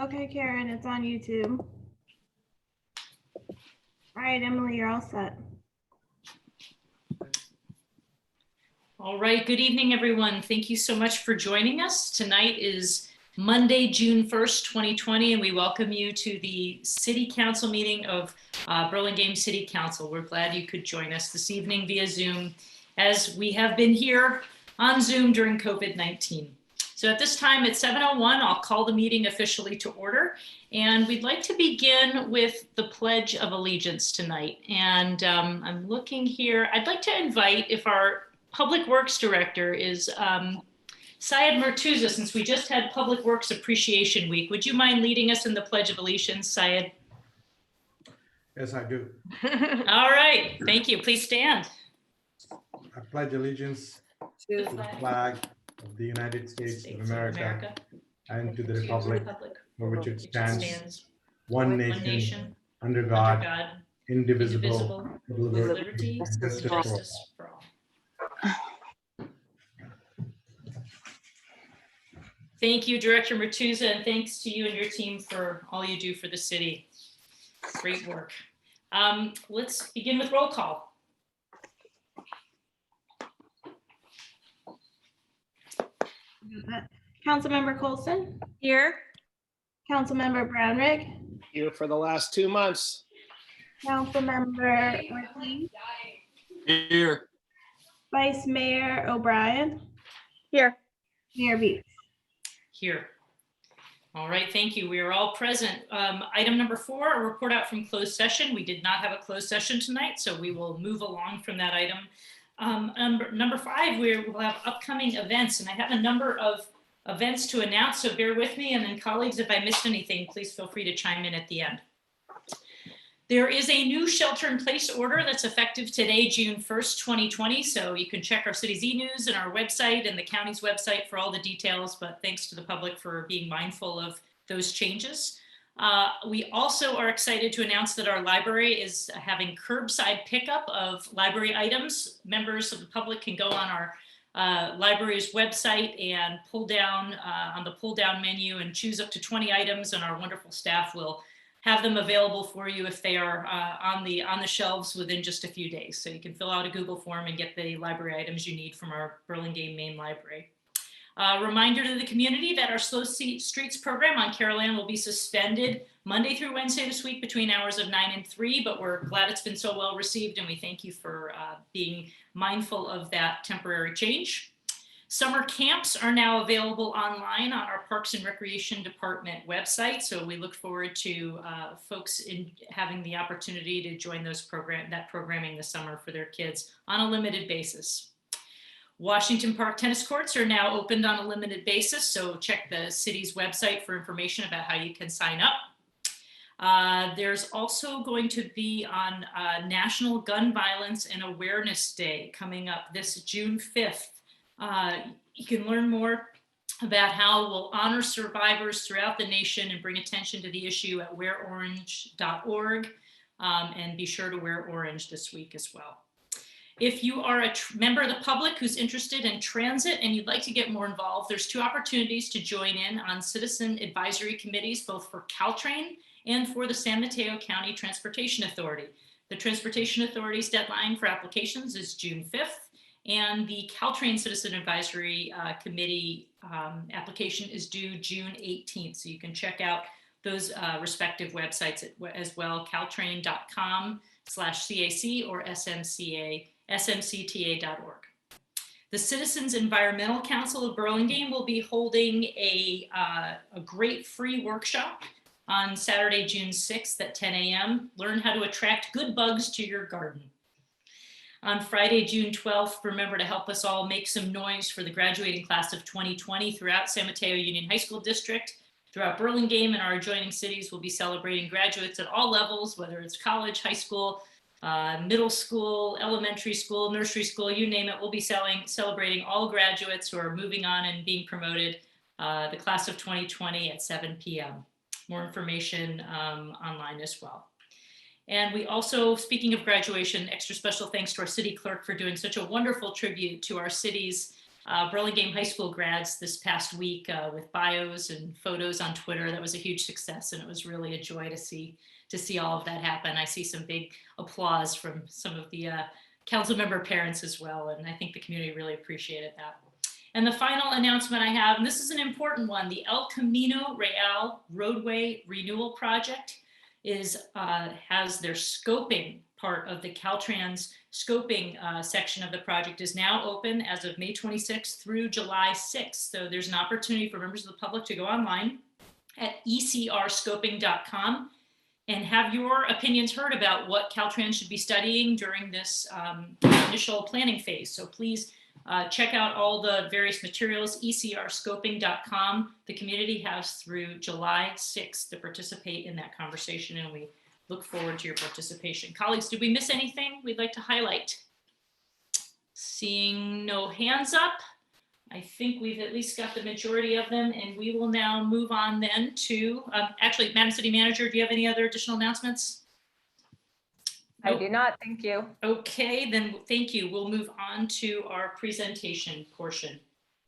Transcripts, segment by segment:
Okay, Karen, it's on YouTube. All right, Emily, you're all set. All right, good evening, everyone. Thank you so much for joining us. Tonight is Monday, June 1st, 2020, and we welcome you to the City Council meeting of Burlingame City Council. We're glad you could join us this evening via Zoom, as we have been here on Zoom during COVID-19. So at this time at 7:01, I'll call the meeting officially to order. And we'd like to begin with the Pledge of Allegiance tonight. And I'm looking here, I'd like to invite, if our Public Works Director is Syed Murtuza, since we just had Public Works Appreciation Week. Would you mind leading us in the Pledge of Allegiance, Syed? Yes, I do. All right, thank you. Please stand. I pledge allegiance to the flag of the United States of America and to the republic for which it stands, one nation, under God, indivisible, with liberty and justice for all. Thank you, Director Murtuza, and thanks to you and your team for all you do for the city. Great work. Let's begin with roll call. Councilmember Coulson, Here. Councilmember Brownrigg, Here for the last 2 months. Councilmember Ortiz, Here. Vice Mayor O'Brien, Here. Mayor Beats. Here. All right, thank you. We are all present. Item number 4, a report out from closed session. We did not have a closed session tonight, so we will move along from that item. Number 5, we'll have upcoming events, and I have a number of events to announce, so bear with me. And then colleagues, if I missed anything, please feel free to chime in at the end. There is a new shelter-in-place order that's effective today, June 1st, 2020. So you can check our city's e-news and our website and the county's website for all the details, but thanks to the public for being mindful of those changes. We also are excited to announce that our library is having curbside pickup of library items. Members of the public can go on our library's website and pull down on the pull down menu and choose up to 20 items, and our wonderful staff will have them available for you if they are on the shelves within just a few days. So you can fill out a Google form and get the library items you need from our Burlingame main library. Reminder to the community that our Slow Streets program on Carol Ann will be suspended Monday through Wednesday this week between hours of 9 and 3, but we're glad it's been so well received, and we thank you for being mindful of that temporary change. Summer camps are now available online on our Parks and Recreation Department website, so we look forward to folks having the opportunity to join that programming this summer for their kids on a limited basis. Washington Park tennis courts are now opened on a limited basis, so check the city's website for information about how you can sign up. There's also going to be on National Gun Violence and Awareness Day coming up this June 5th. You can learn more about how we'll honor survivors throughout the nation and bring attention to the issue at wearorange.org, and be sure to wear orange this week as well. If you are a member of the public who's interested in transit and you'd like to get more involved, there's 2 opportunities to join in on citizen advisory committees, both for Caltrain and for the San Mateo County Transportation Authority. The Transportation Authority's deadline for applications is June 5th, and the Caltrain Citizen Advisory Committee application is due June 18th. So you can check out those respective websites as well, caltrain.com/CAC or smcta.org. The Citizens Environmental Council of Burlingame will be holding a great free workshop on Saturday, June 6th at 10 a.m. Learn how to attract good bugs to your garden. On Friday, June 12th, remember to help us all make some noise for the graduating class of 2020 throughout San Mateo Union High School District. Throughout Burlingame and our adjoining cities, we'll be celebrating graduates at all levels, whether it's college, high school, middle school, elementary school, nursery school, you name it. We'll be celebrating all graduates who are moving on and being promoted, the class of 2020 at 7 p.m. More information online as well. And we also, speaking of graduation, extra special thanks to our city clerk for doing such a wonderful tribute to our city's Burlingame High School grads this past week with bios and photos on Twitter. That was a huge success, and it was really a joy to see all of that happen. I see some big applause from some of the council member parents as well, and I think the community really appreciated that. And the final announcement I have, and this is an important one, the El Camino Real roadway renewal project has their scoping part of the Caltrans scoping section of the project is now open as of May 26th through July 6th. So there's an opportunity for members of the public to go online at ecrscoping.com and have your opinions heard about what Caltrans should be studying during this initial planning phase. So please check out all the various materials, ecrscoping.com. The community has through July 6th to participate in that conversation, and we look forward to your participation. Colleagues, did we miss anything we'd like to highlight? Seeing no hands up, I think we've at least got the majority of them, and we will now move on then to, actually, Madam City Manager, do you have any other additional announcements? I do not, thank you. Okay, then thank you. We'll move on to our presentation portion.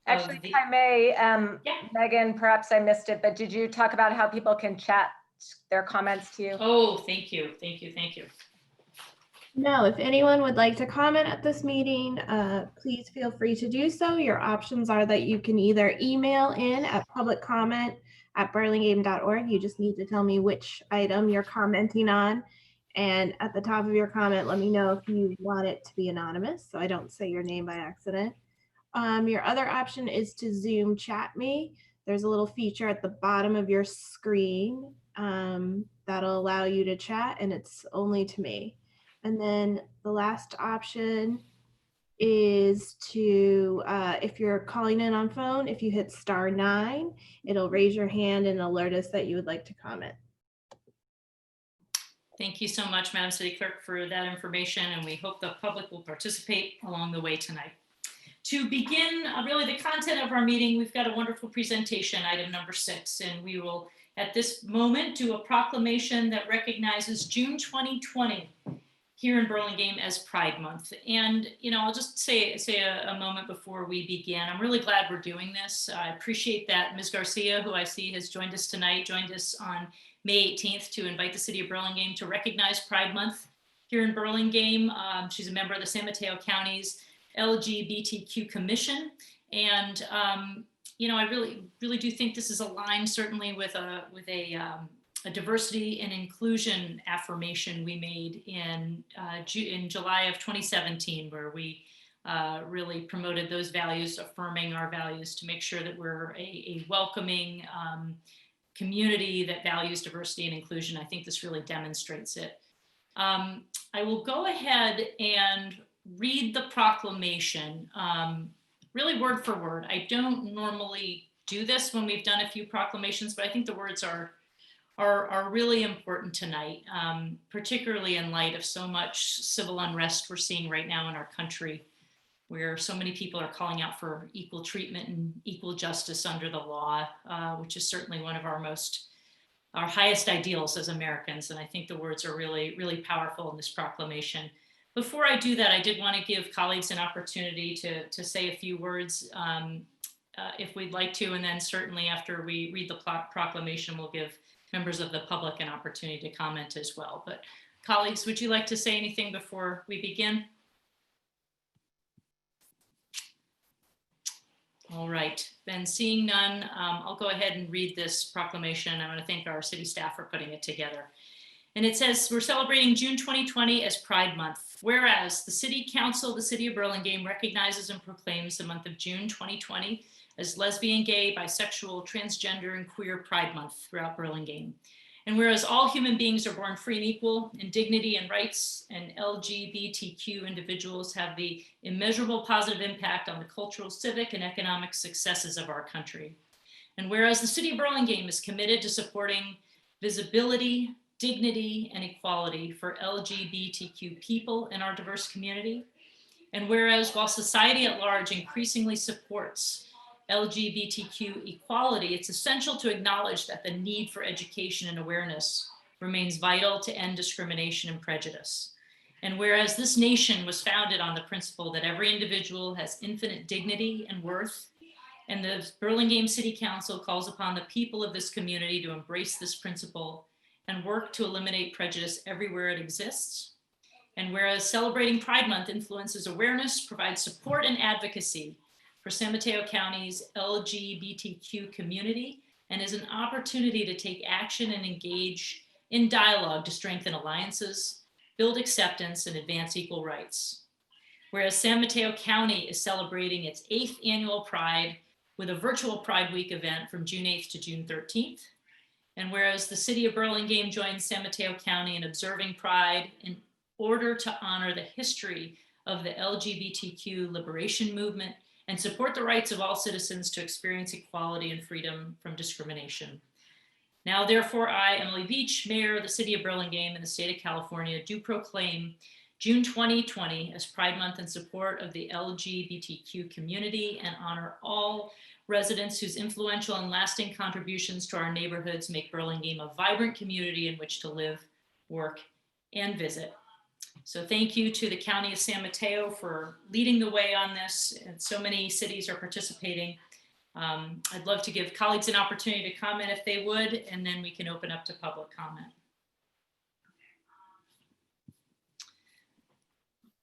Actually, if I may, Megan, perhaps I missed it, but did you talk about how people can chat their comments to you? Oh, thank you, thank you, thank you. No, if anyone would like to comment at this meeting, please feel free to do so. Your options are that you can either email in at publiccomment@burlingame.org. You just need to tell me which item you're commenting on. And at the top of your comment, let me know if you want it to be anonymous, so I don't say your name by accident. Your other option is to Zoom chat me. There's a little feature at the bottom of your screen that'll allow you to chat, and it's only to me. And then the last option is to, if you're calling in on phone, if you hit *9, it'll raise your hand and alert us that you would like to comment. Thank you so much, Madam City Clerk, for that information, and we hope the public will participate along the way tonight. To begin really the content of our meeting, we've got a wonderful presentation, item number 6, and we will at this moment do a proclamation that recognizes June 2020 here in Burlingame as Pride Month. And, you know, I'll just say a moment before we begin. I'm really glad we're doing this. I appreciate that Ms. Garcia, who I see has joined us tonight, joined us on May 18th to invite the city of Burlingame to recognize Pride Month here in Burlingame. She's a member of the San Mateo County's LGBTQ Commission. And, you know, I really do think this is aligned certainly with a diversity and inclusion affirmation we made in July of 2017, where we really promoted those values, affirming our values to make sure that we're a welcoming community that values diversity and inclusion. I think this really demonstrates it. I will go ahead and read the proclamation, really word for word. I don't normally do this when we've done a few proclamations, but I think the words are really important tonight, particularly in light of so much civil unrest we're seeing right now in our country, where so many people are calling out for equal treatment and equal justice under the law, which is certainly one of our highest ideals as Americans. And I think the words are really, really powerful in this proclamation. Before I do that, I did want to give colleagues an opportunity to say a few words if we'd like to, and then certainly after we read the proclamation, we'll give members of the public an opportunity to comment as well. But colleagues, would you like to say anything before we begin? All right, then seeing none, I'll go ahead and read this proclamation. I want to thank our city staff for putting it together. And it says, we're celebrating June 2020 as Pride Month. Whereas the City Council of the City of Burlingame recognizes and proclaims the month of June 2020 as Lesbian, Gay, Bisexual, Transgender, and Queer Pride Month throughout Burlingame. And whereas all human beings are born free and equal in dignity and rights, and LGBTQ individuals have the immeasurable positive impact on the cultural, civic, and economic successes of our country. And whereas the City of Burlingame is committed to supporting visibility, dignity, and equality for LGBTQ people in our diverse community. And whereas while society at large increasingly supports LGBTQ equality, it's essential to acknowledge that the need for education and awareness remains vital to end discrimination and prejudice. And whereas this nation was founded on the principle that every individual has infinite dignity and worth, and the Burlingame City Council calls upon the people of this community to embrace this principle and work to eliminate prejudice everywhere it exists. And whereas celebrating Pride Month influences awareness, provides support and advocacy for San Mateo County's LGBTQ community, and is an opportunity to take action and engage in dialogue to strengthen alliances, build acceptance, and advance equal rights. Whereas San Mateo County is celebrating its 8th annual Pride with a virtual Pride Week event from June 8th to June 13th. And whereas the city of Burlingame joins San Mateo County in observing Pride in order to honor the history of the LGBTQ liberation movement and support the rights of all citizens to experience equality and freedom from discrimination. Now, therefore, I, Emily Beach, Mayor of the City of Burlingame in the state of California, do proclaim June 2020 as Pride Month in support of the LGBTQ community and honor all residents whose influential and lasting contributions to our neighborhoods make Burlingame a vibrant community in which to live, work, and visit. So thank you to the County of San Mateo for leading the way on this, and so many cities are participating. I'd love to give colleagues an opportunity to comment if they would, and then we can open up to public comment.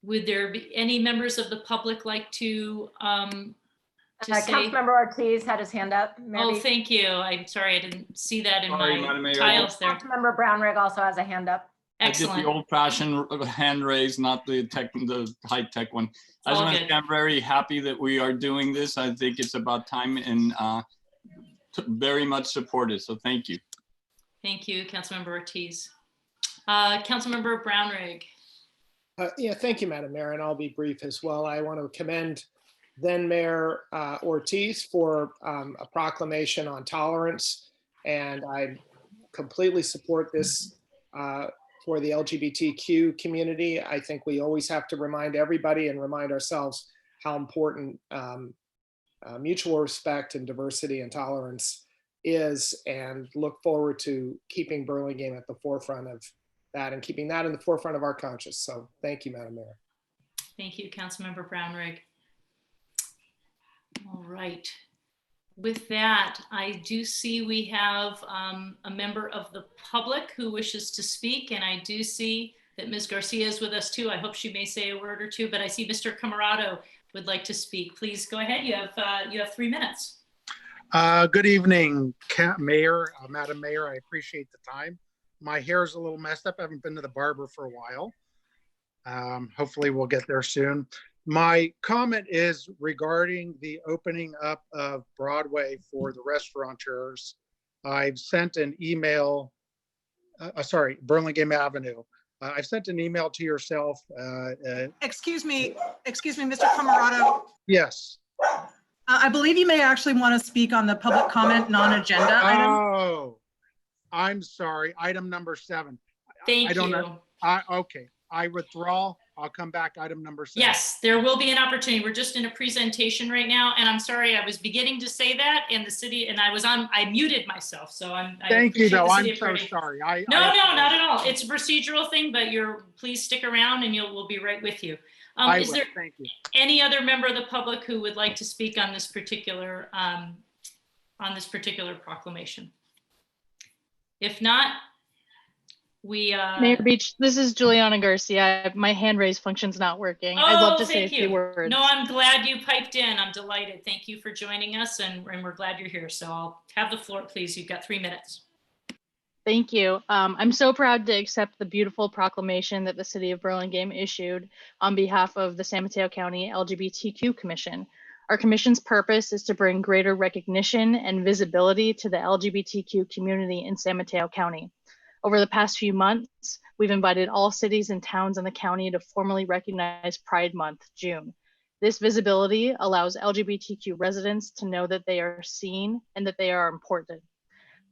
Would there be any members of the public like to say? Councilmember Ortiz had his hand up. Oh, Maybe. thank you. I'm sorry, I didn't see that in Sorry, my Madam Mayor. tiles there. Councilmember Brownrigg also has a hand up. I did Excellent. the old-fashioned hand raise, not the high-tech one. I just All want to good. say I'm very happy that we are doing this. I think it's about time and very much supported. So thank you. Thank you, Councilmember Ortiz. Councilmember Brownrigg. Yeah, thank you, Madam Mayor, and I'll be brief as well. I want to commend then Mayor Ortiz for a proclamation on tolerance, and I completely support this for the LGBTQ community. I think we always have to remind everybody and remind ourselves how important mutual respect and diversity and tolerance is, and look forward to keeping Burlingame at the forefront of that and keeping that in the forefront of our conscience. So thank you, Madam Mayor. Thank you, Councilmember Brownrigg. All right. With that, I do see we have a member of the public who wishes to speak, and I do see that Ms. Garcia is with us too. I hope she may say a word or two, but I see Mr. Camarado would like to speak. Please go ahead. You have 3 minutes. Good evening, Mayor, Madam Mayor. I appreciate the time. My hair is a little messed up. I haven't been to the barber for a while. Hopefully we'll get there soon. My comment is regarding the opening up of Broadway for the restaurateurs. I've sent an email, Burlingame Avenue. I've sent an email to yourself. Excuse me, Mr. Camarado. Yes. I believe you may actually want to speak on the public comment non-agenda item. Oh, I'm sorry. Item number 7. Thank I don't you. know. Okay, I withdraw. I'll come back. Item number 7. Yes, there will be an opportunity. We're just in a presentation right now, and I'm sorry, I was beginning to say that in the city, and I muted myself, so I Thank you, appreciate though. the I'm city so attorney. sorry. No, not at all. It's a procedural thing, but please stick around, and we'll be right with you. Is there Thank you. any other member of the public who would like to speak on this particular proclamation? If not, we Mayor Beach, this is Juliana Garcia. My hand raise function's not working. I'd love to say a few words. No, I'm glad you piped in. I'm delighted. Thank you for joining us, and we're glad you're here. So I'll have the floor, please. You've got 3 minutes. Thank you. I'm so proud to accept the beautiful proclamation that the City of Burlingame issued on behalf of the San Mateo County LGBTQ Commission. Our commission's purpose is to bring greater recognition and visibility to the LGBTQ community in San Mateo County. Over the past few months, we've invited all cities and towns in the county to formally recognize Pride Month, June. This visibility allows LGBTQ residents to know that they are seen and that they are important.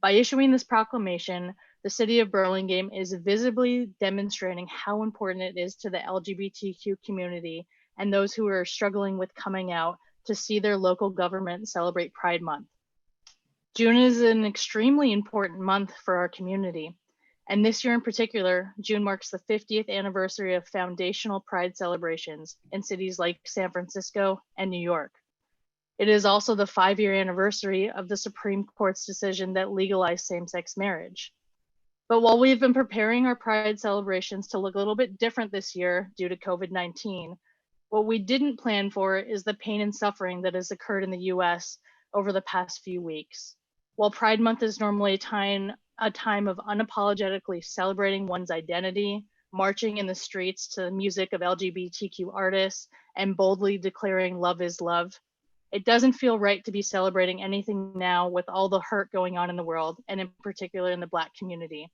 By issuing this proclamation, the City of Burlingame is visibly demonstrating how important it is to the LGBTQ community and those who are struggling with coming out to see their local government celebrate Pride Month. June is an extremely important month for our community. And this year in particular, June marks the 50th anniversary of foundational Pride celebrations in cities like San Francisco and New York. It is also the 5-year anniversary of the Supreme Court's decision that legalized same-sex marriage. But while we've been preparing our Pride celebrations to look a little bit different this year due to COVID-19, what we didn't plan for is the pain and suffering that has occurred in the US over the past few weeks. While Pride Month is normally a time of unapologetically celebrating one's identity, marching in the streets to the music of LGBTQ artists, and boldly declaring love is love, it doesn't feel right to be celebrating anything now with all the hurt going on in the world, and in particular in the Black community.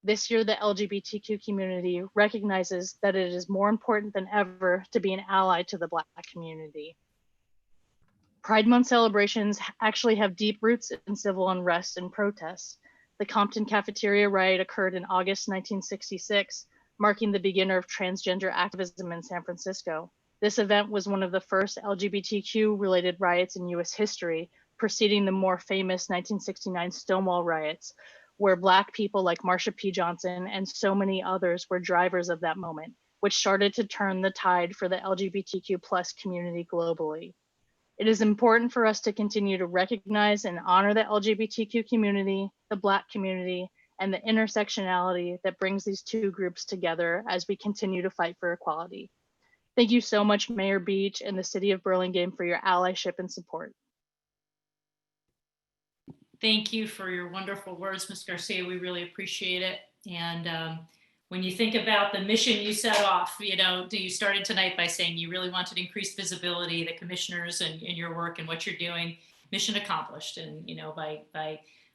This year, the LGBTQ community recognizes that it is more important than ever to be an ally to the Black community. Pride Month celebrations actually have deep roots in civil unrest and protests. The Compton Cafeteria riot occurred in August 1966, marking the beginning of transgender activism in San Francisco. This event was one of the first LGBTQ-related riots in US history, preceding the more famous 1969 Stonewall riots, where Black people like Marsha P. Johnson and so many others were drivers of that moment, which started to turn the tide for the LGBTQ+ community globally. It is important for us to continue to recognize and honor the LGBTQ community, the Black community, and the intersectionality that brings these two groups together as we continue to fight for equality. Thank you so much, Mayor Beach and the City of Burlingame, for your allyship and support. Thank you for your wonderful words, Ms. Garcia. We really appreciate it. And when you think about the mission you set off, you started tonight by saying you really wanted increased visibility, the commissioners and your work and what you're doing, mission accomplished. And,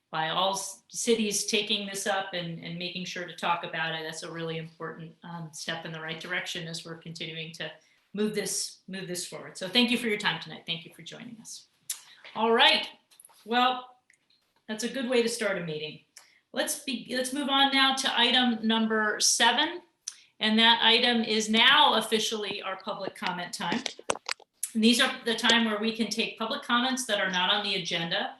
by all cities taking this up and making sure to talk about it, that's a really important step in the right direction as we're continuing to move this forward. So thank you for your time tonight. Thank you for joining us. All right. Well, that's a good way to start a meeting. Let's move on now to item number 7. And that item is now officially our public comment time. And these are the time where we can take public comments that are not on the agenda.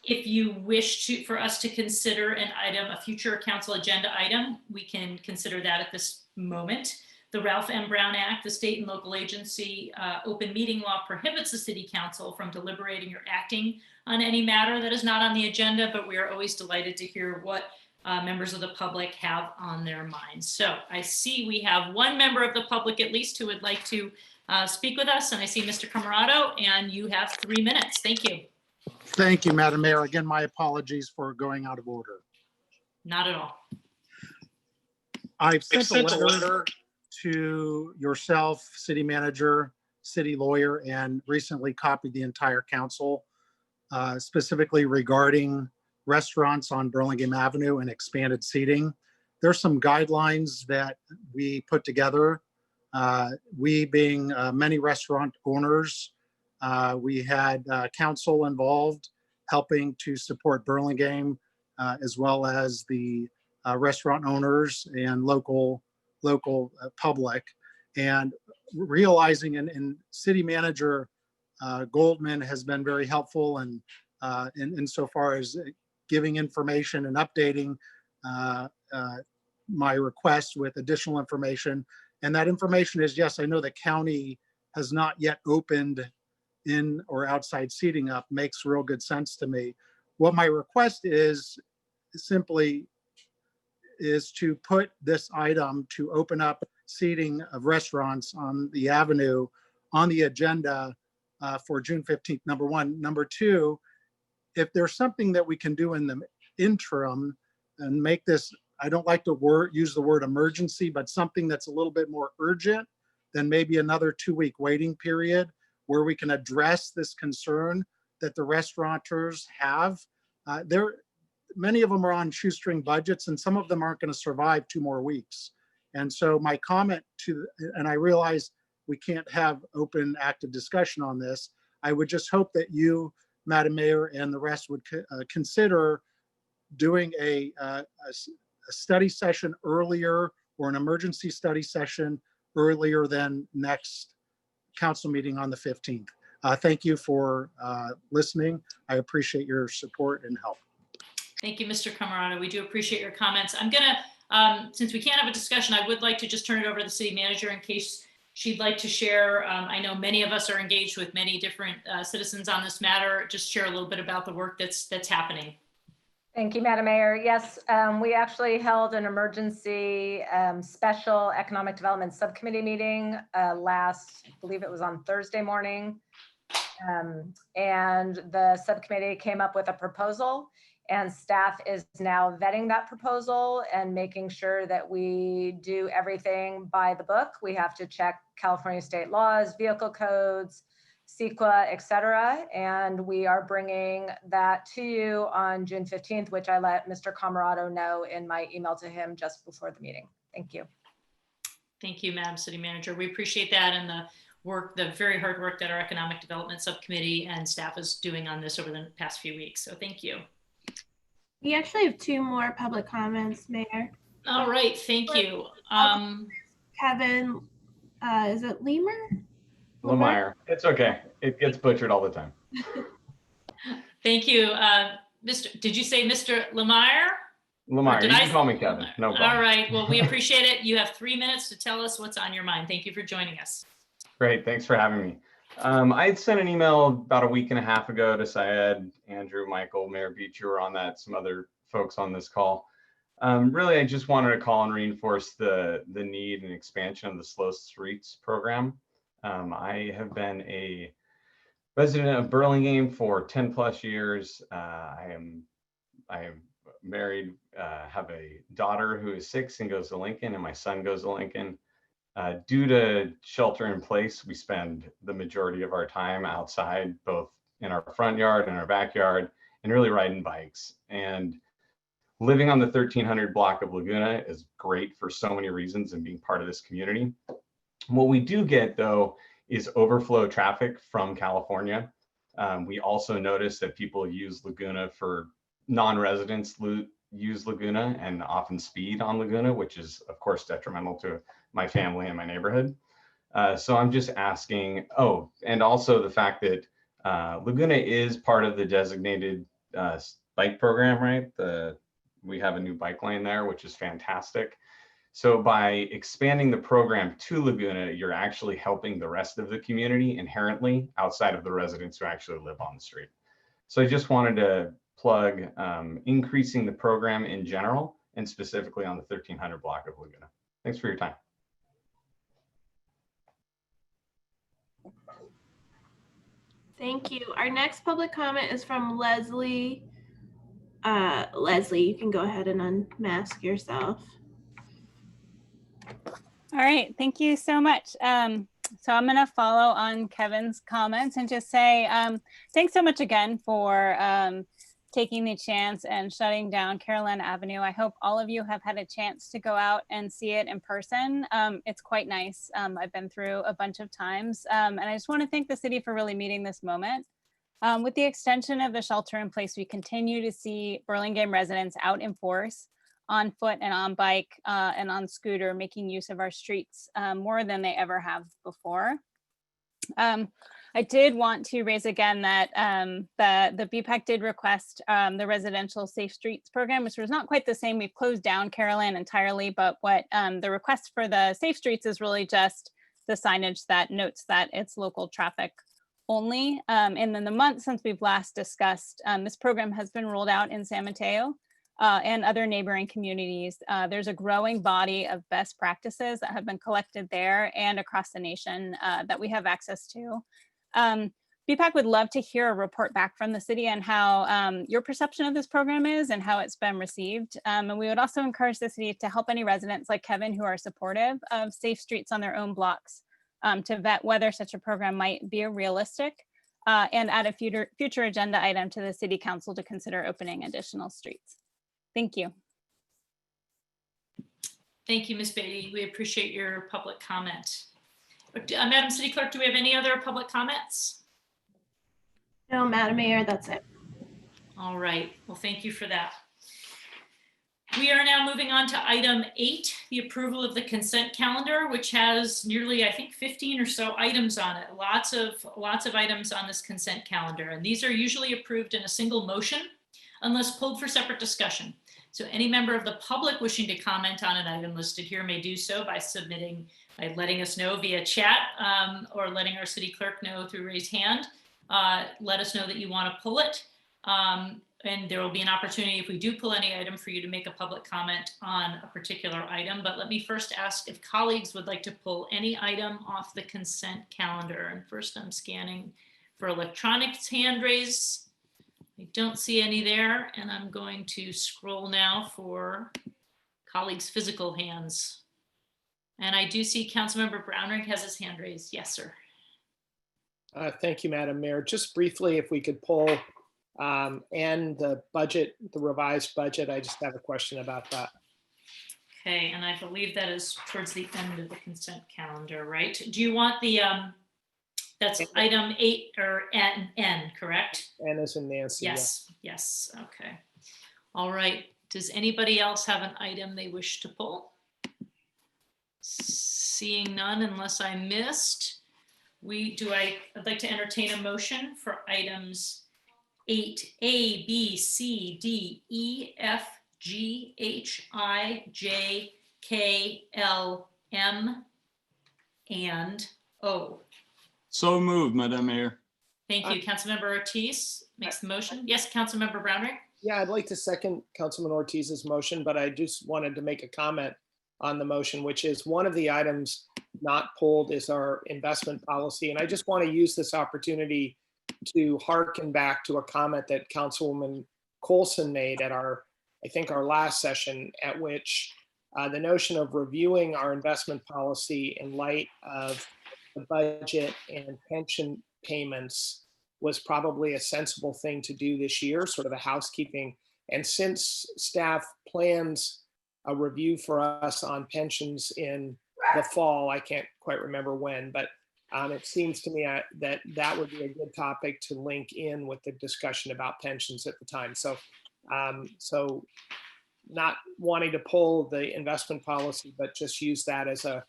If you wish for us to consider an item, a future council agenda item, we can consider that at this moment. The Ralph M. Brown Act, the state and local agency open meeting law, prohibits the city council from deliberating or acting on any matter that is not on the agenda, but we are always delighted to hear what members of the public have on their minds. So I see we have one member of the public at least who would like to speak with us, and I see Mr. Camarado, and you have 3 minutes. Thank you. Thank you, Madam Mayor. Again, my apologies for going out of order. Not at all. I've sent a letter to yourself, city manager, city lawyer, and recently copied the entire council, specifically regarding restaurants on Burlingame Avenue and expanded seating. There's some guidelines that we put together. We being many restaurant owners, we had council involved helping to support Burlingame, as well as the restaurant owners and local public. And realizing, and city manager Goldman has been very helpful and insofar as giving information and updating my request with additional information. And that information is, yes, I know the county has not yet opened in or outside seating up, makes real good sense to me. What my request is simply is to put this item to open up seating of restaurants on the avenue on the agenda for June 15th, number one. Number two, if there's something that we can do in the interim and make this, I don't like to use the word emergency, but something that's a little bit more urgent than maybe another 2-week waiting period where we can address this concern that the restaurateurs have. Many of them are on shoestring budgets and some of them aren't going to survive 2 more weeks. And so my comment and I realize we can't have open, active discussion on this. I would just hope that you, Madam Mayor, and the rest would consider doing a study session earlier or an emergency study session earlier than next council meeting on the 15th. Thank you for listening. I appreciate your support and help. Thank you, Mr. Camarado. We do appreciate your comments. I'm gonna, since we can't have a discussion, I would like to just turn it over to the city manager in case she'd like to share. I know many of us are engaged with many different citizens on this matter. Just share a little bit about the work that's happening. Thank you, Madam Mayor. Yes, we actually held an emergency special economic development subcommittee meeting last, I believe it was on Thursday morning. And the subcommittee came up with a proposal, and staff is now vetting that proposal and making sure that we do everything by the book. We have to check California state laws, vehicle codes, CEQA, et cetera. And we are bringing that to you on June 15th, which I let Mr. Camarado know in my email to him just before the meeting. Thank you. Thank you, Madam City Manager. We appreciate that and the work, the very hard work that our Economic Development Subcommittee and staff is doing on this over the past few weeks. So thank you. We actually have 2 more public comments, Mayor. All right, thank you. Kevin, is it Lemur? Lemire. It's okay. It gets butchered all the time. Thank you. Did you say Mr. Lemire? Lemire, you can call me Kevin. No problem. All right. Well, we appreciate it. You have 3 minutes to tell us what's on your mind. Thank you for joining us. Great. Thanks for having me. I had sent an email about a week and a half ago to Syed, Andrew, Michael, Mayor Beach, you were on that, some other folks on this call. Really, I just wanted to call and reinforce the need and expansion of the Slow Streets program. I have been a resident of Burlingame for 10 plus years. I am married, have a daughter who is 6 and goes to Lincoln, and my son goes to Lincoln. Due to shelter in place, we spend the majority of our time outside, both in our front yard and our backyard, and really riding bikes. And living on the 1300 block of Laguna is great for so many reasons and being part of this community. What we do get, though, is overflow traffic from California. We also notice that people use Laguna for non-residents use Laguna and often speed on Laguna, which is, of course, detrimental to my family and my neighborhood. So I'm just asking, and also the fact that Laguna is part of the designated bike program, right? We have a new bike lane there, which is fantastic. So by expanding the program to Laguna, you're actually helping the rest of the community inherently outside of the residents who actually live on the street. So I just wanted to plug increasing the program in general and specifically on the 1300 block of Laguna. Thanks for your time. Thank you. Our next public comment is from Leslie. Leslie, you can go ahead and unmask yourself. All right, thank you so much. So I'm going to follow on Kevin's comments and just say thanks so much again for taking the chance and shutting down Carolina Avenue. I hope all of you have had a chance to go out and see it in person. It's quite nice. I've been through a bunch of times, and I just want to thank the city for really meeting this moment. With the extension of the shelter in place, we continue to see Burlingame residents out in force, on foot and on bike and on scooter, making use of our streets more than they ever have before. I did want to raise again that the BPAC did request the residential safe streets program, which was not quite the same. We've closed down Carolan entirely, but what the request for the safe streets is really just the signage that notes that it's local traffic only. And in the month since we've last discussed, this program has been rolled out in San Mateo and other neighboring communities. There's a growing body of best practices that have been collected there and across the nation that we have access to. BPAC would love to hear a report back from the city on how your perception of this program is and how it's been received. And we would also encourage the city to help any residents like Kevin who are supportive of safe streets on their own blocks to vet whether such a program might be a realistic and add a future agenda item to the city council to consider opening additional streets. Thank you. Thank you, Ms. Beatty. We appreciate your public comment. Madam City Clerk, do we have any other public comments? No, Madam Mayor, that's it. All right. Well, thank you for that. We are now moving on to item 8, the approval of the consent calendar, which has nearly, I think, 15 or so items on it. Lots of items on this consent calendar, and these are usually approved in a single motion. unless pulled for separate discussion. So any member of the public wishing to comment on an item listed here may do so by letting us know via chat or letting our city clerk know through raised hand. Let us know that you want to pull it. And there will be an opportunity if we do pull any item for you to make a public comment on a particular item. But let me first ask if colleagues would like to pull any item off the consent calendar. And first I'm scanning for electronics hand raise. I don't see any there. And I'm going to scroll now for colleagues' physical hands. And I do see Councilmember Brownrigg has his hand raised. Yes, sir. Thank you, Madam Mayor. Just briefly, if we could pull and the budget, the revised budget, I just have a question about that. Okay, and I believe that is towards the end of the consent calendar, right? Do you want the, that's item 8 or N, correct? N as in Nancy. Yes, yes, okay. All right, does anybody else have an item they wish to pull? Seeing none, unless I missed, I'd like to entertain a motion for items 8A, B, C, D, E, F, G, H, I, J, K, L, M, and O. So moved, Madam Mayor. Thank you. Councilmember Ortiz makes the motion. Yes, Councilmember Brownrigg. Yeah, I'd like to second Councilman Ortiz's motion, but I just wanted to make a comment on the motion, which is one of the items not pulled is our investment policy. And I just want to use this opportunity to hearken back to a comment that Councilwoman Coulson made at our last session, at which the notion of reviewing our investment policy in light of the budget and pension payments was probably a sensible thing to do this year, sort of a housekeeping. And since staff plans a review for us on pensions in the fall, I can't quite remember when, but it seems to me that would be a good topic to link in with the discussion about pensions at the time. So, so not wanting to pull the investment policy, but just use that as a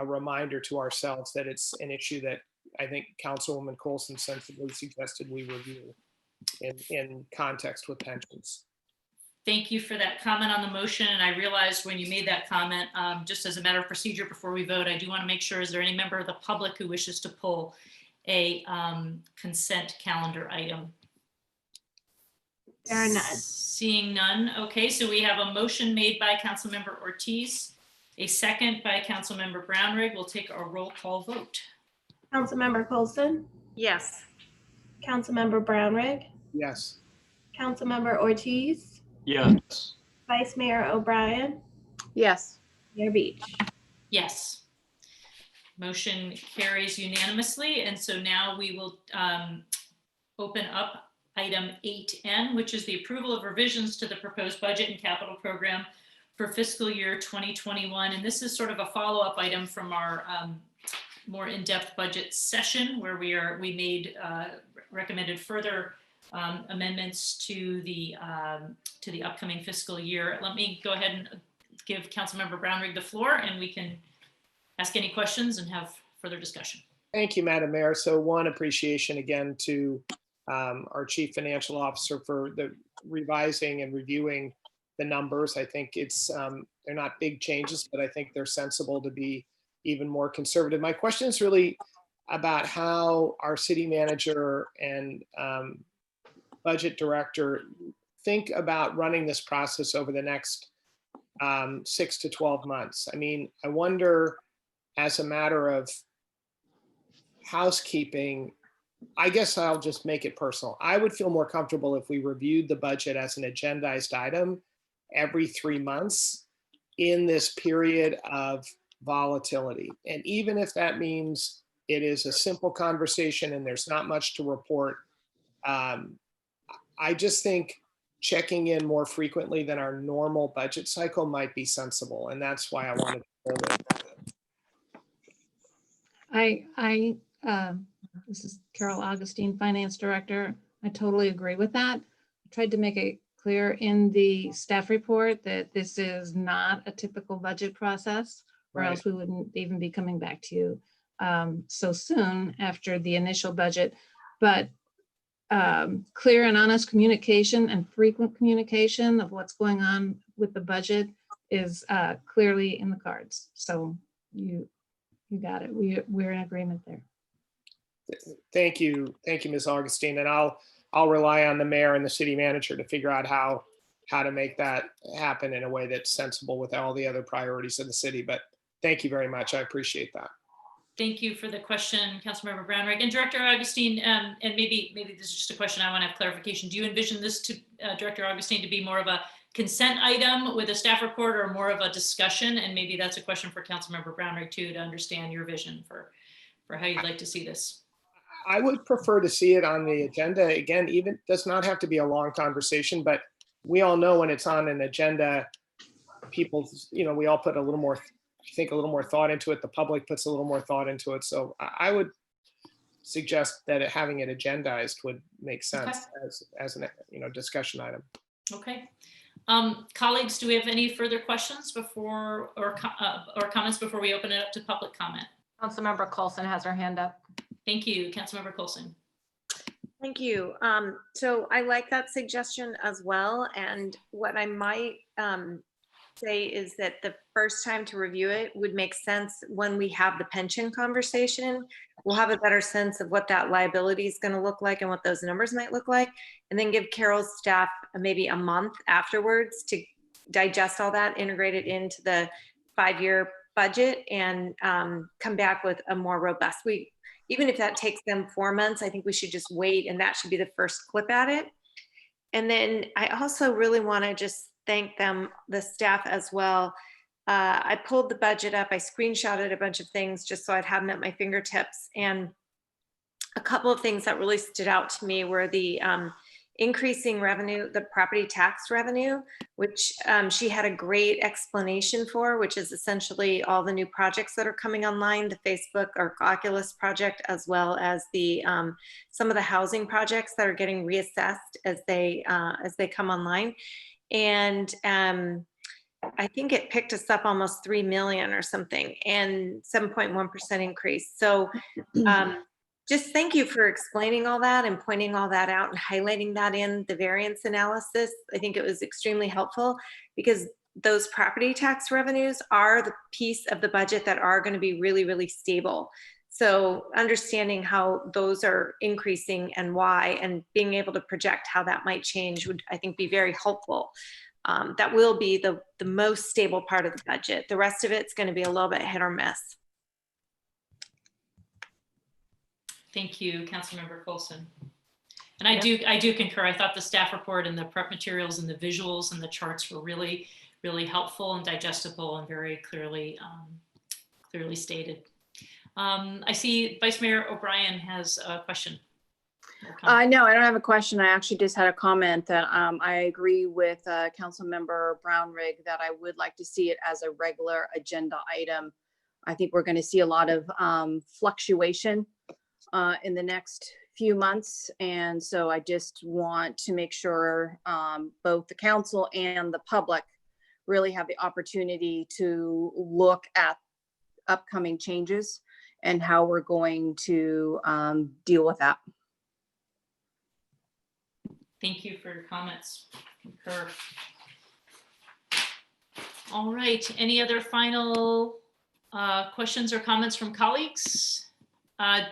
reminder to ourselves that it's an issue that I think Councilwoman Coulson sensibly suggested we review in context with pensions. Thank you for that comment on the motion. And I realized when you made that comment, just as a matter of procedure before we vote, I do want to make sure, is there any member of the public who wishes to pull a consent calendar item? There are none. Seeing none. Okay, so we have a motion made by Councilmember Ortiz, a second by Councilmember Brownrigg. We'll take a roll call vote. Councilmember Coulson, Yes. Councilmember Brownrigg, Yes. Councilmember Ortiz, Yes. Vice Mayor O'Brien, Yes. Mayor Beach. Yes. Motion carries unanimously. And so now we will open up item 8N, which is the approval of revisions to the proposed budget and capital program for fiscal year 2021. And this is sort of a follow-up item from our more in-depth budget session where we made recommended further amendments to the upcoming fiscal year. Let me go ahead and give Councilmember Brownrigg the floor, and we can ask any questions and have further discussion. Thank you, Madam Mayor. So one, appreciation again to our Chief Financial Officer for the revising and reviewing the numbers. I think it's they're not big changes, but I think they're sensible to be even more conservative. My question is really about how our city manager and budget director think about running this process over the next 6 to 12 months. I mean, I wonder, as a matter of housekeeping, I guess I'll just make it personal. I would feel more comfortable if we reviewed the budget as an agendized item every 3 months in this period of volatility. And even if that means it is a simple conversation and there's not much to report, I just think checking in more frequently than our normal budget cycle might be sensible. And that's why I wanted to hold it. This is Carol Augustine, Finance Director. I totally agree with that. I tried to make it clear in the staff report that this is not a typical budget process, or else we wouldn't even be coming back to you so soon after the initial budget. But clear and honest communication and frequent communication of what's going on with the budget is clearly in the cards. So you got it. We're in agreement there. Thank you, Ms. Augustine, and I'll rely on the mayor and the city manager to figure out how to make that happen in a way that's sensible with all the other priorities of the city. But thank you very much. I appreciate that. Thank you for the question, Councilmember Brownrigg. And Director Augustine, and maybe this is just a question I want to have clarification. Do you envision this to Director Augustine to be more of a consent item with a staff report, or more of a discussion? And maybe that's a question for Councilmember Brownrigg too, to understand your vision for how you'd like to see this. I would prefer to see it on the agenda. Again, even does not have to be a long conversation, but we all know when it's on an agenda, people, we all put a little more thought into it. The public puts a little more thought into it. So I would suggest that having it agendized would make sense as an discussion item. Okay. Colleagues, do we have any further questions before or comments before we open it up to public comment? Councilmember Coulson has her hand up. Thank you, Councilmember Coulson. Thank you. So I like that suggestion as well. And what I might say is that the first time to review it would make sense when we have the pension conversation. We'll have a better sense of what that liability is going to look like and what those numbers might look like. And then give Carol's staff maybe a month afterwards to digest all that, integrate it into the 5-year budget, and come back with a more robust. Even if that takes them 4 months, I think we should just wait, and that should be the first clip at it. And then I also really want to just thank them, the staff as well. I pulled the budget up, I screenshotted a bunch of things just so I'd have them at my fingertips. And a couple of things that really stood out to me were the increasing revenue, the property tax revenue, which she had a great explanation for, which is essentially all the new projects that are coming online, the Facebook or Oculus project, as well as the some of the housing projects that are getting reassessed as they come online. And I think it picked us up almost 3 million or something, and 7.1% increase. So just thank you for explaining all that and pointing all that out and highlighting that in the variance analysis. I think it was extremely helpful, because those property tax revenues are the piece of the budget that are going to be really, really stable. So understanding how those are increasing and why, and being able to project how that might change would, I think, be very helpful. That will be the most stable part of the budget. The rest of it's going to be a little bit hit or miss. Thank you, Councilmember Coulson. And I do concur. I thought the staff report and the prep materials and the visuals and the charts were really, really helpful and digestible and very clearly stated. I see Vice Mayor O'Brien has a question. No, I don't have a question. I actually just had a comment that I agree with Councilmember Brownrigg that I would like to see it as a regular agenda item. I think we're going to see a lot of fluctuation in the next few months. And so I just want to make sure both the council and the public really have the opportunity to look at upcoming changes and how we're going to deal with that. Thank you for your comments. Concur. All right, any other final questions or comments from colleagues? I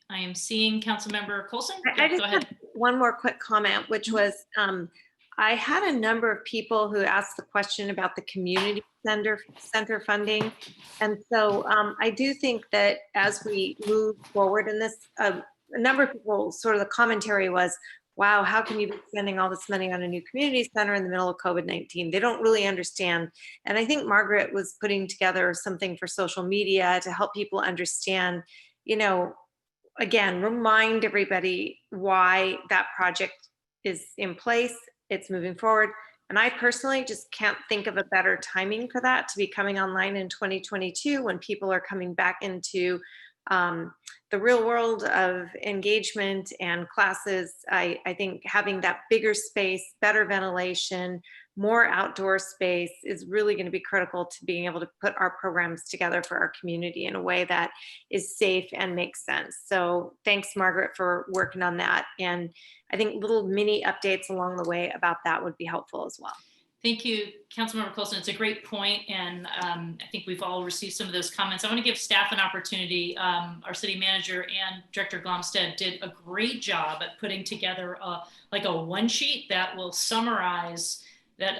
am seeing Councilmember Coulson. I Go just ahead. have one more quick comment, which was I had a number of people who asked the question about the community center funding. And so I do think that as we move forward in this, a number of people, sort of the commentary was, wow, how can you be spending all this money on a new community center in the middle of COVID-19? They don't really understand. And I think Margaret was putting together something for social media to help people understand, again, remind everybody why that project is in place, it's moving forward. And I personally just can't think of a better timing for that to be coming online in 2022 when people are coming back into the real world of engagement and classes. I think having that bigger space, better ventilation, more outdoor space is really going to be critical to being able to put our programs together for our community in a way that is safe and makes sense. So thanks, Margaret, for working on that. And I think little mini updates along the way about that would be helpful as well. Thank you, Councilmember Colson. It's a great point, and I think we've all received some of those comments. I want to give staff an opportunity. Our city manager and Director Glomstead did a great job at putting together like a one sheet that will summarize that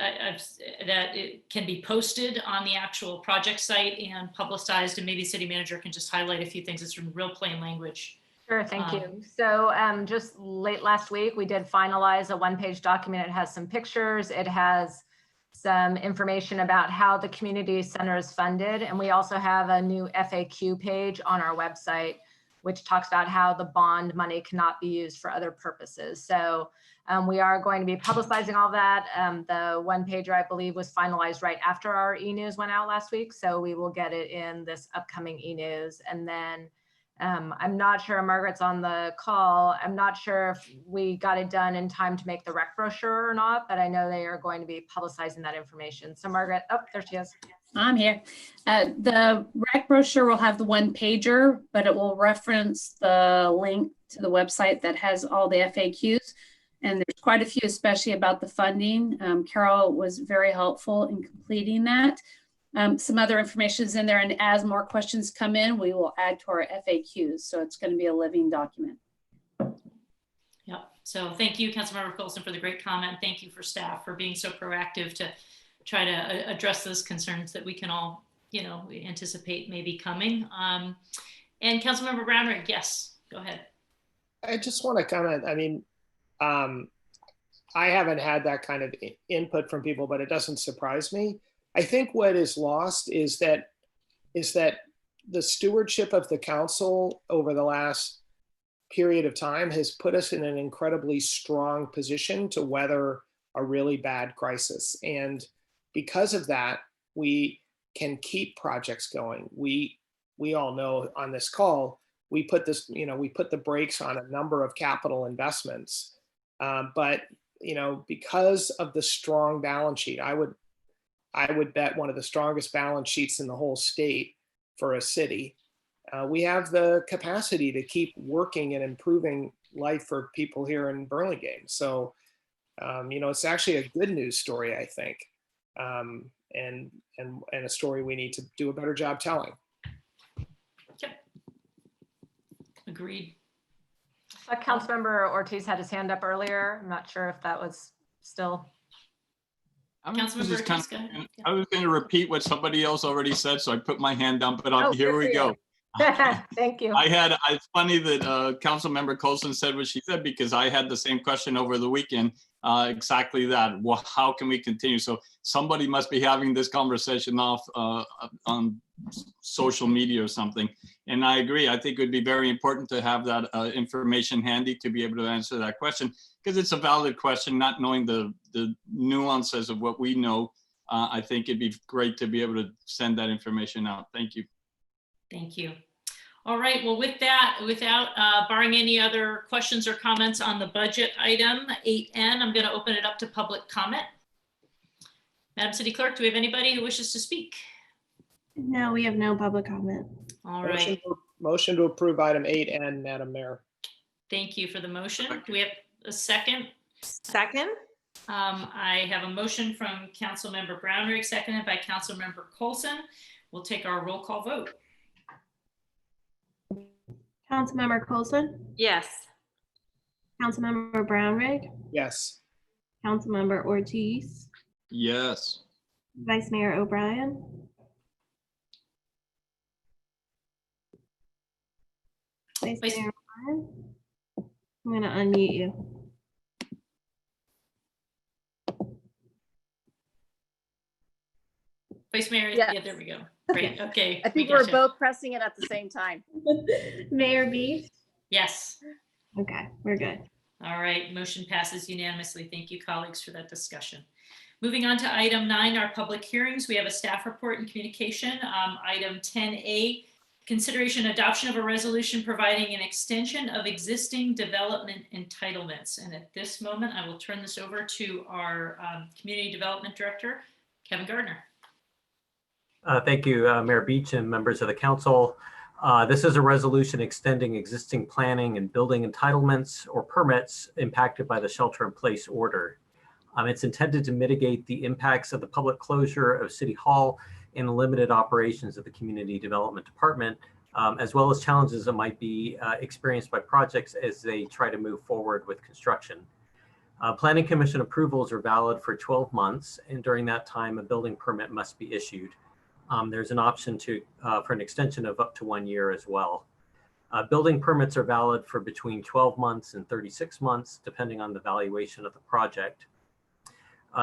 that it can be posted on the actual project site and publicized, and maybe city manager can just highlight a few things. It's from real plain language. Sure, thank you. So just late last week, we did finalize a one-page document. It has some pictures. It has some information about how the community center is funded. And we also have a new FAQ page on our website, which talks about how the bond money cannot be used for other purposes. So we are going to be publicizing all that. The one pager, I believe, was finalized right after our e-news went out last week. So we will get it in this upcoming e-news. And then I'm not sure, Margaret's on the call. I'm not sure if we got it done in time to make the rec brochure or not, but I know they are going to be publicizing that information. So Margaret, oh, there she is. I'm here. The rec brochure will have the one pager, but it will reference the link to the website that has all the FAQs. And there's quite a few, especially about the funding. Carol was very helpful in completing that. Some other information is in there, and as more questions come in, we will add to our FAQs. So it's going to be a living document. Yep. So thank you, Councilmember Colson, for the great comment. Thank you for staff for being so proactive to try to address those concerns that we can all, you know, anticipate maybe coming. And Councilmember Brownrigg, yes, go ahead. I just want to comment. I mean, I haven't had that kind of input from people, but it doesn't surprise me. I think what is lost is that the stewardship of the council over the last period of time has put us in an incredibly strong position to weather a really bad crisis. And because of that, we can keep projects going. We all know on this call, we put the brakes on a number of capital investments. But, you know, because of the strong balance sheet, I would bet one of the strongest balance sheets in the whole state for a city. We have the capacity to keep working and improving life for people here in Burlingame. So, you know, it's actually a good news story, I think, and a story we need to do a better job telling. Yep. Agreed. Councilmember Ortiz had his hand up earlier. I'm not sure if that was still. I was going to repeat what somebody else already said, so I put my hand down, but here we go. Thank you. It's funny that Councilmember Colson said what she said, because I had the same question over the weekend, exactly that. Well, how can we continue? So somebody must be having this conversation off on social media or something. And I agree. I think it would be very important to have that information handy to be able to answer that question, because it's a valid question, not knowing the nuances of what we know. I think it'd be great to be able to send that information out. Thank you. Thank you. All right, well, with that, without barring any other questions or comments on the budget item 8N, I'm going to open it up to public comment. Madam City Clerk, do we have anybody who wishes to speak? No, we have no public comment. All right. Motion to approve item 8N, Madam Mayor. Thank you for the motion. Do we have a second? Second. I have a motion from Councilmember Brownrigg, seconded by Councilmember Colson. We'll take our roll call vote. Councilmember Colson? Yes. Councilmember Brownrigg? Yes. Councilmember Ortiz? Yes. Vice Mayor O'Brien? Vice Mayor O'Brien? I'm going to unmute you. Vice Mayor, Yes. yeah, there we go. Great, okay. I think we we're gotcha. both pressing it at the same time. Mayor Beef? Yes. Okay, we're good. All right, motion passes unanimously. Thank you, colleagues, for that discussion. Moving on to item 9, our public hearings. We have a staff report and communication. Item 10A consideration adoption of a resolution providing an extension of existing development entitlements. And at this moment, I will turn this over to our Community Development Director, Kevin Gardner. Thank you, Mayor Beach and members of the council. This is a resolution extending existing planning and building entitlements or permits impacted by the shelter-in-place order. It's intended to mitigate the impacts of the public closure of City Hall and the limited operations of the Community Development Department, as well as challenges that might be experienced by projects as they try to move forward with construction. Planning Commission approvals are valid for 12 months, and during that time, a building permit must be issued. There's an option for an extension of up to 1 year as well. Building permits are valid for between 12 months and 36 months, depending on the valuation of the project.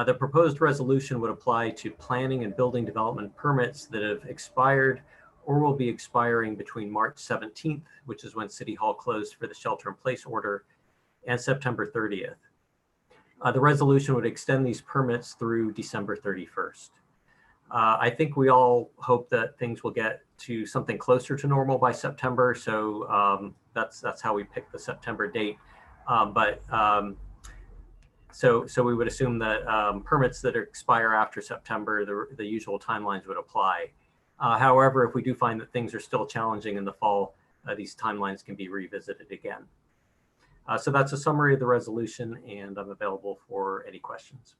The proposed resolution would apply to planning and building development permits that have expired or will be expiring between March 17th, which is when City Hall closed for the shelter-in-place order, and September 30th. The resolution would extend these permits through December 31st. I think we all hope that things will get to something closer to normal by September, so that's how we picked the September date. So we would assume that permits that expire after September, the usual timelines would apply. However, if we do find that things are still challenging in the fall, these timelines can be revisited again. So that's a summary of the resolution, and I'm available for any questions.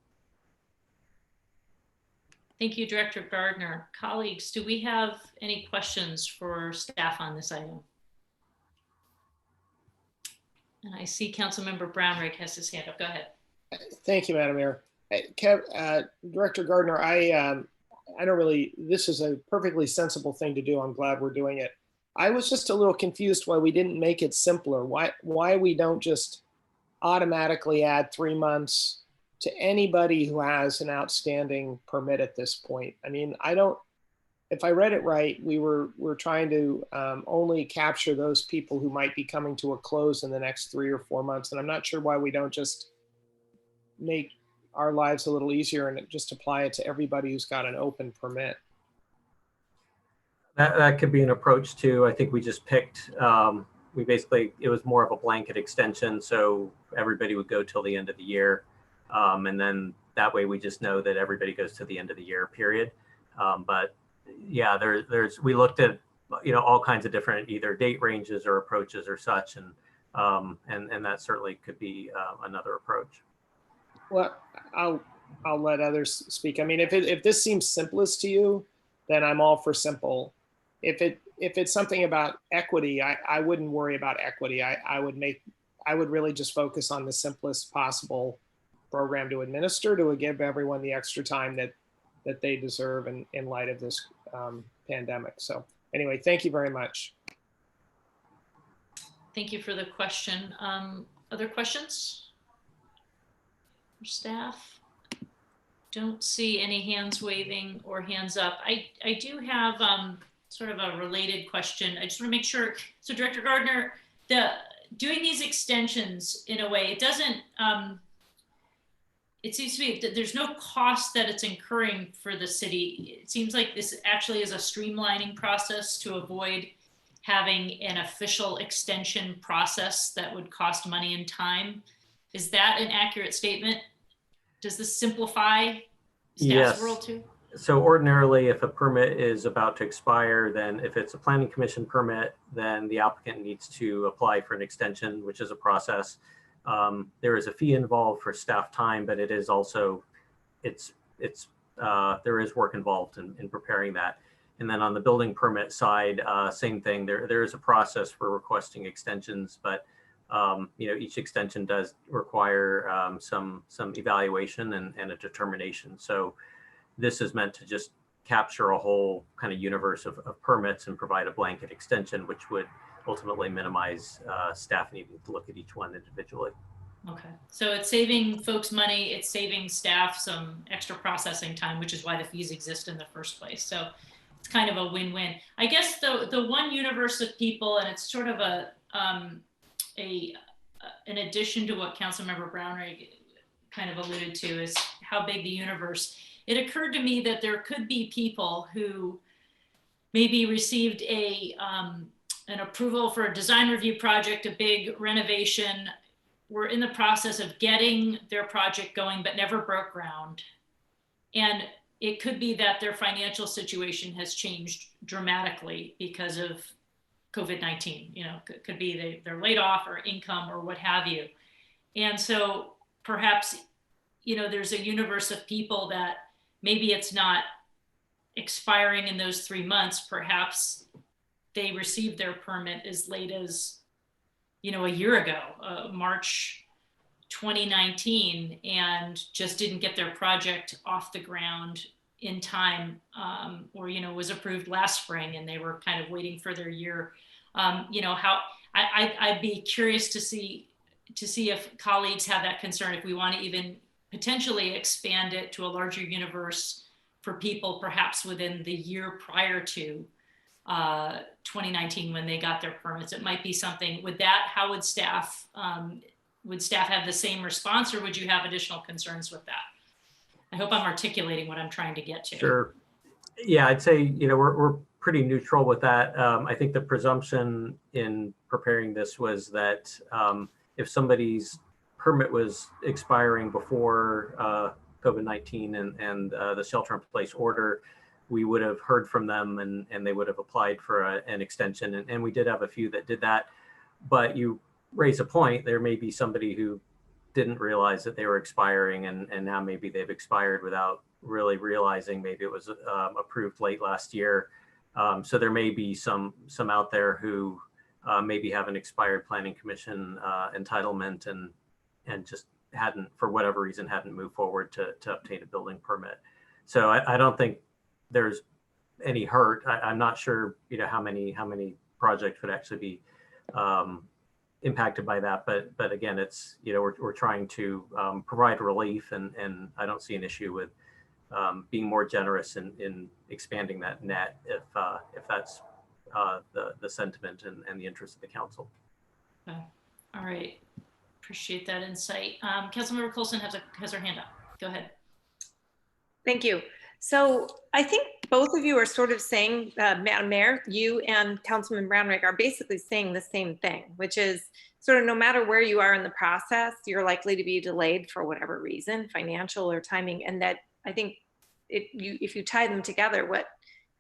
Thank you, Director Gardner. Colleagues, do we have any questions for staff on this item? And I see Councilmember Brownrigg has his hand up. Go ahead. Thank you, Madam Mayor. Director Gardner, I don't really, this is a perfectly sensible thing to do. I'm glad we're doing it. I was just a little confused why we didn't make it simpler. Why we don't just automatically add 3 months to anybody who has an outstanding permit at this point. I mean, if I read it right, we're trying to only capture those people who might be coming to a close in the next 3 or 4 months. And I'm not sure why we don't just make our lives a little easier and just apply it to everybody who's got an open permit. That could be an approach too. I think we just picked, it was more of a blanket extension, so everybody would go till the end of the year. And then that way we just know that everybody goes to the end of the year, period. But yeah, we looked at, all kinds of different either date ranges or approaches or such. And that certainly could be another approach. Well, I'll let others speak. I mean, if this seems simplest to you, then I'm all for simple. If it's something about equity, I wouldn't worry about equity. I would really just focus on the simplest possible program to administer to give everyone the extra time that they deserve in light of this pandemic. So anyway, thank you very much. Thank you for the question. Other questions for staff? Don't see any hands waving or hands up. I do have sort of a related question. I just want to make sure. So Director Gardner, doing these extensions in a way, it doesn't, it seems to me that there's no cost that it's incurring for the city. It seems like this actually is a streamlining process to avoid having an official extension process that would cost money and time. Is that an accurate statement? Does this simplify staff's world too? So ordinarily, if a permit is about to expire, then if it's a planning commission permit, then the applicant needs to apply for an extension, which is a process. There is a fee involved for staff time, but it is also, there is work involved in preparing that. And then on the building permit side, same thing. There is a process for requesting extensions, but each extension does require some evaluation and a determination. So this is meant to just capture a whole kind of universe of permits and provide a blanket extension, which would ultimately minimize staff needing to look at each one individually. Okay, so it's saving folks money, it's saving staff some extra processing time, which is why the fees exist in the first place. So it's kind of a win-win. I guess the one universe of people, and it's sort of an addition to what Councilmember Brownrigg kind of alluded to, is how big the universe. It occurred to me that there could be people who maybe received an approval for a design review project, a big renovation, were in the process of getting their project going, but never broke ground. And it could be that their financial situation has changed dramatically because of COVID-19. You know, could be they're laid off or income or what have you. And so perhaps, you know, there's a universe of people that maybe it's not expiring in those 3 months. Perhaps they received their permit as late as, you know, a year ago, March 2019, and just didn't get their project off the ground in time, or, you know, was approved last spring and they were kind of waiting for their year. You know, how I'd be curious to see if colleagues have that concern, if we want to even potentially expand it to a larger universe for people perhaps within the year prior to 2019 when they got their permits. It might be something with that. How would staff have the same response, or would you have additional concerns with that? I hope I'm articulating what I'm trying to get to. Sure. Yeah, I'd say, you know, we're pretty neutral with that. I think the presumption in preparing this was that if somebody's permit was expiring before COVID-19 and the shelter-in-place order, we would have heard from them and they would have applied for an extension. And we did have a few that did that. But you raise a point, there may be somebody who didn't realize that they were expiring and now maybe they've expired without really realizing. Maybe it was approved late last year. So there may be some out there who maybe have an expired planning commission entitlement and just hadn't, for whatever reason, hadn't moved forward to obtain a building permit. So I don't think there's any hurt. I'm not sure, you know, how many projects would actually be impacted by that. But again, it's, you know, we're trying to provide relief, and I don't see an issue with being more generous in expanding that net if that's the sentiment and the interest of the council. Okay. All right. Appreciate that insight. Councilmember Coulson has her hand up. Go ahead. Thank you. So I think both of you are sort of saying, Madam Mayor, you and Councilman Brownrigg are basically saying the same thing, which is sort of no matter where you are in the process, you're likely to be delayed for whatever reason, financial or timing. And that I think if you tie them together, what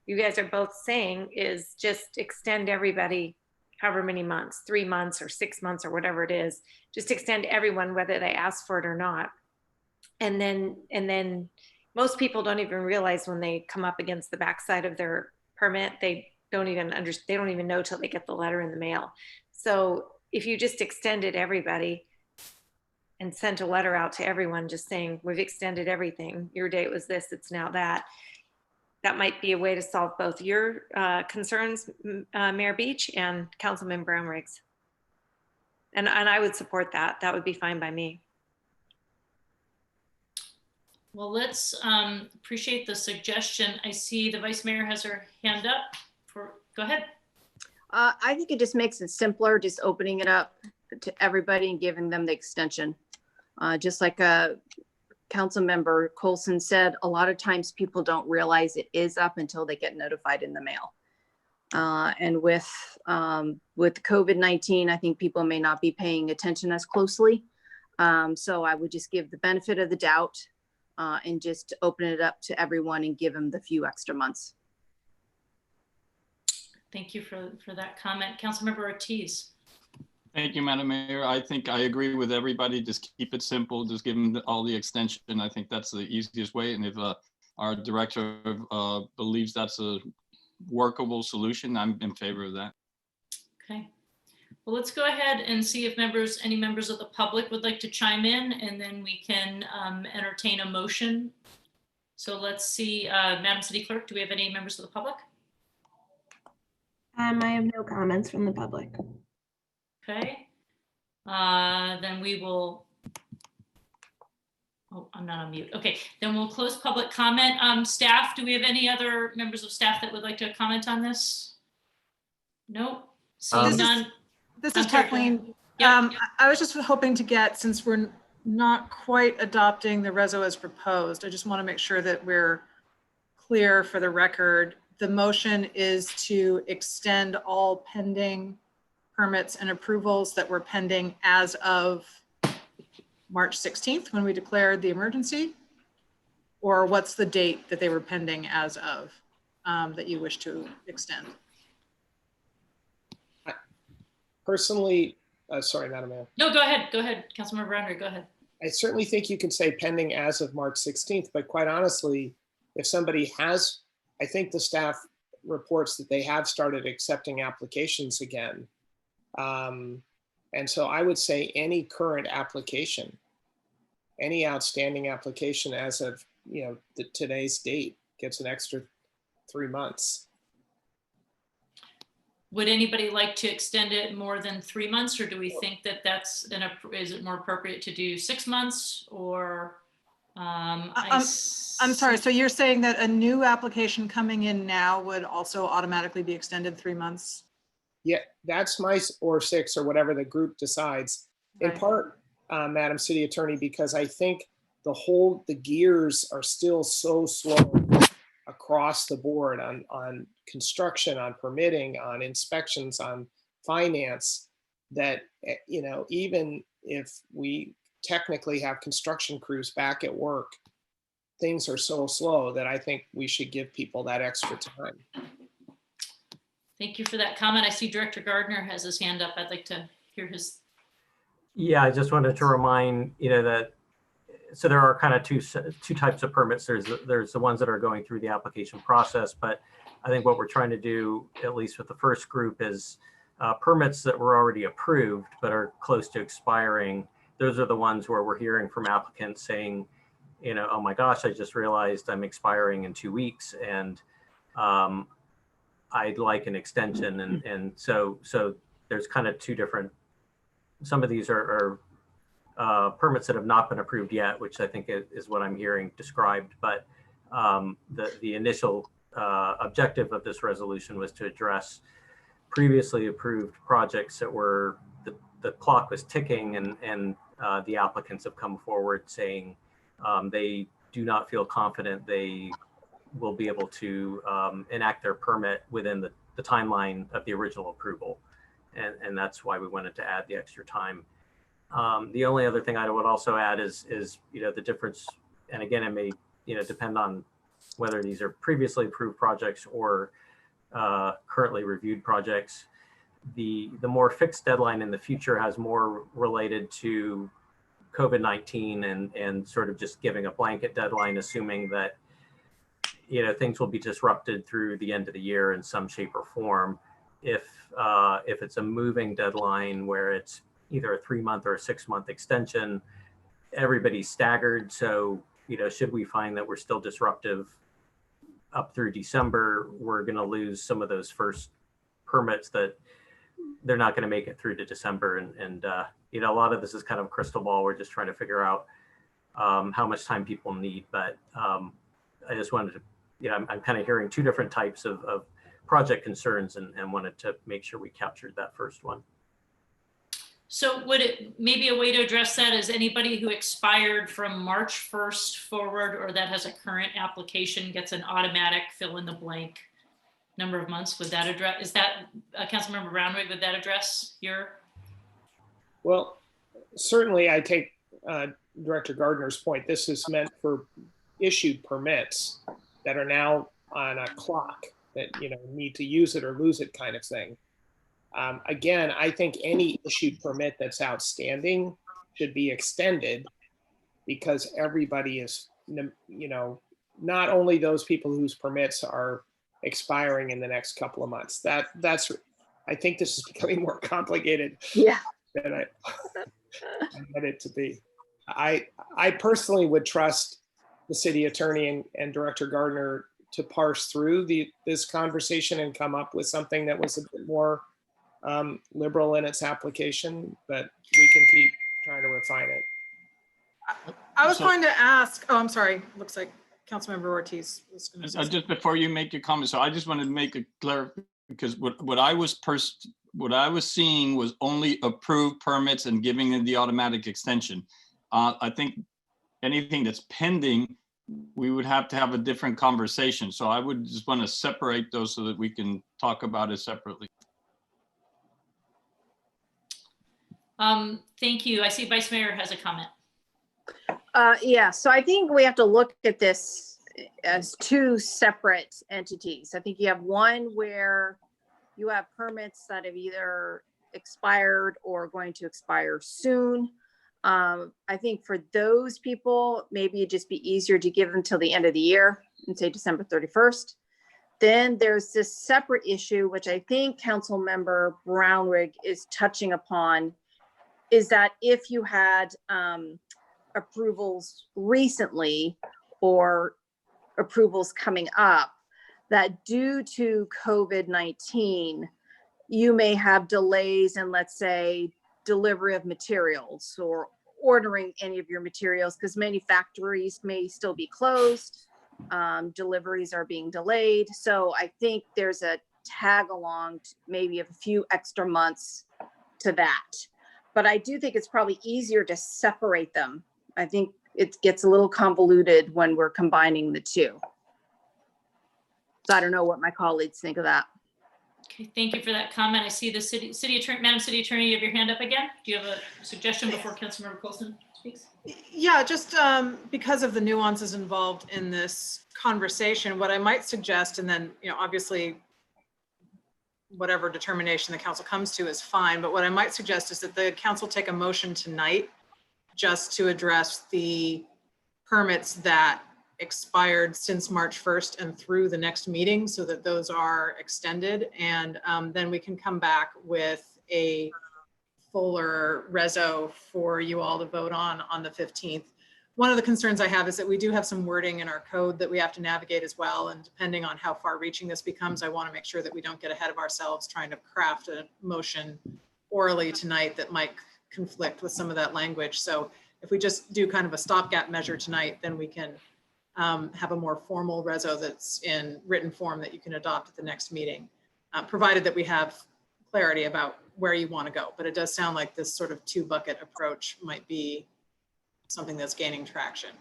you guys are both saying is just extend everybody however many months, 3 months or 6 months or whatever it is, just extend everyone whether they ask for it or not. And then most people don't even realize when they come up against the backside of their permit, they don't even know till they get the letter in the mail. So if you just extended everybody and sent a letter out to everyone just saying, we've extended everything, your date was this, it's now that, that might be a way to solve both your concerns, Mayor Beach and Councilman Brownrigg. And I would support that. That would be fine by me. Well, let's appreciate the suggestion. I see the Vice Mayor has her hand up. Go ahead. I think it just makes it simpler, just opening it up to everybody and giving them the extension. Just like Councilmember Coulson said, a lot of times people don't realize it is up until they get notified in the mail. And with COVID-19, I think people may not be paying attention as closely. So I would just give the benefit of the doubt and just open it up to everyone and give them the few extra months. Thank you for that comment. Councilmember Ortiz. Thank you, Madam Mayor. I think I agree with everybody. Just keep it simple. Just give them all the extension. I think that's the easiest way. And if our director believes that's a workable solution, I'm in favor of that. Okay. Well, let's go ahead and see if any members of the public would like to chime in, and then we can entertain a motion. So let's see, Madam City Clerk, do we have any members of the public? I have no comments from the public. Okay. Then we will, oh, I'm not on mute. Okay, then we'll close public comment. Staff, do we have any other members of staff that would like to comment on this? Nope. Seeing none. This is Kathleen. I was just hoping to get, since we're not quite adopting the reso as proposed, I just want to make sure that we're clear for the record the motion is to extend all pending permits and approvals that were pending as of March 16th, when we declared the emergency? Or what's the date that they were pending as of, that you wish to extend? Personally, sorry, Madam Mayor. No, go ahead. Go ahead. Councilmember Brownridge, go ahead. I certainly think you can say pending as of March 16th, but quite honestly, if somebody has, I think the staff reports that they have started accepting applications again. And so I would say any current application, any outstanding application as of, today's date gets an extra 3 months. Would anybody like to extend it more than 3 months, or do we think that is it more appropriate to do 6 months or? I'm sorry, so you're saying that a new application coming in now would also automatically be extended 3 months? Yeah, that's or 6 or whatever the group decides. In part, Madam City Attorney, because I think the gears are still so slow across the board on construction, on permitting, on inspections, on finance, that, even if we technically have construction crews back at work, things are so slow that I think we should give people that extra time. Thank you for that comment. I see Director Gardner has his hand up. I'd like to hear his. Yeah, I just wanted to remind, that, so there are kind of two types of permits. There's the ones that are going through the application process, but I think what we're trying to do, at least with the first group, is permits that were already approved but are close to expiring. Those are the ones where we're hearing from applicants saying, oh my gosh, I just realized I'm expiring in 2 weeks and I'd like an extension. And so there's kind of two different, some of these are permits that have not been approved yet, which I think is what I'm hearing described. But the initial objective of this resolution was to address previously approved projects that were, the clock was ticking, and the applicants have come forward saying they do not feel confident they will be able to enact their permit within the timeline of the original approval. And that's why we wanted to add the extra time. The only other thing I would also add is the difference, and again, it may depend on whether these are previously approved projects or currently reviewed projects. The more fixed deadline in the future has more related to COVID-19 and sort of just giving a blanket deadline, assuming that things will be disrupted through the end of the year in some shape or form. If it's a moving deadline where it's either a 3-month or a 6-month extension, everybody's staggered. So, should we find that we're still disruptive up through December, we're going to lose some of those first permits that they're not going to make it through to December. And a lot of this is kind of a crystal ball. We're just trying to figure out how much time people need. But I just wanted to, I'm kind of hearing two different types of project concerns and wanted to make sure we captured that first one. So would it maybe a way to address that is anybody who expired from March 1st forward or that has a current application gets an automatic fill in the blank number of months? Would that address, is that Councilmember Brownridge, would that address your? Well, certainly I take Director Gardner's point. This is meant for issued permits that are now on a clock that, need to use it or lose it kind of thing. Again, I think any issued permit that's outstanding should be extended because everybody is, not only those people whose permits are expiring in the next couple of months. That's, I think this is becoming more complicated than I wanted it to be. I personally would trust the city attorney and Director Gardner to parse through this conversation and come up with something that was a bit more liberal in its application, but we can keep trying to refine it. I was going to ask, I'm sorry, looks like Councilmember Ortiz was going to say just before you make your comment, so I just wanted to make it clear, because what I was seeing was only approved permits and giving them the automatic extension. I think anything that's pending we would have to have a different conversation. So I would just want to separate those so that we can talk about it separately. Thank you. I see Vice Mayor has a comment. Yeah, so I think we have to look at this as two separate entities. I think you have one where you have permits that have either expired or going to expire soon. I think for those people, maybe it'd just be easier to give them till the end of the year and say December 31st. Then there's this separate issue, which I think Councilmember Brownrigg is touching upon, is that if you had approvals recently or approvals coming up, that due to COVID-19, you may have delays in, let's say, delivery of materials or ordering any of your materials because many factories may still be closed. Deliveries are being delayed. So I think there's a tag along maybe a few extra months to that. But I do think it's probably easier to separate them. I think it gets a little convoluted when we're combining the two. So I don't know what my colleagues think of that. Okay, thank you for that comment. I see the city attorney, Madam City Attorney, you have your hand up again. Do you have a suggestion before Councilmember Coulson speaks? Yeah, just because of the nuances involved in this conversation, what I might suggest, and then, obviously, whatever determination the council comes to is fine, but what I might suggest is that the council take a motion tonight just to address the permits that expired since March 1st and through the next meeting so that those are extended. And then we can come back with a fuller reso for you all to vote on the 15th. One of the concerns I have is that we do have some wording in our code that we have to navigate as well. And depending on how far reaching this becomes, I want to make sure that we don't get ahead of ourselves trying to craft a motion orally tonight that might conflict with some of that language. So if we just do kind of a stopgap measure tonight, then we can have a more formal reso that's in written form that you can adopt at the next meeting, provided that we have clarity about where you want to go. But it does sound like this sort of two bucket approach might be something that's gaining traction.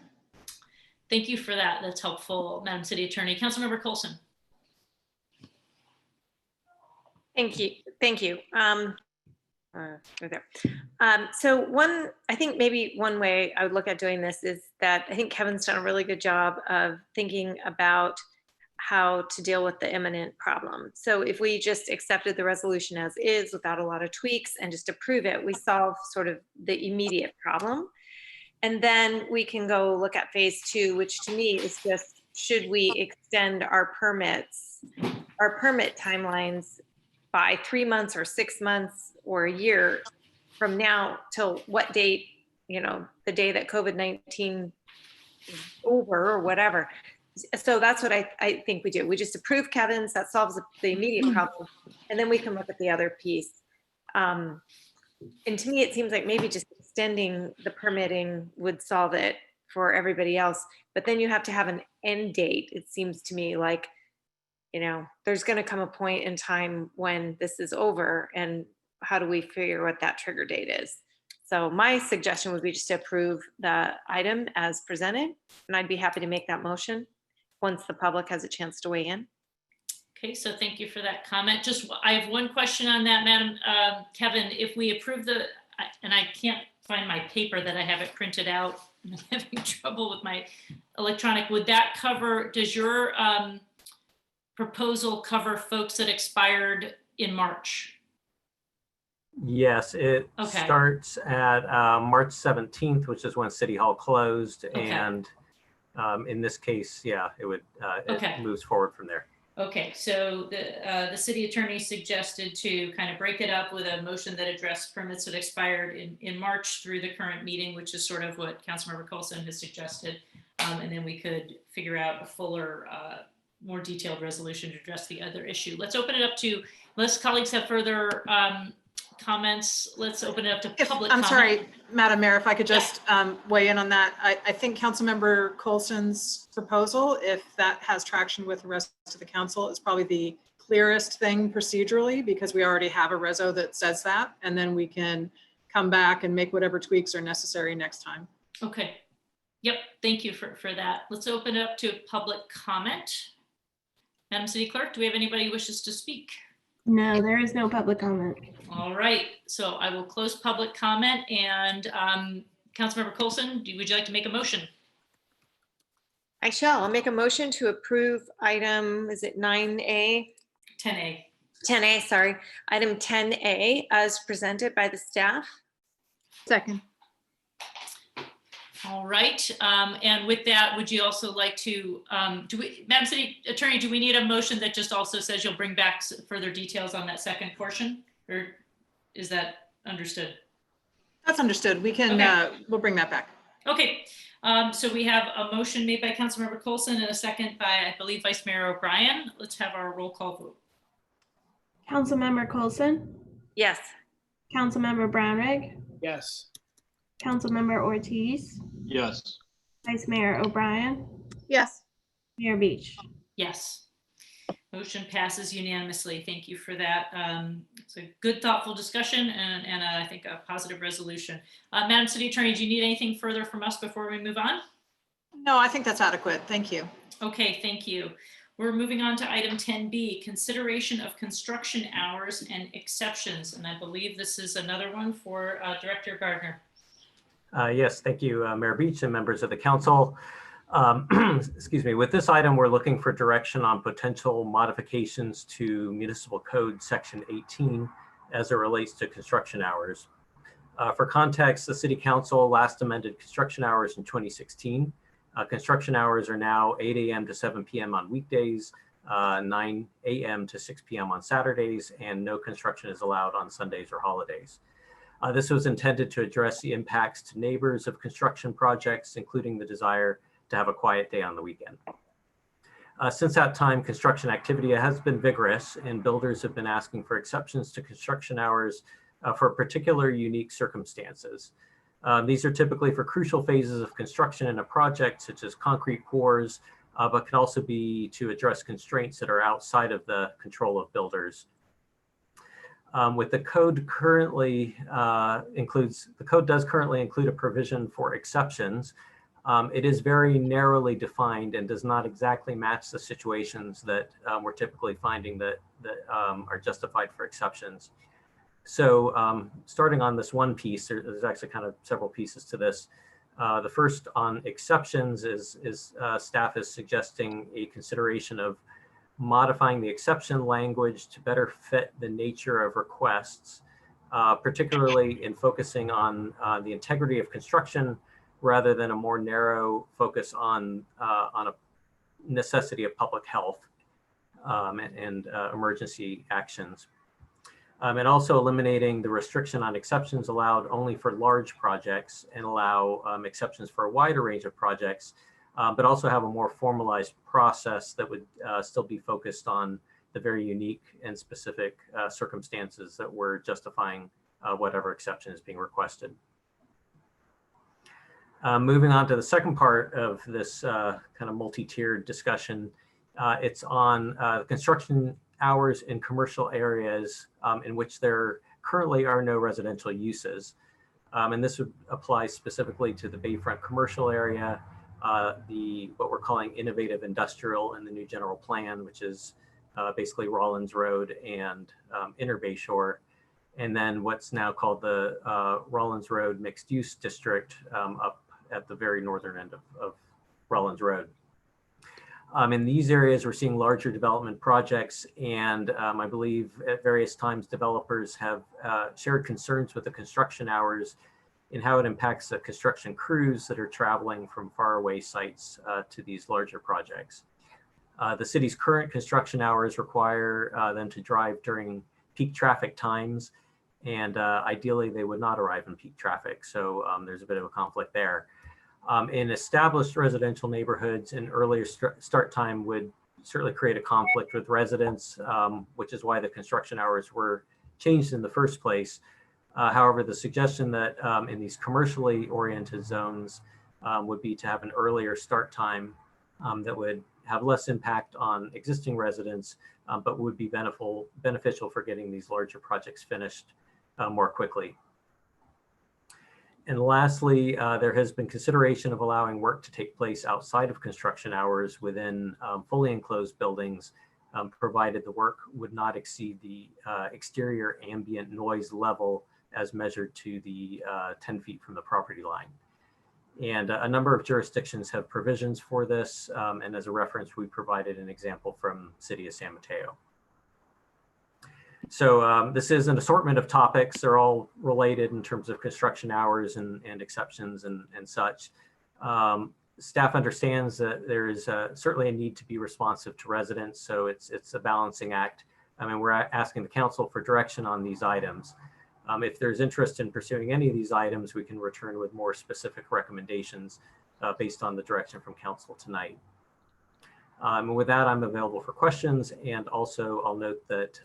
Thank you for that. That's helpful, Madam City Attorney. Councilmember Coulson. Thank you. Thank you. Right there. So I think maybe one way I would look at doing this is that I think Kevin's done a really good job of thinking about how to deal with the imminent problem. So if we just accepted the resolution as is without a lot of tweaks and just approve it, we solve sort of the immediate problem. And then we can go look at phase 2, which to me is just, should we extend our permit timelines by 3 months or 6 months or a year from now till what date, the day that COVID-19 is over or whatever. So that's what I think we do. We just approve Kevin's, that solves the immediate problem. And then we can look at the other piece. And to me, it seems like maybe just extending the permitting would solve it for everybody else. But then you have to have an end date. It seems to me like, there's going to come a point in time when this is over, and how do we figure what that trigger date is? So my suggestion would be just to approve the item as presented, and I'd be happy to make that motion once the public has a chance to weigh in. Okay, so thank you for that comment. I have one question on that, Madam Kevin. If we approve and I can't find my paper that I have it printed out, I'm having trouble with my electronic, would that cover, does your proposal cover folks that expired in March? Yes, it Okay. starts at March 17th, which is when City Hall closed. Okay. And in this case, yeah, Okay. it moves forward from there. Okay, so the city attorney suggested to kind of break it up with a motion that addressed permits that expired in March through the current meeting, which is sort of what Councilmember Coulson has suggested. And then we could figure out a fuller, more detailed resolution to address the other issue. Let's open it up to, unless colleagues have further comments, let's open it up to public I'm comment. sorry, Madam Mayor, if I could just weigh in on that. I think Councilmember Coulson's proposal, if that has traction with the rest of the council, is probably the clearest thing procedurally, because we already have a reso that says that, and then we can come back and make whatever tweaks are necessary next time. Okay. Yep, thank you for that. Let's open it up to public comment. Madam City Clerk, do we have anybody who wishes to speak? No, there is no public comment. All right, so I will close public comment and Councilmember Coulson, would you like to make a motion? I shall. I'll make a motion to approve item, is it 9A? 10A. 10A, sorry. Item 10A as presented by the staff. Second. All right, and with that, would you also like to, Madam City Attorney, do we need a motion that just also says you'll bring back further details on that second portion? Or is that understood? That's understood. We can, Okay. We'll bring that back. Okay, so we have a motion made by Councilmember Coulson and a second by, I believe, Vice Mayor O'Brien. Let's have our roll call vote. Councilmember Coulson, Yes. Councilmember Brownrigg, Yes. Councilmember Ortiz, Yes. Vice Mayor O'Brien, Yes. Mayor Beach. Yes. Motion passes unanimously. Thank you for that. It's a good, thoughtful discussion and I think a positive resolution. Madam City Attorney, do you need anything further from us before we move on? No, I think that's adequate. Thank you. Okay, thank you. We're moving on to item 10B, consideration of construction hours and exceptions. And I believe this is another one for Director Gardner. Yes, thank you, Mayor Beach and members of the council. Excuse me, with this item, we're looking for direction on potential modifications to Municipal Code Section 18 as it relates to construction hours. For context, the City Council last amended construction hours in 2016. Construction hours are now 8 a.m. to 7 p.m. on weekdays, 9 a.m. to 6 p.m. on Saturdays, and no construction is allowed on Sundays or holidays. This was intended to address the impacts to neighbors of construction projects, including the desire to have a quiet day on the weekend. Since that time, construction activity has been vigorous and builders have been asking for exceptions to construction hours for particular unique circumstances. These are typically for crucial phases of construction in a project, such as concrete pours, but can also be to address constraints that are outside of the control of builders. With the code currently the code does currently include a provision for exceptions. It is very narrowly defined and does not exactly match the situations that we're typically finding that are justified for exceptions. So starting on this one piece, there's actually kind of several pieces to this. The first on exceptions is staff is suggesting a consideration of modifying the exception language to better fit the nature of requests, particularly in focusing on the integrity of construction rather than a more narrow focus on a necessity of public health and emergency actions. And also eliminating the restriction on exceptions allowed only for large projects and allow exceptions for a wider range of projects, but also have a more formalized process that would still be focused on the very unique and specific circumstances that were justifying whatever exception is being requested. Moving on to the second part of this kind of multi-tiered discussion, it's on construction hours in commercial areas in which there currently are no residential uses. And this would apply specifically to the Bayfront commercial area, what we're calling innovative industrial in the new general plan, which is basically Rollins Road and Inner Bayshore, and then what's now called the Rollins Road Mixed Use District up at the very northern end of Rollins Road. In these areas, we're seeing larger development projects, and I believe at various times developers have shared concerns with the construction hours and how it impacts the construction crews that are traveling from faraway sites to these larger projects. The city's current construction hours require them to drive during peak traffic times, and ideally they would not arrive in peak traffic, so there's a bit of a conflict there. In established residential neighborhoods, an earlier start time would certainly create a conflict with residents, which is why the construction hours were changed in the first place. However, the suggestion that in these commercially oriented zones would be to have an earlier start time that would have less impact on existing residents, but would be beneficial for getting these larger projects finished more quickly. And lastly, there has been consideration of allowing work to take place outside of construction hours within fully enclosed buildings, provided the work would not exceed the exterior ambient noise level as measured to the 10 feet from the property line. And a number of jurisdictions have provisions for this. And as a reference, we provided an example from City of San Mateo. So this is an assortment of topics. They're all related in terms of construction hours and exceptions and such. Staff understands that there is certainly a need to be responsive to residents. So it's a balancing act. I mean, we're asking the council for direction on these items. If there's interest in pursuing any of these items, we can return with more specific recommendations based on the direction from council tonight. And with that, I'm available for questions. And also I'll note that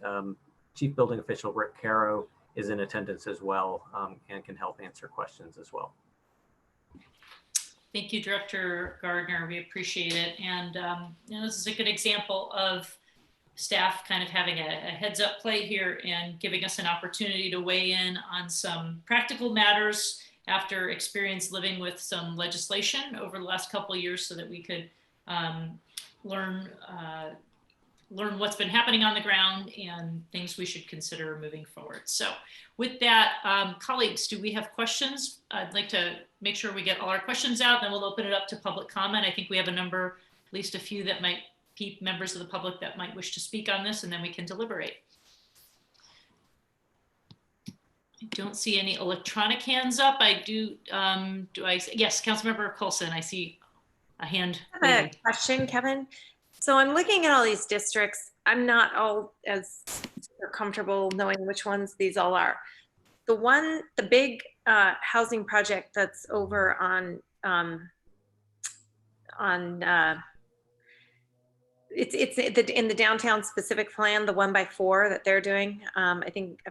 Chief Building Official Rick Caro is in attendance as well and can help answer questions as well. Thank you, Director Gardner. We appreciate it. And you know, this is a good example of staff kind of having a heads up play here and giving us an opportunity to weigh in on some practical matters after experience living with some legislation over the last couple of years so that we could learn what's been happening on the ground and things we should consider moving forward. So with that, colleagues, do we have questions? I'd like to make sure we get all our questions out, then we'll open it up to public comment. I think we have a number, at least a few that might keep members of the public that might wish to speak on this, and then we can deliberate. I don't see any electronic hands up. I do, yes, Councilmember Coulson, I see a hand. I have a question, Kevin. So I'm looking at all these districts. I'm not all as comfortable knowing which ones these all are. The big housing project that's over on it's in the downtown specific plan, the 1x4 that they're doing. I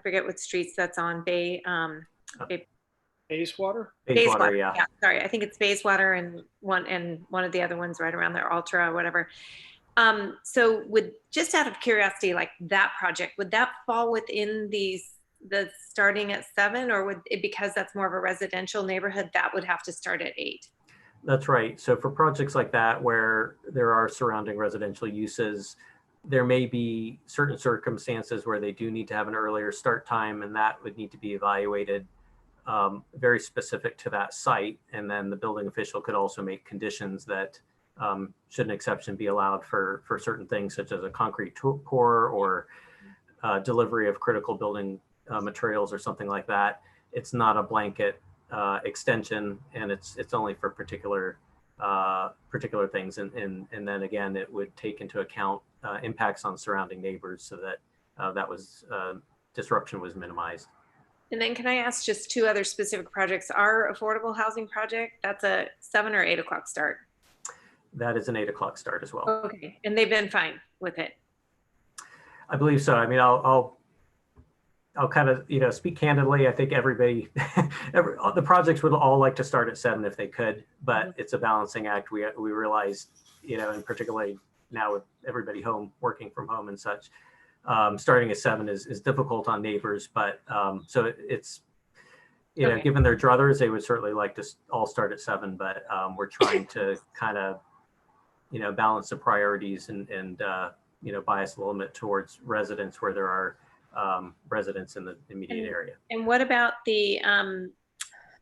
forget what streets that's on. Bayswater? Bayswater, yeah. Sorry, I think it's Bayswater and one of the other ones right around there, Ultra or whatever. So just out of curiosity, like that project, would that fall within the starting at 7, or would it, because that's more of a residential neighborhood, that would have to start at 8? That's right. So for projects like that, where there are surrounding residential uses, there may be certain circumstances where they do need to have an earlier start time, and that would need to be evaluated very specific to that site. And then the building official could also make conditions that should an exception be allowed for certain things, such as a concrete pour or delivery of critical building materials or something like that. It's not a blanket extension, and it's only for particular things. And then again, it would take into account impacts on surrounding neighbors so that disruption was minimized. And then can I ask just 2 other specific projects? Our affordable housing project, that's a 7 or 8 o'clock start? That is an 8 o'clock start as well. Okay, and they've been fine with it? I believe so. I mean, I'll kind of, speak candidly. I think everybody, the projects would all like to start at 7 if they could, but it's a balancing act. We realized, and particularly now with everybody home, working from home and such, starting at 7 is difficult on neighbors. But so it's, Okay. given their druthers, they would certainly like to all start at 7, but we're trying to kind of, balance the priorities and bias a little bit towards residents where there are residents in the immediate area. And what about the,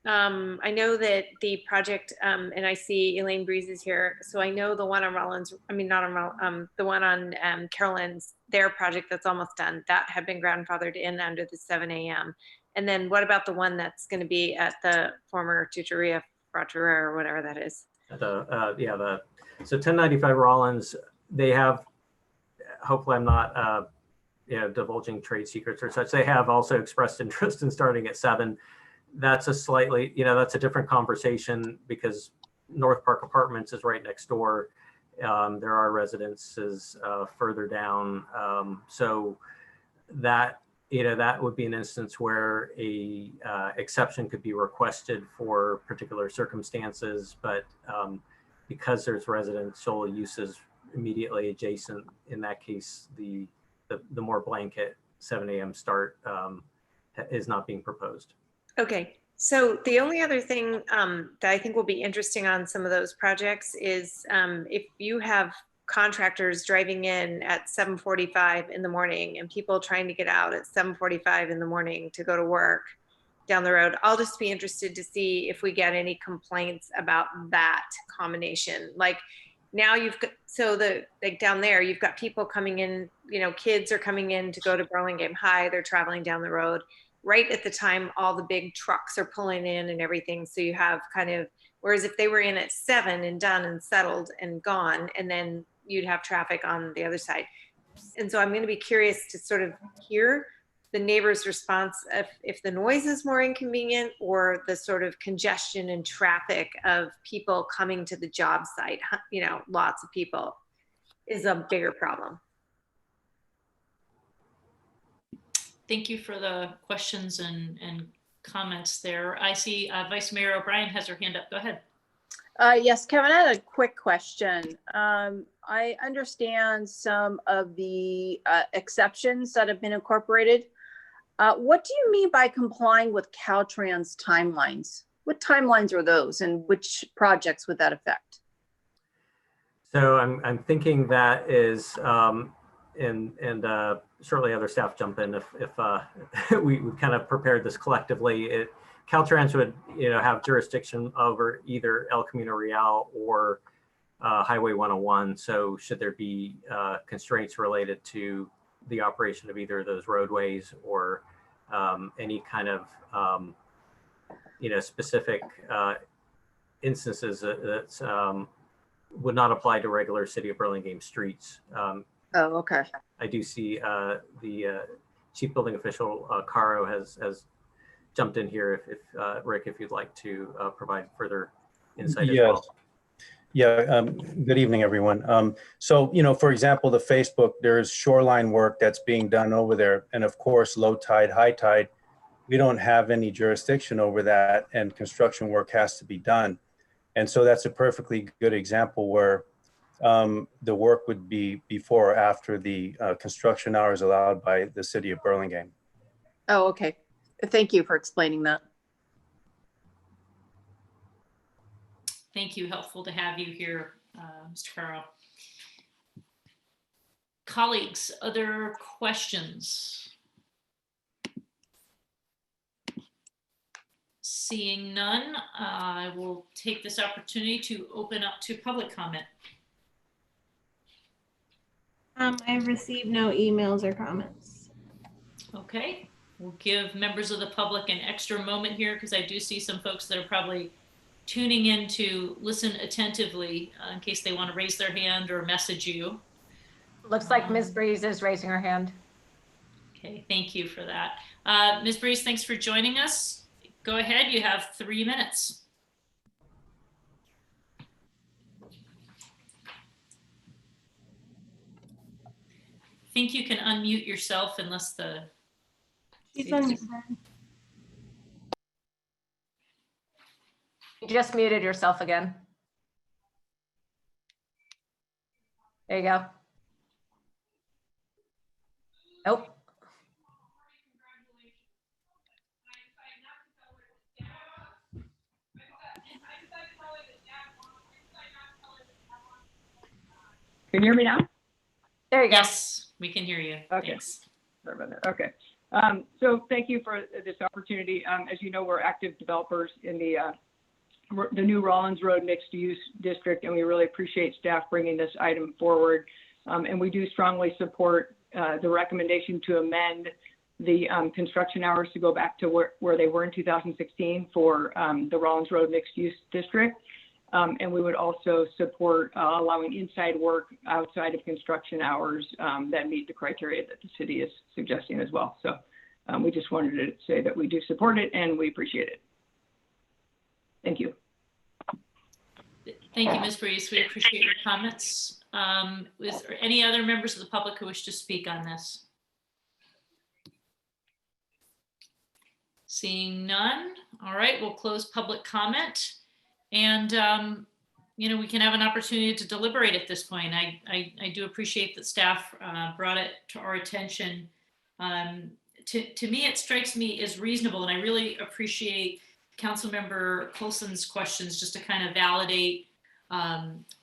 I know that the project, and I see Elaine Breeze is here. So I know the one on Rollins, the one on Carolyn's, their project that's almost done, that had been grandfathered in under the 7 a.m. And then what about the one that's going to be at the former Tutoria Frattura or whatever that is? So 1095 Rollins, they have, hopefully I'm not, divulging trade secrets or such. They have also expressed interest in starting at 7. That's a slightly, that's a different conversation because North Park Apartments is right next door. There are residences further down. So that, that would be an instance where a exception could be requested for particular circumstances, but because there's residential uses immediately adjacent, in that case, the more blanket 7 a.m. start is not being proposed. Okay, So the only other thing that I think will be interesting on some of those projects is if you have contractors driving in at 7:45 in the morning and people trying to get out at 7:45 in the morning to go to work down the road, I'll just be interested to see if we get any complaints about that combination. Like now you've got, so like down there, you've got people coming in, you know, kids are coming in to go to Burlingame High, they're traveling down the road right at the time all the big trucks are pulling in and everything. So you have kind of, whereas if they were in at 7 and done and settled and gone, and then you'd have traffic on the other side. And so I'm going to be curious to sort of hear the neighbor's response if the noise is more inconvenient or the sort of congestion and traffic of people coming to the job site, you know, lots of people is a bigger problem. Thank you for the questions and comments there. I see Vice Mayor O'Brien has her hand up. Go ahead. Yes, Kevin, I had a quick question. I understand some of the exceptions that have been incorporated. What do you mean by complying with Caltrans timelines? What timelines are those and which projects would that affect? So I'm thinking that is, and certainly other staff jump in if we kind of prepared this collectively. Caltrans would, have jurisdiction over either El Camino Real or Highway 101. So should there be constraints related to the operation of either of those roadways or any kind of, specific instances that would not apply to regular City of Burlingame streets. Oh, okay. I do see the Chief Building Official, Caro, has jumped in here. If Rick, if you'd like to provide further insight as well. Yeah, good evening, everyone. So, for example, the Facebook, there's shoreline work that's being done over there. And of course, low tide, high tide, we don't have any jurisdiction over that, and construction work has to be done. And so that's a perfectly good example where the work would be before or after the construction hours allowed by the City of Burlingame. Oh, okay. Thank you for explaining that. Thank you. Helpful to have you here, Mr. Caro. Colleagues, other questions? Seeing none, I will take this opportunity to open up to public comment. I've received no emails or comments. Okay, we'll give members of the public an extra moment here because I do see some folks that are probably tuning in to listen attentively in case they want to raise their hand or message you. Looks like Ms. Breeze is raising her hand. Okay, thank you for that. Ms. Breeze, thanks for joining us. Go ahead, you have 3 minutes. Think you can unmute yourself unless the... She's unmuted. You just muted yourself again. There you go. Nope. Can you hear me now? There you go. Yes, we can hear you. Okay. Thanks. Sorry about that. Okay. So thank you for this opportunity. As you know, we're active developers in the new Rollins Road mixed use district, and we really appreciate staff bringing this item forward. And we do strongly support the recommendation to amend the construction hours to go back to where they were in 2016 for the Rollins Road mixed use district. And we would also support allowing inside work outside of construction hours that meet the criteria that the city is suggesting as well. So we just wanted to say that we do support it and we appreciate it. Thank you. Thank you, Ms. Breeze. We appreciate your comments. Is there any other members of the public who wish to speak on this? Seeing none. All right, we'll close public comment. And, we can have an opportunity to deliberate at this point. I do appreciate that staff brought it to our attention. To me, it strikes me as reasonable, and I really appreciate Councilmember Coulson's questions just to kind of validate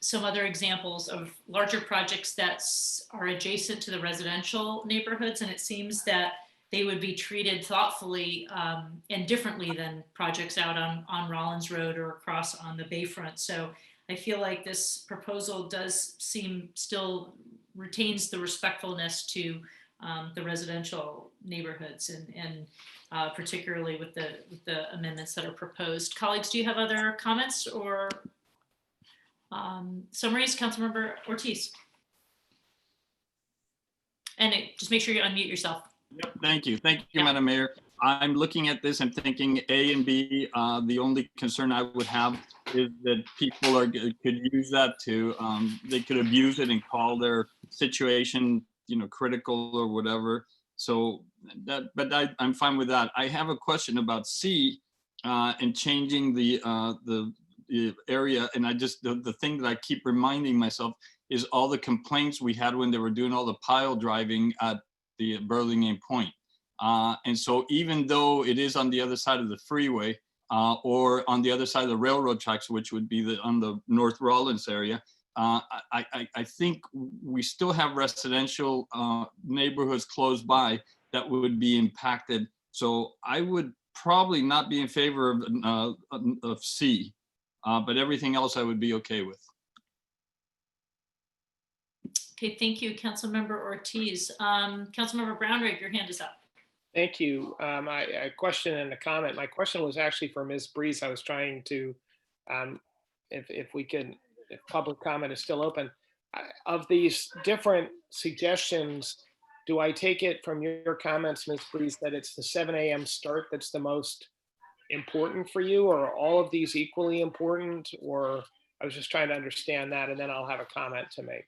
some other examples of larger projects that are adjacent to the residential neighborhoods. And it seems that they would be treated thoughtfully and differently than projects out on Rollins Road or across on the Bayfront. So I feel like this proposal does seem still retains the respectfulness to the residential neighborhoods and particularly with the amendments that are proposed. Colleagues, do you have other comments or summaries? Councilmember Ortiz. And just make sure you unmute yourself. Yep, thank you. Thank you, Madam Mayor. I'm looking at this and thinking A and B. The only concern I would have is that people could use that to, they could abuse it and call their situation, critical or whatever. So but I'm fine with that. I have a question about C and changing the area. And the thing that I keep reminding myself is all the complaints we had when they were doing all the pile driving at the Burlingame Point. And so even though it is on the other side of the freeway or on the other side of the railroad tracks, which would be on the North Rollins area, I think we still have residential neighborhoods close by that would be impacted. So I would probably not be in favor of C, but everything else I would be okay with. Okay, thank you, Councilmember Ortiz. Councilmember Brownrigg, your hand is up. Thank you. A question and a comment. My question was actually for Ms. Breeze. I was trying to, if public comment is still open, of these different suggestions, do I take it from your comments, Ms. Breeze, that it's the 7 a.m. start that's the most important for you, or are all of these equally important? Or I was just trying to understand that, and then I'll have a comment to make.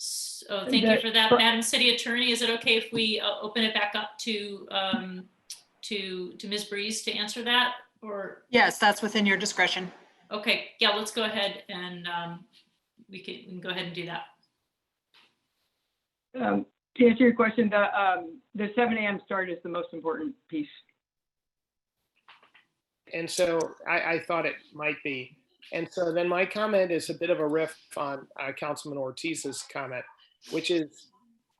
So thank you for that, Madam City Attorney. Is it okay if we open it back up to Ms. Breeze to answer that? Or yes, that's within your discretion. Okay, yeah, let's go ahead and we can go ahead and do that. To answer your question, the 7 a.m. start is the most important piece. And so I thought it might be. And so then my comment is a bit of a riff on Councilman Ortiz's comment, which is,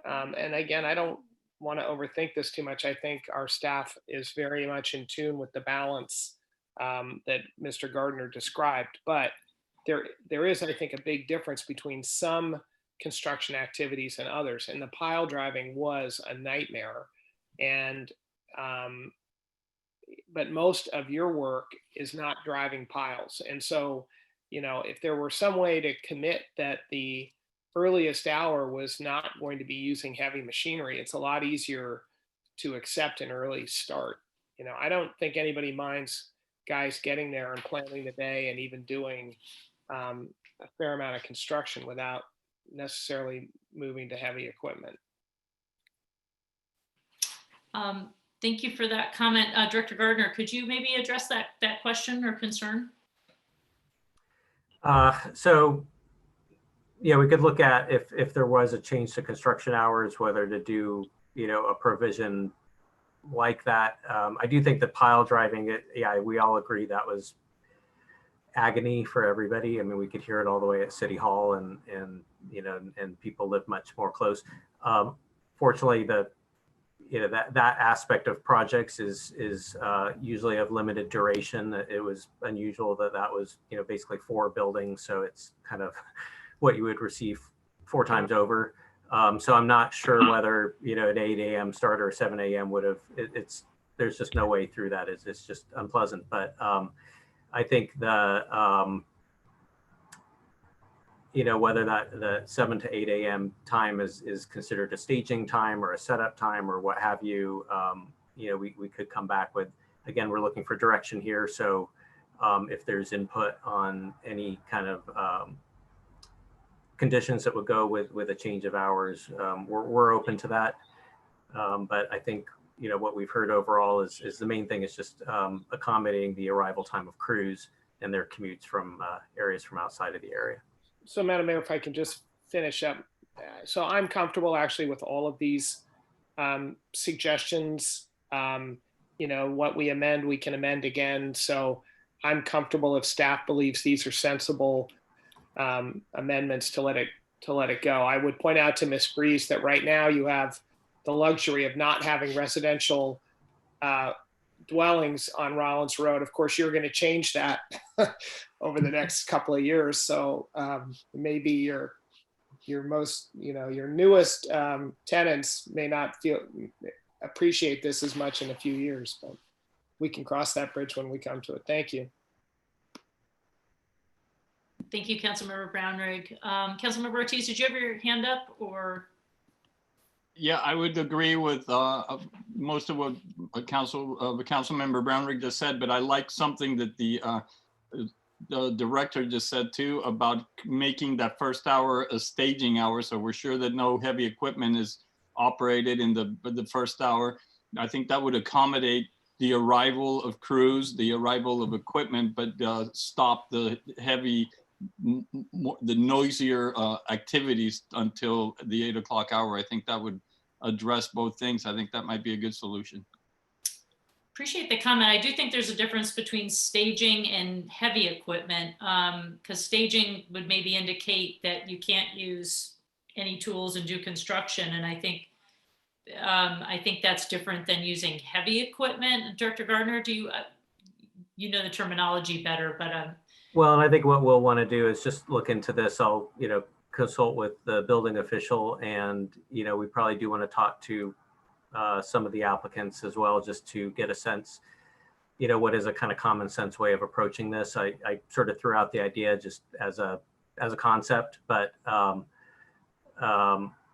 and again, I don't want to overthink this too much. I think our staff is very much in tune with the balance that Mr. Gardner described. But there is, I think, a big difference between some construction activities and others. And the pile driving was a nightmare. And but most of your work is not driving piles. And so, if there were some way to commit that the earliest hour was not going to be using heavy machinery, it's a lot easier to accept an early start. I don't think anybody minds guys getting there and planning the day and even doing a fair amount of construction without necessarily moving to heavy equipment. Thank you for that comment. Director Gardner, could you maybe address that question or concern? So, yeah, we could look at if there was a change to construction hours, whether to do, a provision like that. I do think that pile driving, we all agree that was agony for everybody. I mean, we could hear it all the way at City Hall and people live much more close. Fortunately, that aspect of projects is usually of limited duration. It was unusual that was basically 4 buildings, so it's kind of what you would receive 4 times over. So I'm not sure whether an 8 a.m. start or 7 a.m. would have. There's just no way through that. It's just unpleasant. But I think whether the 7 to 8 a.m. time is considered a staging time or a setup time or what have you, we could come back with, again, we're looking for direction here. So if there's input on any kind of conditions that would go with a change of hours, we're open to that. But I think, what we've heard overall is the main thing is just accommodating the arrival time of crews and their commutes from areas from outside of the area. So, Madam Mayor, if I can just finish up. So I'm comfortable actually with all of these suggestions. what we amend, we can amend again. So I'm comfortable if staff believes these are sensible amendments to let it go. I would point out to Ms. Breeze that right now you have the luxury of not having residential dwellings on Rollins Road. Of course, you're going to change that over the next couple of years. So maybe your most, your newest tenants may not appreciate this as much in a few years, but we can cross that bridge when we come to it. Thank you. Thank you, Councilmember Brownrigg. Councilmember Ortiz, did you have your hand up or? Yeah, I would agree with most of what Councilmember Brownrigg just said, but I like something that the director just said too about making that first hour a staging hour, so we're sure that no heavy equipment is operated in the first hour. I think that would accommodate the arrival of crews, the arrival of equipment, but stop the heavy, the noisier activities until the 8 o'clock hour. I think that would address both things. I think that might be a good solution. Appreciate the comment. I do think there's a difference between staging and heavy equipment, because staging would maybe indicate that you can't use any tools and do construction. And I think that's different than using heavy equipment. Director Gardner, do you know the terminology better, but well, and I think what we'll want to do is just look into this. I'll, consult with the building official, and, we probably do want to talk to some of the applicants as well, just to get a sense, what is a kind of common sense way of approaching this. I sort of threw out the idea just as a concept, but,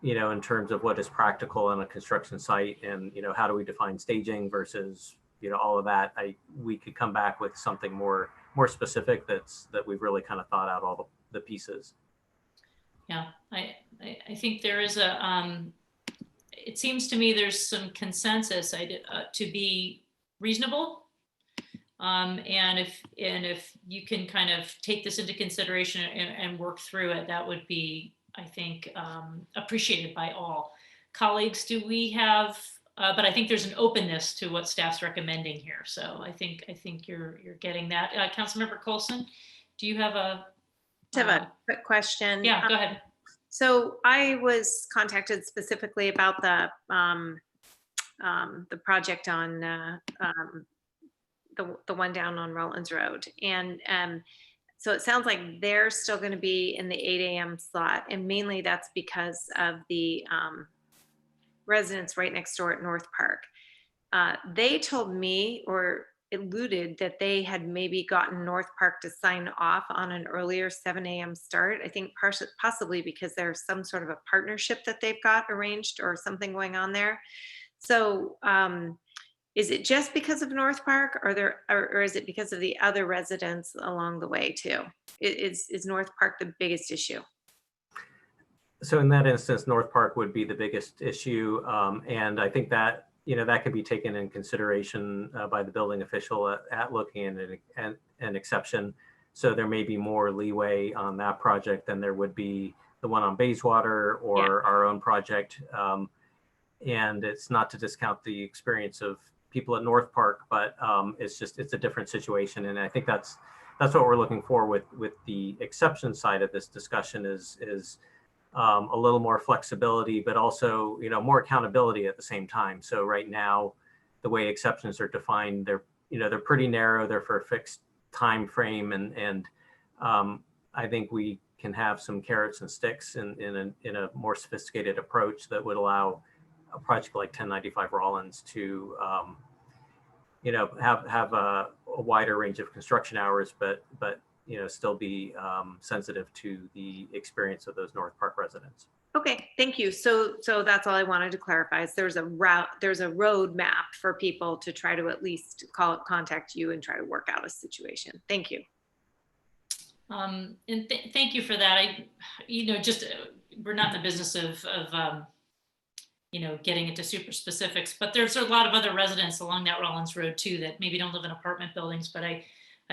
in terms of what is practical on a construction site and, how do we define staging versus, all of that, we could come back with something more specific that we've really kind of thought out all the pieces. Yeah, I think there is it seems to me there's some consensus to be reasonable. And if you can kind of take this into consideration and work through it, that would be, I think, appreciated by all. Colleagues, do we have, but I think there's an openness to what staff's recommending here. So I think you're getting that. Councilmember Coulson, do you have a quick question? Yeah, go ahead. So I was contacted specifically about the project on the one down on Rollins Road, and so it sounds like they're still going to be in the 8 a.m. slot, and mainly that's because of the residents right next door at North Park. They told me, or alluded, that they had maybe gotten North Park to sign off on an earlier 7 a.m. start. I think possibly because there's some sort of a partnership that they've got arranged or something going on there. So is it just because of North Park, or is it because of the other residents along the way too? Is North Park the biggest issue? So in that instance, North Park would be the biggest issue. And I think that, that could be taken in consideration by the building official at looking at an exception. So there may be more leeway on that project than there would be the one on Bayswater or our own project. And it's not to discount the experience of people at North Park, but it's a different situation. And I think that's what we're looking for with the exception side of this discussion is a little more flexibility, but also, more accountability at the same time. So right now, the way exceptions are defined, they're pretty narrow. They're for a fixed time frame, and I think we can have some carrots and sticks in a more sophisticated approach that would allow a project like 1095 Rollins to have a wider range of construction hours, but still be sensitive to the experience of those North Park residents. Okay, thank you. So that's all I wanted to clarify. Is there's a road map for people to try to at least contact you and try to work out a situation. Thank you. And thank you for that. We're not in the business of getting into super specifics, but there's a lot of other residents along that Rollins Road too that maybe don't live in apartment buildings, but I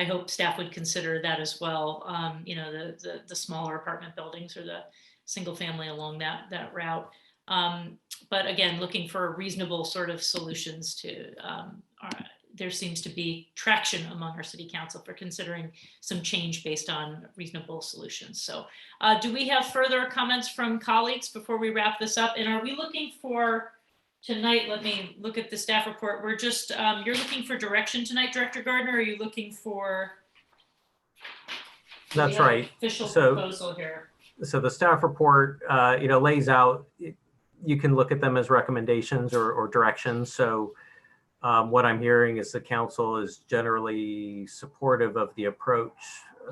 hope staff would consider that as well. The smaller apartment buildings or the single family along that route. But again, looking for reasonable sort of solutions to, there seems to be traction among our city council for considering some change based on reasonable solutions. So do we have further comments from colleagues before we wrap this up? And are we looking for tonight, let me look at the staff report. We're just, you're looking for direction tonight, Director Gardner, or are you looking for? That's right. Official proposal here. So the staff report, lays out, you can look at them as recommendations or directions. So what I'm hearing is the council is generally supportive of the approach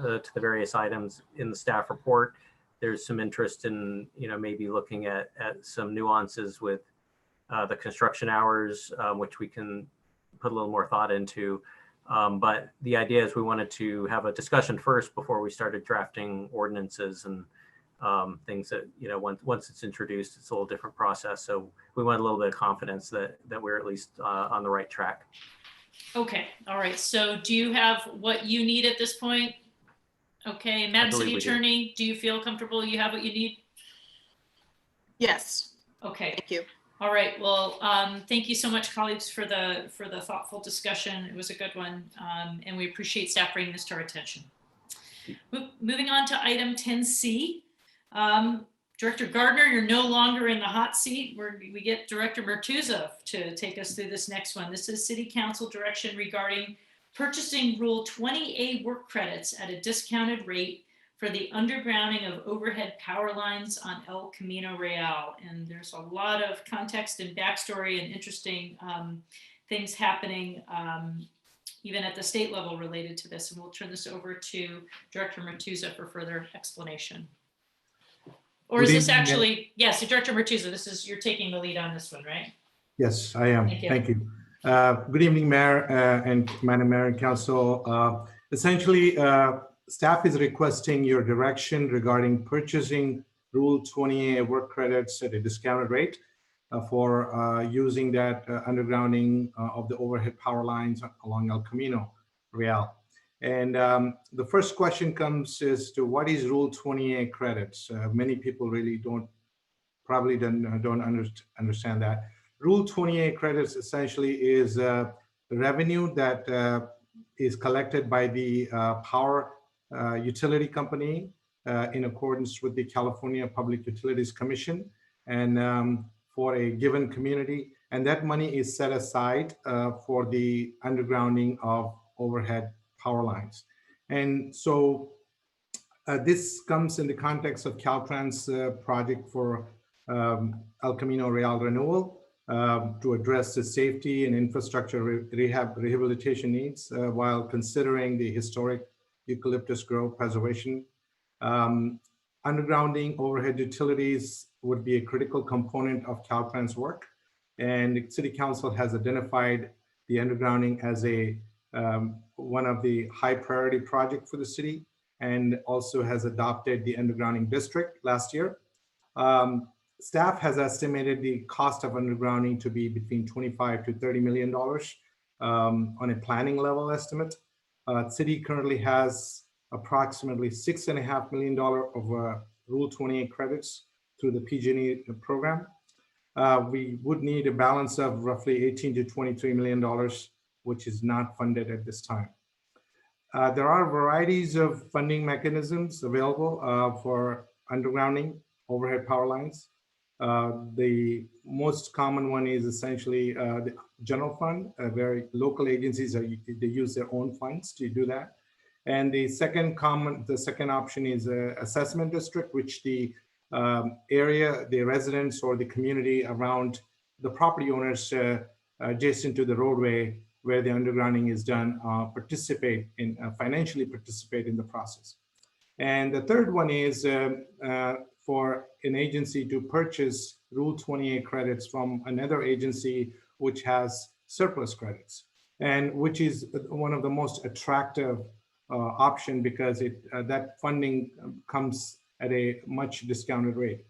to the various items in the staff report. There's some interest in, maybe looking at some nuances with the construction hours, which we can put a little more thought into. But the idea is we wanted to have a discussion first before we started drafting ordinances and things that, once it's introduced, it's a little different process. So we want a little bit of confidence that we're at least on the right track. Okay, all right. So do you have what you need at this point? Okay, Madam City Attorney, do you feel comfortable you have what you need? Yes. Okay. Thank you. All right. Well, thank you so much, colleagues, for the thoughtful discussion. It was a good one, and we appreciate staff bringing this to our attention. Moving on to item 10C. Director Gardner, you're no longer in the hot seat. We get Director Mertuzzo to take us through this next one. This is City Council direction regarding purchasing Rule 20A work credits at a discounted rate for the undergrounding of overhead power lines on El Camino Real. And there's a lot of context and backstory and interesting things happening even at the state level related to this. And we'll turn this over to Director Mertuzzo for further explanation. Or is this actually, yes, Director Mertuzzo, you're taking the lead on this one, right? Yes, I am. Thank you. Good evening, Mayor and Madam Mayor and Council. Essentially, staff is requesting your direction regarding purchasing Rule 20A work credits at a discounted rate for using that undergrounding of the overhead power lines along El Camino Real. And the first question comes as to what is Rule 20A credits? Many people really don't understand that. Rule 20A credits essentially is the revenue that is collected by the power utility company in accordance with the California Public Utilities Commission and for a given community. And that money is set aside for the undergrounding of overhead power lines. And so this comes in the context of Caltrans project for El Camino Real renewal to address the safety and infrastructure rehabilitation needs while considering the historic eucalyptus grove preservation. Undergrounding overhead utilities would be a critical component of Caltrans work. And the City Council has identified the undergrounding as one of the high priority project for the city, and also has adopted the undergrounding district last year. Staff has estimated the cost of undergrounding to be between $25 to $30 million on a planning level estimate. City currently has approximately $6.5 million of Rule 28 credits through the PG&E program. We would need a balance of roughly $18 to $23 million, which is not funded at this time. There are varieties of funding mechanisms available for undergrounding overhead power lines. The most common one is essentially the general fund, where local agencies they use their own funds to do that. And the second option is assessment district, which the area, the residents or the community around the property owners adjacent to the roadway where the undergrounding is done financially participate in the process. And the third one is for an agency to purchase Rule 28 credits from another agency which has surplus credits, and which is one of the most attractive option because that funding comes at a much discounted rate,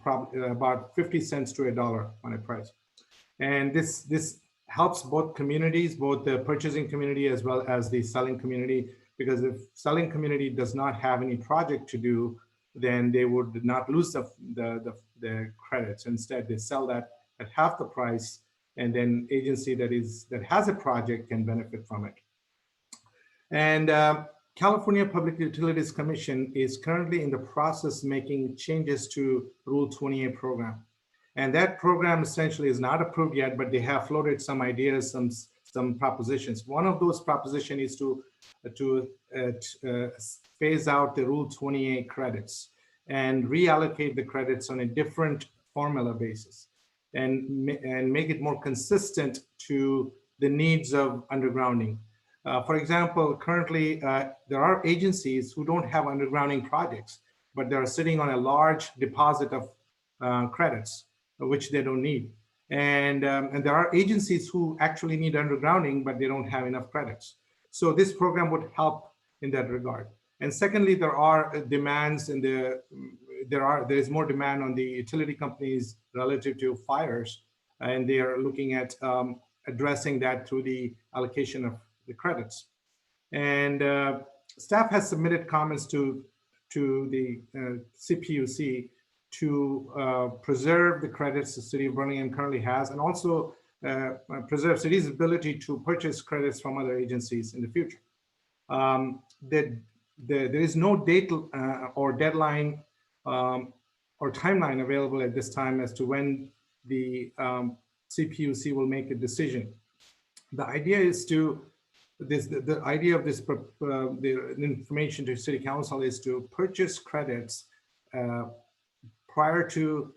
probably about 50 cents to $1 on a price. And this helps both communities, both the purchasing community as well as the selling community, because if selling community does not have any project to do, then they would not lose the the credits. Instead, they sell that at half the price, and then agency that has a project can benefit from it. And California Public Utilities Commission is currently in the process making changes to Rule 28 program. And that program essentially is not approved yet, but they have floated some ideas, some propositions. One of those propositions is to phase out the Rule 28 credits and reallocate the credits on a different formula basis and make it more consistent to the needs of undergrounding. For example, currently there are agencies who don't have undergrounding projects, but they're sitting on a large deposit of credits, which they don't need. And there are agencies who actually need undergrounding, but they don't have enough credits. So this program would help in that regard. And secondly, there are demands in there is more demand on the utility companies relative to fires, and they are looking at addressing that through the allocation of the credits. And staff has submitted comments to the CPUC to preserve the credits the city of Burlingame currently has, and also preserve city's ability to purchase credits from other agencies in the future. There is no date or deadline or timeline available at this time as to when the CPUC will make a decision. The idea is to the idea of this the information to City Council is to purchase credits prior to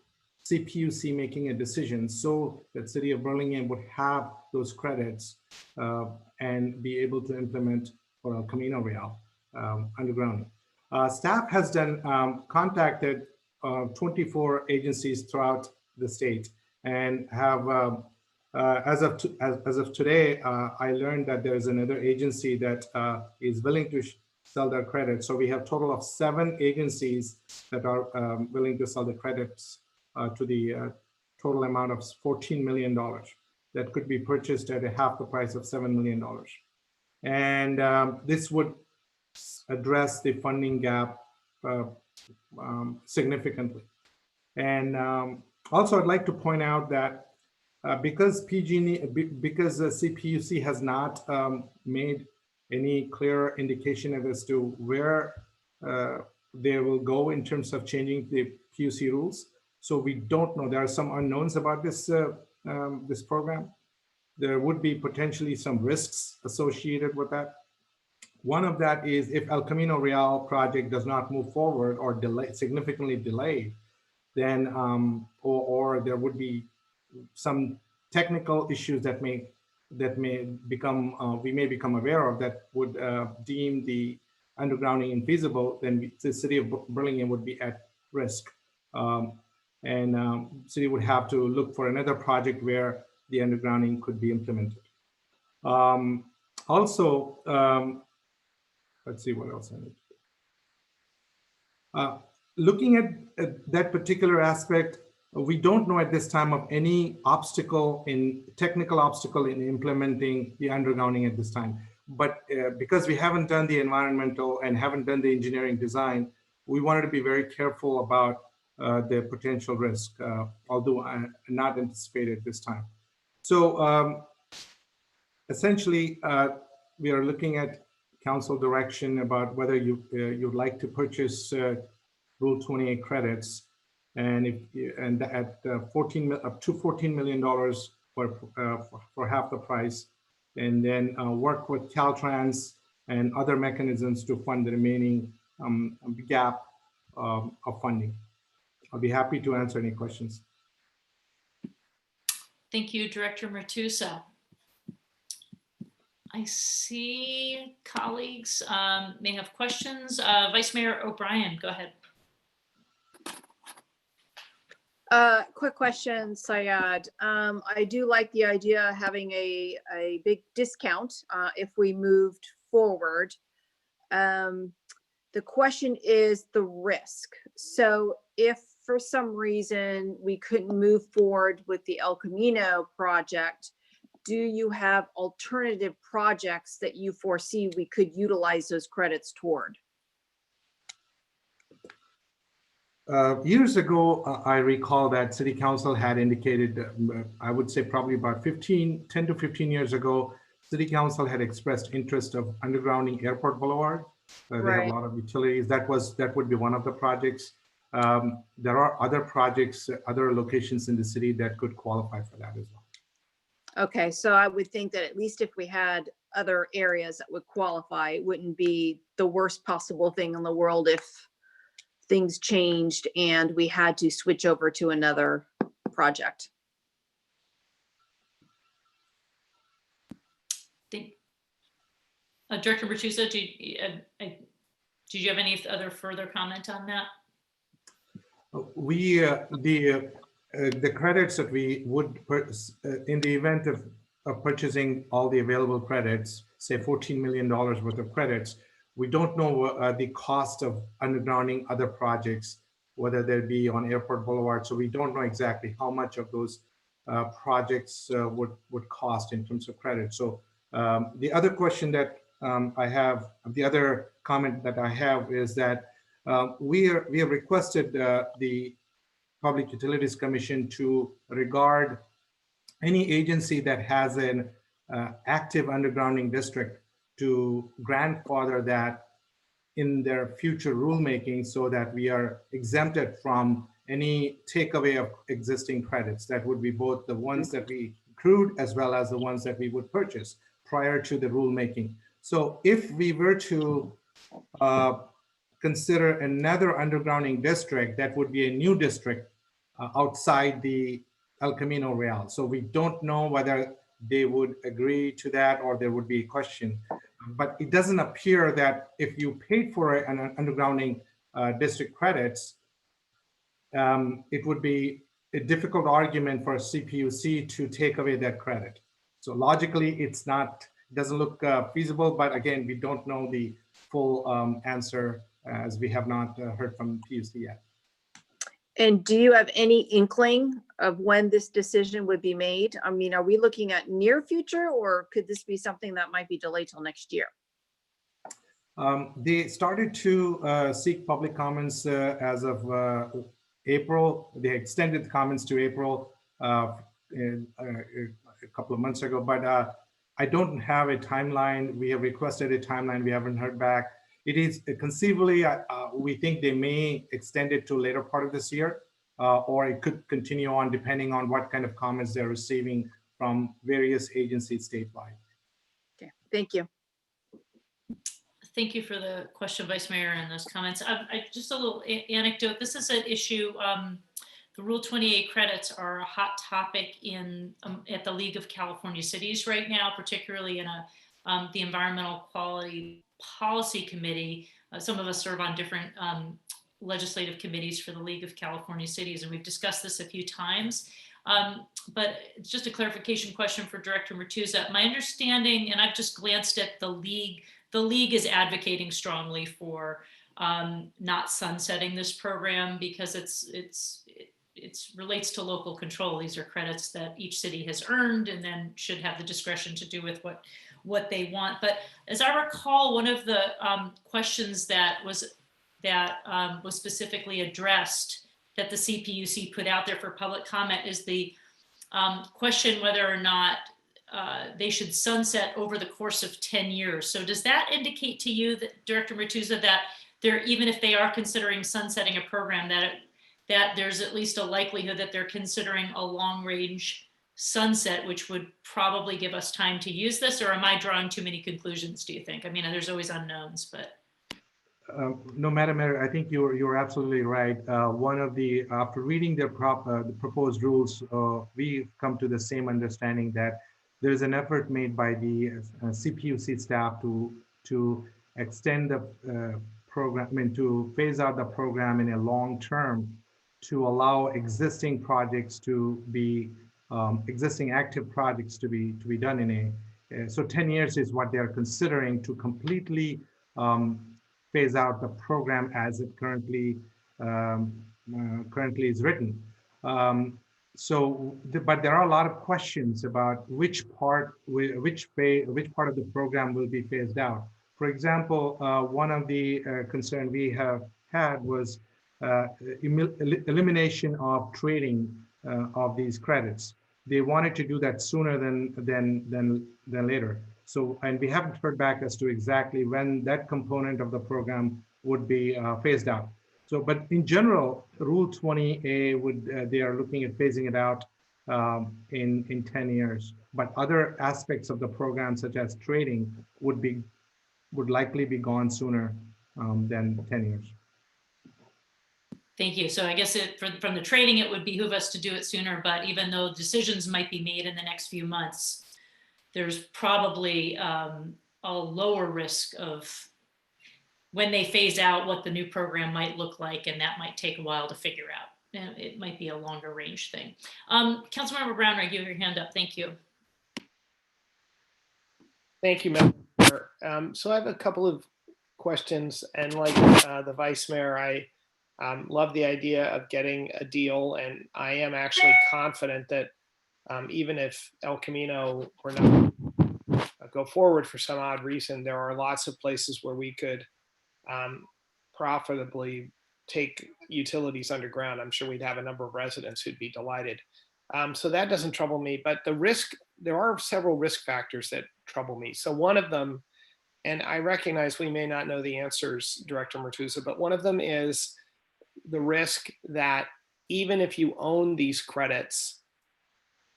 CPUC making a decision, so that City of Burlingame would have those credits and be able to implement for El Camino Real undergrounding. Staff has contacted 24 agencies throughout the state, and have as of today, I learned that there is another agency that is willing to sell their credits. So we have a total of 7 agencies that are willing to sell the credits to the total amount of $14 million that could be purchased at a half the price of $7 million. And this would address the funding gap significantly. And also, I'd like to point out that because because the CPUC has not made any clear indication as to where they will go in terms of changing the PUC rules, so we don't know. There are some unknowns about this this program. There would be potentially some risks associated with that. One of that is if El Camino Real project does not move forward or significantly delayed, then or there would be some technical issues that may become we may become aware of that would deem the undergrounding infeasible. Then the City of Burlingame would be at risk, and city would have to look for another project where the undergrounding could be implemented. Also, let's see what else I need to do. Looking at that particular aspect, we don't know at this time of any technical obstacle in implementing the undergrounding at this time. But because we haven't done the environmental and haven't done the engineering design, we wanted to be very careful about the potential risk, although not anticipated this time. So essentially, we are looking at council direction about whether you'd like to purchase Rule 28 credits, and at up to $14 million for half the price, and then work with Caltrans and other mechanisms to fund the remaining gap of funding. I'll be happy to answer any questions. Thank you, Director Matusa. I see colleagues may have questions. Vice Mayor O'Brien, go ahead. Quick question, Syed. I do like the idea of having a big discount if we moved forward. The question is the risk. So if for some reason we couldn't move forward with the El Camino project, do you have alternative projects that you foresee we could utilize those credits toward? Years ago, I recall that City Council had indicated, I would say probably about 10 to 15 years ago, City Council had expressed interest of undergrounding Airport Boulevard. They have Right. a lot of utilities. That would be one of the projects. There are other projects, other locations in the city that could qualify for that as well. Okay, so I would think that at least if we had other areas that would qualify, it wouldn't be the worst possible thing in the world if things changed and we had to switch over to another project. Director Bertuzzo, did you have any other further comment on that? We, the credits that we would purchase in the event of purchasing all the available credits, say $14 million worth of credits, we don't know the cost of undergrounding other projects, whether they be on Airport Boulevard. So we don't know exactly how much of those projects would cost in terms of credit. So the other question that I have, the other comment that I have is that we have requested the Public Utilities Commission to regard any agency that has an active undergrounding district to grandfather that in their future rulemaking so that we are exempted from any takeaway of existing credits. That would be both the ones that we accrued as well as the ones that we would purchase prior to the rulemaking. So if we were to consider another undergrounding district, that would be a new district outside the El Camino Real. So we don't know whether they would agree to that or there would be a question. But it doesn't appear that if you paid for an undergrounding district credits, it would be a difficult argument for CPUC to take away that credit. So logically, it's not, it doesn't look feasible, but again, we don't know the full answer as we have not heard from PUC yet. And do you have any inkling of when this decision would be made? I mean, are we looking at near future or could this be something that might be delayed till next year? They started to seek public comments as of April. They extended the comments to April a couple of months ago, but I don't have a timeline. We have requested a timeline. We haven't heard back. It is conceivably, we think they may extend it to later part of this year, or it could continue on depending on what kind of comments they're receiving from various agencies statewide. Okay, thank you. Thank you for the question, Vice Mayor, and those comments. Just a little anecdote. This is an issue. The Rule 28 credits are a hot topic in at the League of California Cities right now, particularly in the Environmental Quality Policy Committee. Some of us serve on different legislative committees for the League of California Cities, and we've discussed this a few times. But it's just a clarification question for Director Matuza. My understanding, and I've just glanced at the League is advocating strongly for not sunsetting this program because it relates to local control. These are credits that each city has earned and then should have the discretion to do with what they want. But as I recall, one of the questions that was specifically addressed that the CPUC put out there for public comment is the question whether or not they should sunset over the course of 10 years. So does that indicate to you, that, Director Matuza, that even if they are considering sunsetting a program, that there's at least a likelihood that they're considering a long-range sunset, which would probably give us time to use this? Or am I drawing too many conclusions, do you think? I mean, there's always unknowns, but. No, Madam Mayor, I think you're absolutely right. One of the, after reading the proposed rules, we've come to the same understanding that there's an effort made by the CPUC staff to extend the program, I mean, to phase out the program in a long term to allow existing projects to be, existing active projects to be done in so 10 years is what they're considering to completely phase out the program as it currently is written. But there are a lot of questions about which part of the program will be phased out. For example, one of the concern we have had was elimination of trading of these credits. They wanted to do that sooner than later. So, and we haven't heard back as to exactly when that component of the program would be phased out. So, but in general, Rule 20A would, they are looking at phasing it out in 10 years. But other aspects of the program, such as trading, would likely be gone sooner than 10 years. Thank you. So I guess from the trading, it would behoove us to do it sooner, but even though decisions might be made in the next few months, there's probably a lower risk of when they phase out what the new program might look like, and that might take a while to figure out. And it might be a longer range thing. Councilmember Brownrigg, you have your hand up. Thank you. Thank you, Madam Chair. So I have a couple of questions, and like the Vice Mayor, I love the idea of getting a deal, and I am actually confident that even if El Camino were not go forward for some odd reason, there are lots of places where we could profitably take utilities underground. I'm sure we'd have a number of residents who'd be delighted. So that doesn't trouble me, but the risk, there are several risk factors that trouble me. So one of them, and I recognize we may not know the answers, Director Murtuza, but one of them is the risk that even if you own these credits,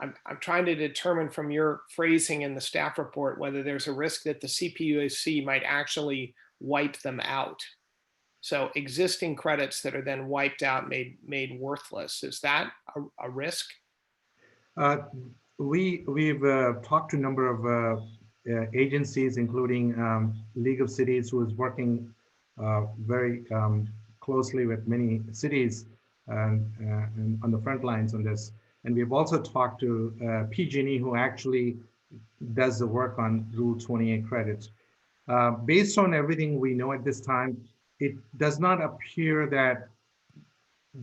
I'm trying to determine from your phrasing in the staff report whether there's a risk that the CPUC might actually wipe them out. So existing credits that are then wiped out, made worthless. Is that a risk? We've talked to a number of agencies, including League of Cities, who is working very closely with many cities and on the front lines on this. And we've also talked to PG&E, who actually does the work on Rule 28 credits. Based on everything we know at this time, it does not appear that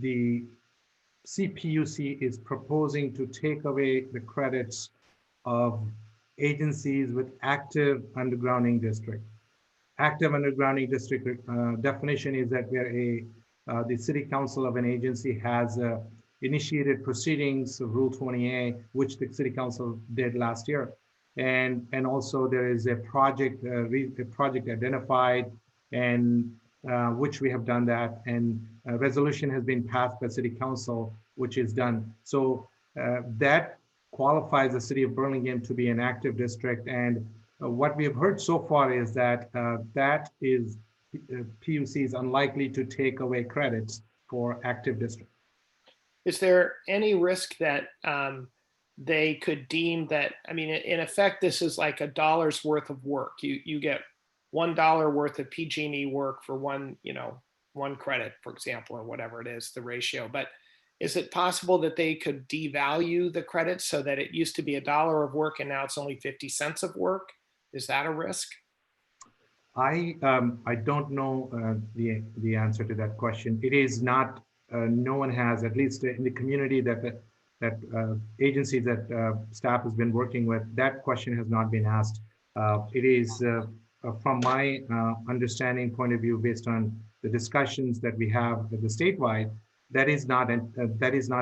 the CPUC is proposing to take away the credits of agencies with active undergrounding district. Active undergrounding district definition is that where the city council of an agency has initiated proceedings of Rule 20A, which the city council did last year. And also there is a project identified, and which we have done that, and a resolution has been passed by city council, which is done. So that qualifies the city of Burlingame to be an active district. And what we have heard so far is that PUC is unlikely to take away credits for active district. Is there any risk that they could deem that, I mean, in effect, this is like $1 worth of work. You get $1 worth of PG&E work for one credit, for example, or whatever it is, the ratio. But is it possible that they could devalue the credit so that it used to be $1 of work and now it's only 50 cents of work? Is that a risk? I don't know the answer to that question. It is not. No one has, at least in the community that agencies that staff has been working with, that question has not been asked. It is, from my understanding point of view, based on the discussions that we have with the statewide, that is not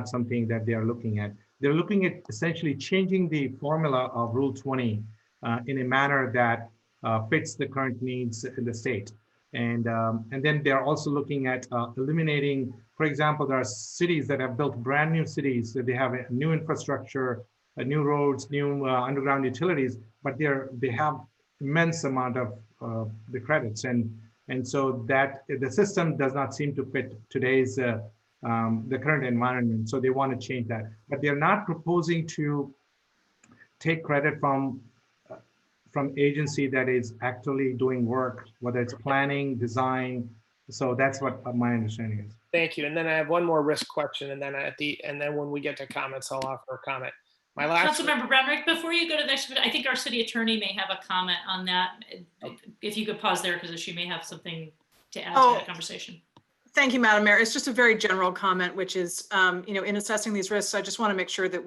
something that they are looking at. They're looking at essentially changing the formula of Rule 20 in a manner that fits the current needs in the state. And then they're also looking at eliminating, for example, there are cities that have built brand new cities, that they have a new infrastructure, new roads, new underground utilities, but they have immense amount of the credits. And so that the system does not seem to fit today's, the current environment. So they want to change that, but they're not proposing to take credit from agency that is actually doing work, whether it's planning, design. So that's what my understanding is. Thank you. And then I have one more risk question, and then when we get to comments, I'll offer a comment. My last. Councilmember Brownrigg, before you go to the next, I think our city attorney may have a comment on that. If you could pause there, because she may have something to add to that conversation. Thank you, Madam Mayor. It's just a very general comment, which is, in assessing these risks, I just want to make sure that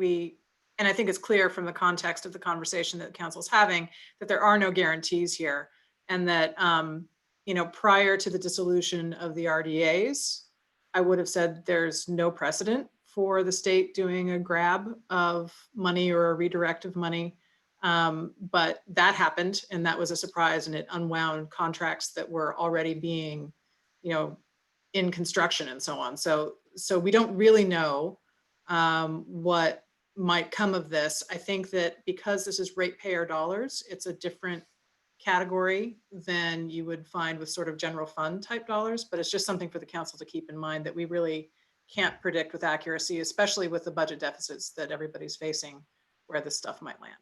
and I think it's clear from the context of the conversation that the council's having, that there are no guarantees here, and that, prior to the dissolution of the RDAs, I would have said there's no precedent for the state doing a grab of money or a redirect of money. But that happened, and that was a surprise, and it unwound contracts that were already being, in construction and so on. So we don't really know what might come of this. I think that because this is ratepayer dollars, it's a different category than you would find with sort of general fund type dollars, but it's just something for the council to keep in mind that we really can't predict with accuracy, especially with the budget deficits that everybody's facing, where this stuff might land.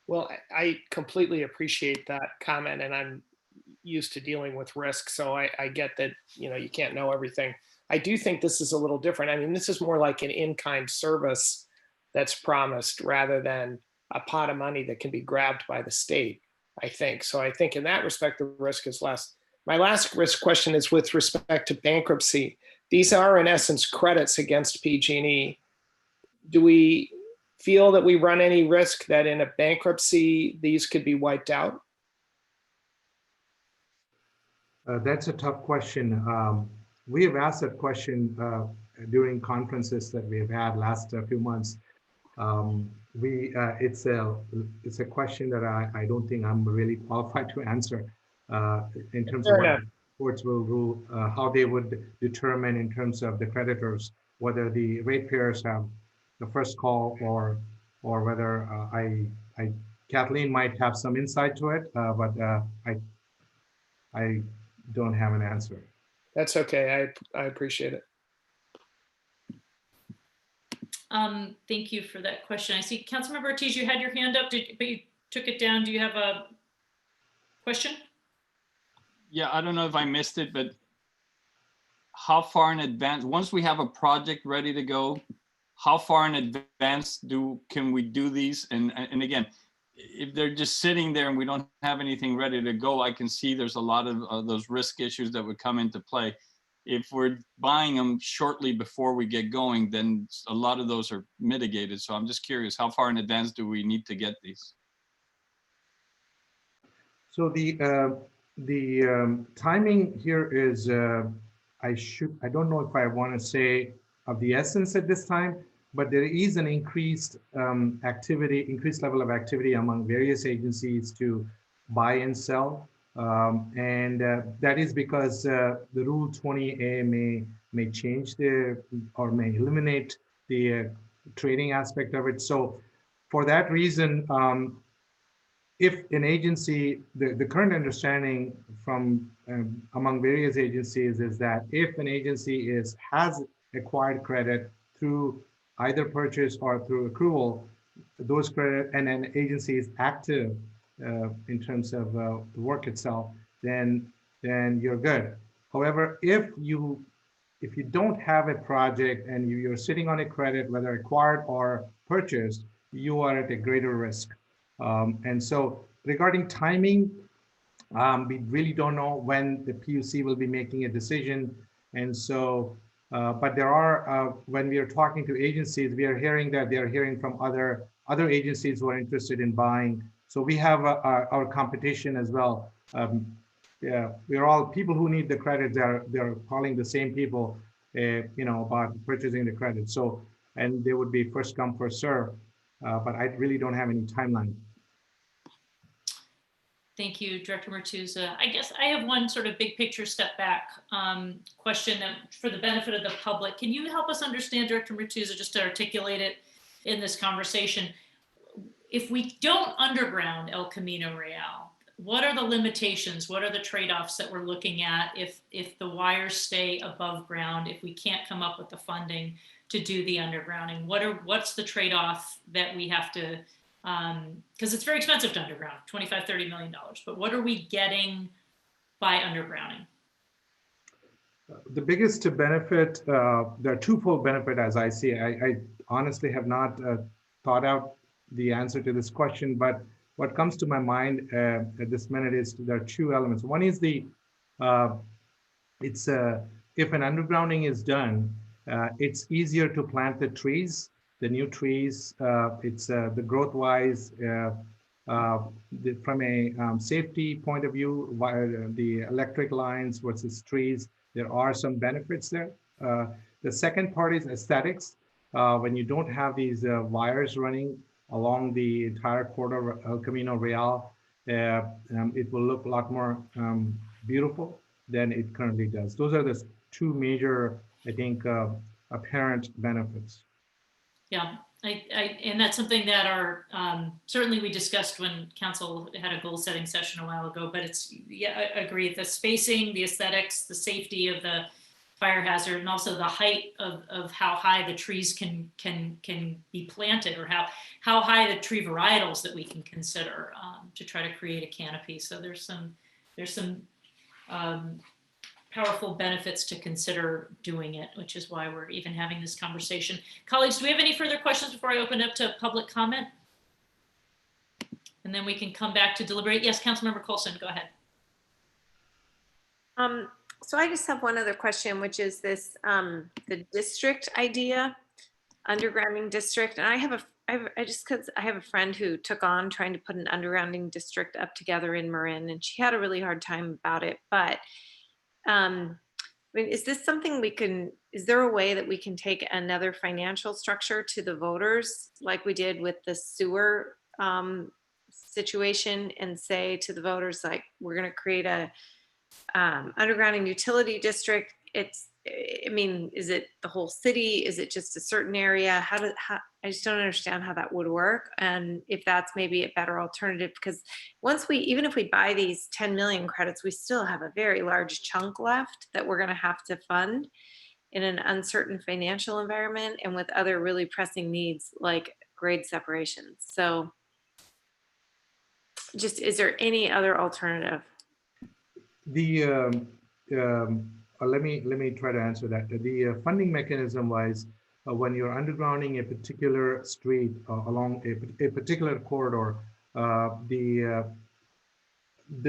Well, I completely appreciate that comment, and I'm used to dealing with risk, so I get that, you can't know everything. I do think this is a little different. I mean, this is more like an in-kind service that's promised rather than a pot of money that can be grabbed by the state, I think. So I think in that respect, the risk is less. My last risk question is with respect to bankruptcy. These are in essence credits against PG&E. Do we feel that we run any risk that in a bankruptcy, these could be wiped out? That's a tough question. We have asked that question during conferences that we have had last few months. It's a question that I don't think I'm really qualified to answer in terms of what courts will rule, how they would determine in terms of the creditors, whether the ratepayers have the first call or whether Kathleen might have some insight to it, but I don't have an answer. That's okay. I appreciate it. Thank you for that question. I see Councilmember Ortiz, you had your hand up, but you took it down. Do you have a question? Yeah, I don't know if I missed it, but how far in advance, once we have a project ready to go, how far in advance can we do these? And again, if they're just sitting there and we don't have anything ready to go, I can see there's a lot of those risk issues that would come into play. If we're buying them shortly before we get going, then a lot of those are mitigated. So I'm just curious, how far in advance do we need to get these? So the timing here is, I don't know if I want to say of the essence at this time, but there is an increased increased level of activity among various agencies to buy and sell. And that is because the Rule 20A may change or may eliminate the trading aspect of it. So for that reason, if an agency, the current understanding from among various agencies is that if an agency has acquired credit through either purchase or through accrual, those credit and an agency is active in terms of the work itself, then you're good. However, if you don't have a project and you're sitting on a credit, whether acquired or purchased, you are at a greater risk. And so regarding timing, we really don't know when the PUC will be making a decision. And so, but there are, when we are talking to agencies, we are hearing that they are hearing from other agencies who are interested in buying. So we have our competition as well. Yeah, we're all people who need the credit. They're calling the same people, about purchasing the credit. So, and they would be first come, first serve. But I really don't have any timeline. Thank you, Director Martuzza. I guess I have one sort of big picture step back question that for the benefit of the public. Can you help us understand, Director Martuzza, just to articulate it in this conversation? If we don't underground El Camino Real, what are the limitations? What are the trade-offs that we're looking at if the wires stay above ground, if we can't come up with the funding to do the undergrounding? What's the trade-off that we have to, because it's very expensive to underground, $25–30 million, but what are we getting by undergrounding? The biggest benefit, there are twofold benefit as I see. I honestly have not thought out the answer to this question, but what comes to my mind at this minute is there are two elements. One is if an undergrounding is done, it's easier to plant the trees, the new trees. It's the growth wise, from a safety point of view, the electric lines versus trees, there are some benefits there. The second part is aesthetics. When you don't have these wires running along the entire corridor of El Camino Real, it will look a lot more beautiful than it currently does. Those are the two major, I think, apparent benefits. Yeah, and that's something that certainly we discussed when council had a goal setting session a while ago, but I agree. The spacing, the aesthetics, the safety of the fire hazard, and also the height of how high the trees can be planted, or how high the tree varietals that we can consider to try to create a canopy. So there's some powerful benefits to consider doing it, which is why we're even having this conversation. Colleagues, do we have any further questions before I open up to public comment? And then we can come back to deliberate. Yes, Councilmember Coulson, go ahead. So I just have one other question, which is this, the district idea, undergrounding district. And I have a friend who took on trying to put an undergrounding district up together in Marin, and she had a really hard time about it. But I mean, is this something is there a way that we can take another financial structure to the voters like we did with the sewer situation, and say to the voters, like, we're going to create a undergrounding utility district? I mean, is it the whole city? Is it just a certain area? I just don't understand how that would work, and if that's maybe a better alternative, because even if we buy these 10 million credits, we still have a very large chunk left that we're going to have to fund in an uncertain financial environment and with other really pressing needs like grade separations. So just, is there any other alternative? Let me try to answer that. The funding mechanism wise, when you're undergrounding a particular street along a particular corridor, the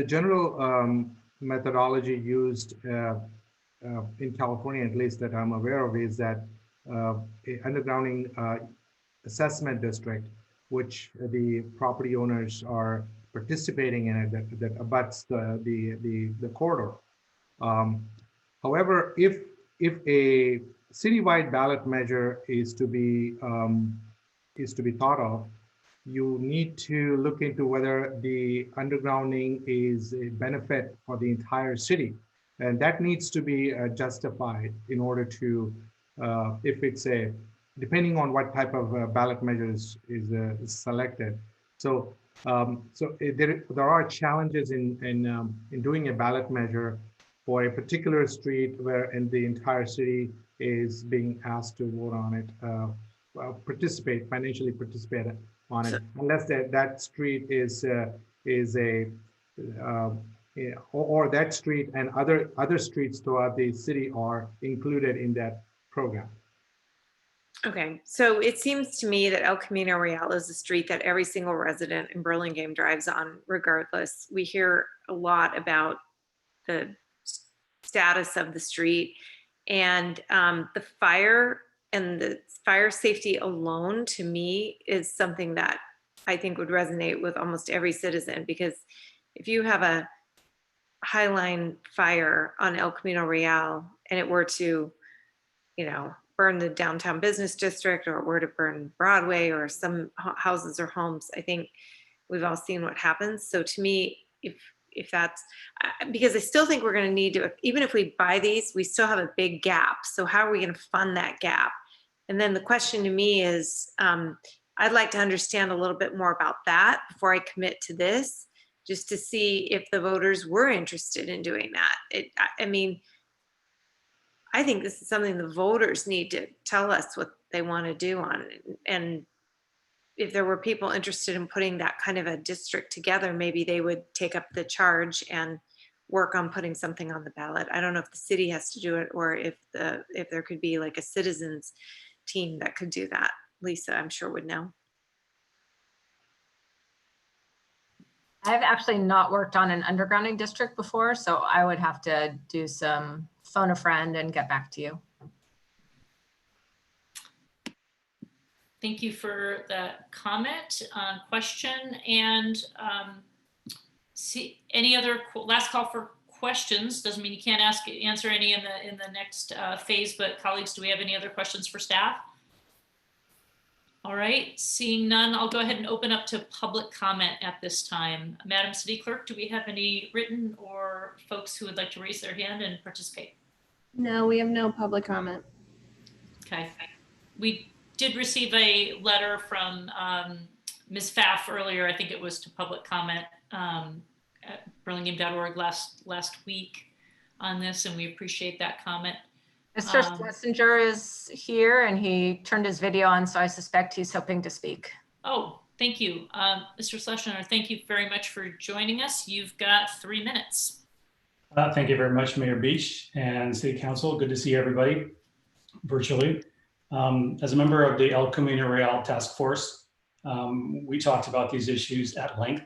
general methodology used in California, at least that I'm aware of, is that a undergrounding assessment district, which the property owners are participating in it, that abuts the corridor. However, if a citywide ballot measure is to be thought of, you need to look into whether the undergrounding is a benefit for the entire city, and that needs to be justified in order to, if it's depending on what type of ballot measures is selected. So there are challenges in doing a ballot measure for a particular street and the entire city is being asked to vote on it, financially participate on it, unless that street is or that street and other streets throughout the city are included in that program. Okay, so it seems to me that El Camino Real is a street that every single resident in Burlingame drives on regardless. We hear a lot about the status of the street, and the fire and the fire safety alone, to me, is something that I think would resonate with almost every citizen, because if you have a highline fire on El Camino Real and it were to, burn the downtown business district, or it were to burn Broadway or some houses or homes, I think we've all seen what happens. So to me, if that's, because I still think we're going to need to, even if we buy these, we still have a big gap. So how are we going to fund that gap? And then the question to me is, I'd like to understand a little bit more about that before I commit to this, just to see if the voters were interested in doing that. I think this is something the voters need to tell us what they want to do on it. And if there were people interested in putting that kind of a district together, maybe they would take up the charge and work on putting something on the ballot. I don't know if the city has to do it, or if there could be like a citizens team that could do that. Lisa, I'm sure, would know. I've actually not worked on an undergrounding district before, so I would have to do some phone a friend and get back to you. Thank you for the comment, question, and see any other last call for questions. Doesn't mean you can't answer any in the next phase, but colleagues, do we have any other questions for staff? All right, seeing none, I'll go ahead and open up to public comment at this time. Madam City Clerk, do we have any written or folks who would like to raise their hand and participate? No, we have no public comment. Okay. We did receive a letter from Ms. Pfaff earlier. I think it was to public comment at burlingame.org last week on this, and we appreciate that comment. Mr. Schlesinger is here and he turned his video on, so I suspect he's hoping to speak. Oh, thank you. Mr. Schlesinger, thank you very much for joining us. You've got 3 minutes. Thank you very much, Mayor Beach and City Council. Good to see everybody virtually. As a member of the El Camino Real Task Force, we talked about these issues at length.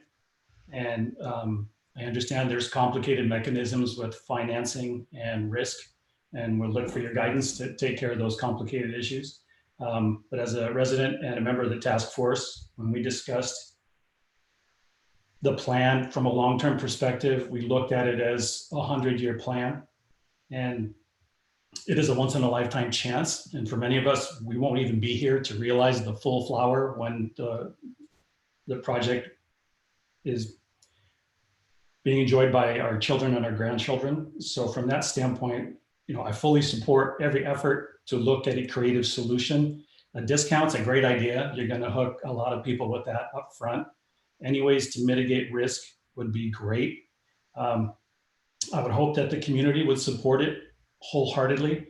And I understand there's complicated mechanisms with financing and risk, and we'll look for your guidance to take care of those complicated issues. But as a resident and a member of the task force, when we discussed the plan from a long-term perspective, we looked at it as a 100-year plan. And it is a once-in-a-lifetime chance. And for many of us, we won't even be here to realize the full flower when the project is being enjoyed by our children and our grandchildren. So from that standpoint, I fully support every effort to look at a creative solution. A discount's a great idea. You're going to hook a lot of people with that up front. Any ways to mitigate risk would be great. I would hope that the community would support it wholeheartedly,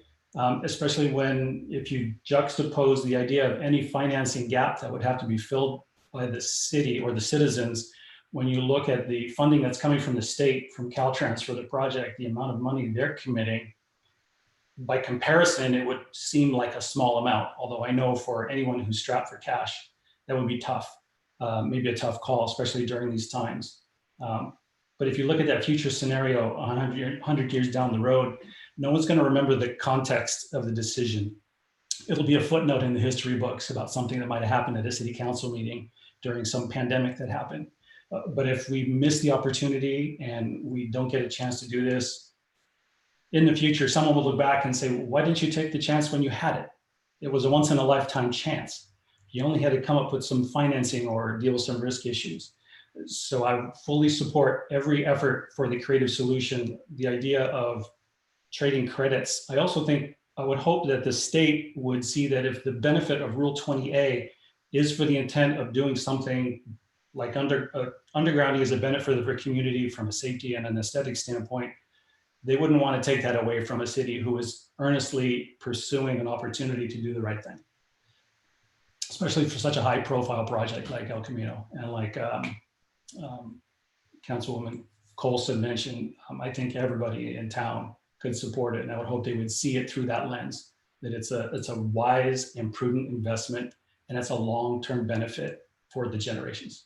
especially if you juxtapose the idea of any financing gap that would have to be filled by the city or the citizens. When you look at the funding that's coming from the state, from Caltrans for the project, the amount of money they're committing, by comparison, it would seem like a small amount. Although I know for anyone who's strapped for cash, that would be tough, maybe a tough call, especially during these times. But if you look at that future scenario 100 years down the road, no one's going to remember the context of the decision. It'll be a footnote in the history books about something that might have happened at a city council meeting during some pandemic that happened. But if we miss the opportunity and we don't get a chance to do this, in the future, someone will look back and say, why didn't you take the chance when you had it? It was a once in a lifetime chance. You only had to come up with some financing or deal with some risk issues. So I fully support every effort for the creative solution, the idea of trading credits. I also think, I would hope that the state would see that if the benefit of Rule 20A is for the intent of doing something like undergrounding is a benefit for the community from a safety and an aesthetic standpoint, they wouldn't want to take that away from a city who is earnestly pursuing an opportunity to do the right thing, especially for such a high profile project like El Camino. And like Councilwoman Colson mentioned, I think everybody in town could support it. And I would hope they would see it through that lens, that it's a wise and prudent investment, and it's a long-term benefit for the generations.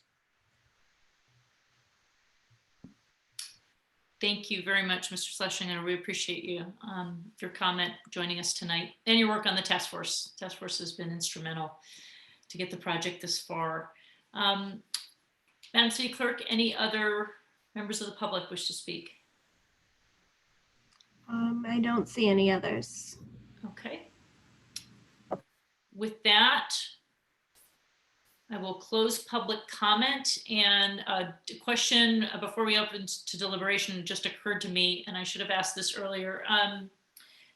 Thank you very much, Mr. Schlesinger. We appreciate you, your comment, joining us tonight, and your work on the task force. Task force has been instrumental to get the project this far. Madam City Clerk, any other members of the public wish to speak? I don't see any others. Okay. With that, I will close public comment, and a question before we open to deliberation just occurred to me, and I should have asked this earlier.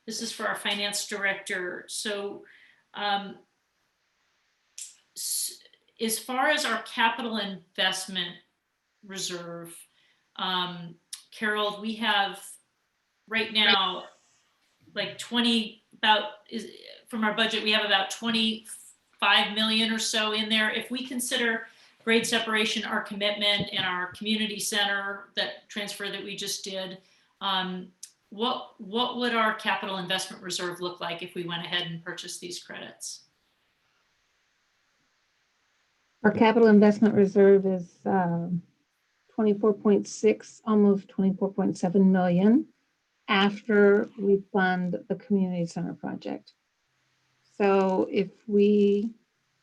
This is for our finance director. So as far as our capital investment reserve, Carol, we have right now like from our budget, we have about 25 million or so in there. If we consider grade separation, our commitment, and our community center, that transfer that we just did, what would our capital investment reserve look like if we went ahead and purchased these credits? Our capital investment reserve is 24.6, almost 24.7 million after we fund the community center project. So if we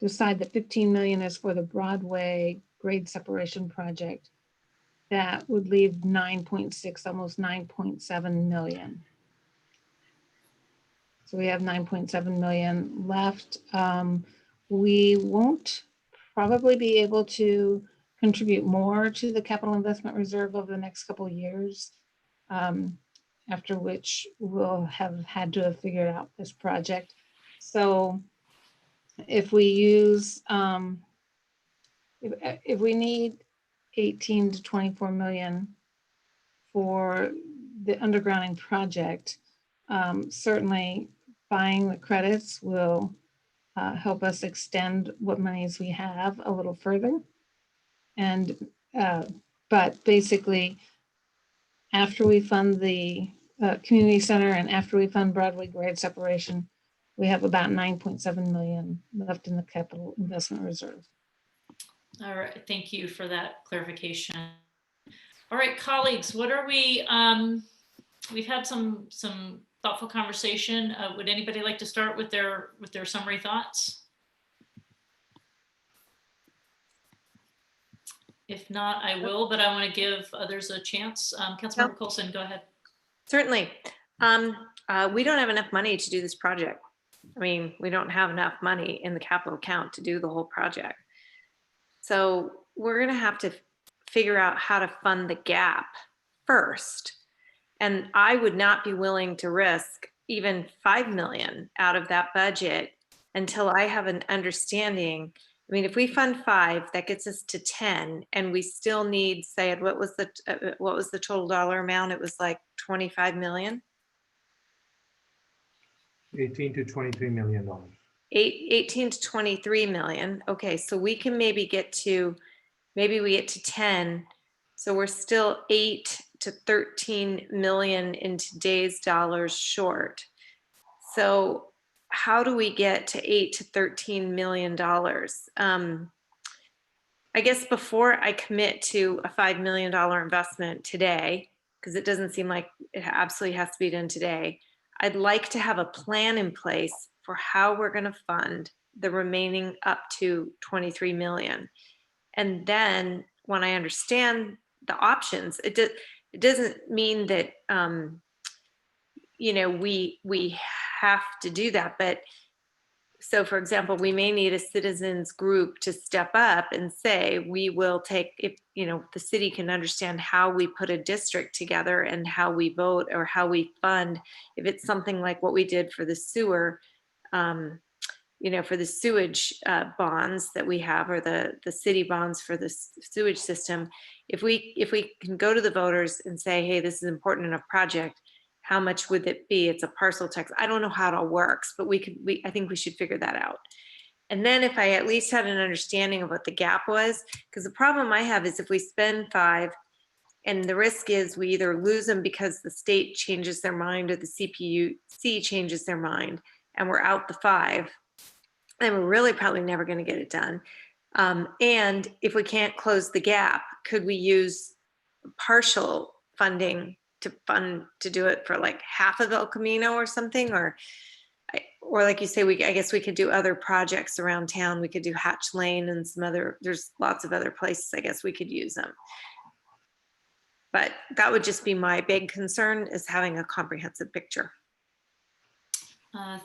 decide that 15 million is for the Broadway grade separation project, that would leave 9.6, almost 9.7 million. So we have 9.7 million left. We won't probably be able to contribute more to the capital investment reserve over the next couple of years, after which we'll have had to have figured out this project. So if we use, if we need 18 to 24 million for the undergrounding project, certainly buying the credits will help us extend what monies we have a little further. And, but basically, after we fund the community center and after we fund Broadway grade separation, we have about 9.7 million left in the capital investment reserve. All right, thank you for that clarification. All right, colleagues, what are we, we've had some thoughtful conversation. Would anybody like to start with their summary thoughts? If not, I will, but I want to give others a chance. Councilmember Coulson, go ahead. Certainly. We don't have enough money to do this project. I mean, we don't have enough money in the capital account to do the whole project. So we're going to have to figure out how to fund the gap first. And I would not be willing to risk even 5 million out of that budget until I have an understanding. I mean, if we fund 5, that gets us to 10, and we still need, say, what was the total dollar amount? It was like 25 million. 18 to 23 million dollars. 18 to 23 million. Okay, so we can maybe get to 10. So we're still 8 to 13 million in today's dollars short. So how do we get to 8 to 13 million dollars? I guess before I commit to a $5 million investment today, because it doesn't seem like it absolutely has to be done today, I'd like to have a plan in place for how we're going to fund the remaining up to 23 million. And then when I understand the options, it doesn't mean that, you know, we have to do that. But so, for example, we may need a citizens group to step up and say, we will take, if, you know, the city can understand how we put a district together and how we vote or how we fund. If it's something like what we did for the sewer, you know, for the sewage bonds that we have, or the city bonds for the sewage system, if we can go to the voters and say, hey, this is important enough project, how much would it be? It's a parcel tax. I don't know how it all works, but I think we should figure that out. And then if I at least had an understanding of what the gap was, because the problem I have is if we spend 5, and the risk is we either lose them because the state changes their mind or the CPUC changes their mind, and we're out the 5, then we're really probably never going to get it done. And if we can't close the gap, could we use partial funding to do it for like half of El Camino or something? Or like you say, I guess we could do other projects around town. We could do Hatch Lane and there's lots of other places I guess we could use them. But that would just be my big concern, is having a comprehensive picture.